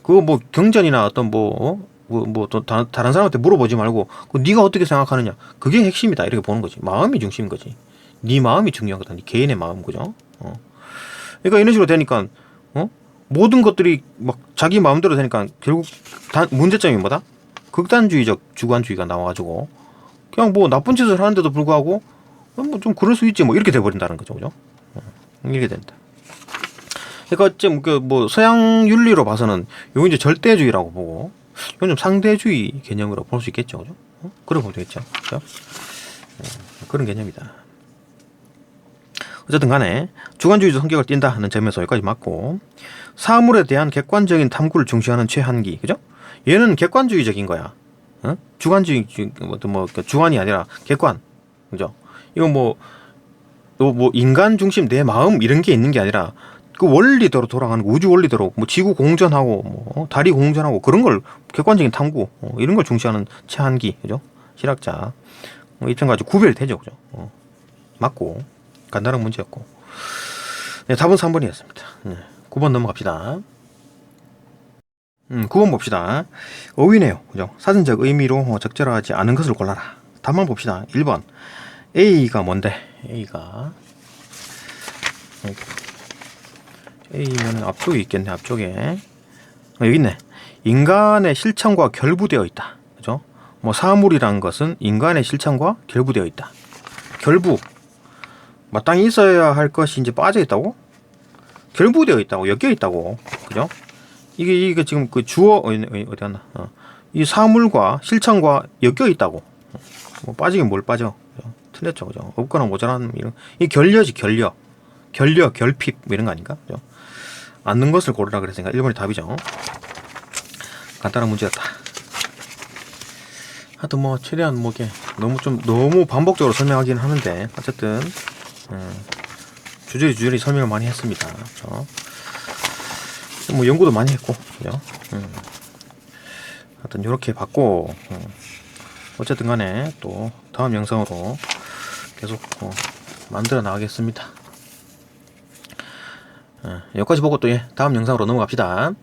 그거 뭐 경전이나 어떤 또 다른 사람한테 물어보지 말고 네가 어떻게 생각하느냐, 그게 핵심이다 이렇게 보는 거지. 마음이 중심인 거지. 네 마음이 중요한 거다. 네 개인의 마음, 그죠? 그러니까 이런 식으로 되니까 모든 것들이 막 자기 마음대로 되니까 결국 문제점이 뭐다? 극단주의적 주관주의가 나와가지고 그냥 뭐 나쁜 짓을 하는데도 불구하고 뭐 좀 그럴 수 있지 뭐 이렇게 돼버린다는 거죠, 그죠? 이렇게 된다. 그러니까 지금 뭐 서양 윤리로 봐서는 이건 이제 절대주의라고 보고 이건 좀 상대주의 개념으로 볼 수 있겠죠, 그죠? 그래 보면 되겠죠, 그죠? 그런 개념이다. 어쨌든 간에 주관주의적 성격을 띈다 하는 점에서 여기까지 맞고, 사물에 대한 객관적인 탐구를 중시하는 최한기, 그죠? 얘는 객관주의적인 거야. 주관주의, 주관이 아니라 객관, 그죠? 이거 뭐 인간 중심 내 마음 이런 게 있는 게 아니라 그 원리대로 돌아가는 거, 우주 원리대로 뭐 지구 공전하고 뭐 달이 공전하고 그런 걸 객관적인 탐구, 이런 걸 중시하는 최한기, 그죠? 실학자 입장 가지고 구별되죠, 그죠? 맞고 간단한 문제였고, 네, 답은 3번이었습니다. 네, 9번 넘어갑시다. 9번 봅시다. 어휘네요, 그죠? 사전적 의미로 적절하지 않은 것을 골라라. 답만 봅시다. 1번 A가 뭔데? A가 A면 앞쪽에 있겠네. 앞쪽에 여기 있네. 인간의 실천과 결부되어 있다. 그죠? 뭐 사물이란 것은 인간의 실천과 결부되어 있다. 결부, 마땅히 있어야 할 것이 이제 빠져 있다고? 결부되어 있다고, 엮여 있다고, 그죠? 이게 지금 그 주어 어디 갔나? 이 사물과 실천과 엮여 있다고. 뭐 빠지긴 뭘 빠져? 그죠? 틀렸죠, 그죠? 없거나 모자란 이런 이 결려지, 결려, 결핍 뭐 이런 거 아닌가? 그죠? 않는 것을 고르라 그랬으니까 1번이 답이죠. 간단한 문제였다. 하여튼 뭐 최대한 뭐 이게 너무 반복적으로 설명하긴 하는데 어쨌든 주저리 설명을 많이 했습니다. 그렇죠? 뭐 연구도 많이 했고, 그죠? 하여튼 이렇게 봤고, 어쨌든 간에 또 다음 영상으로 계속 만들어 나가겠습니다. 여기까지 보고 또 다음 영상으로 넘어갑시다.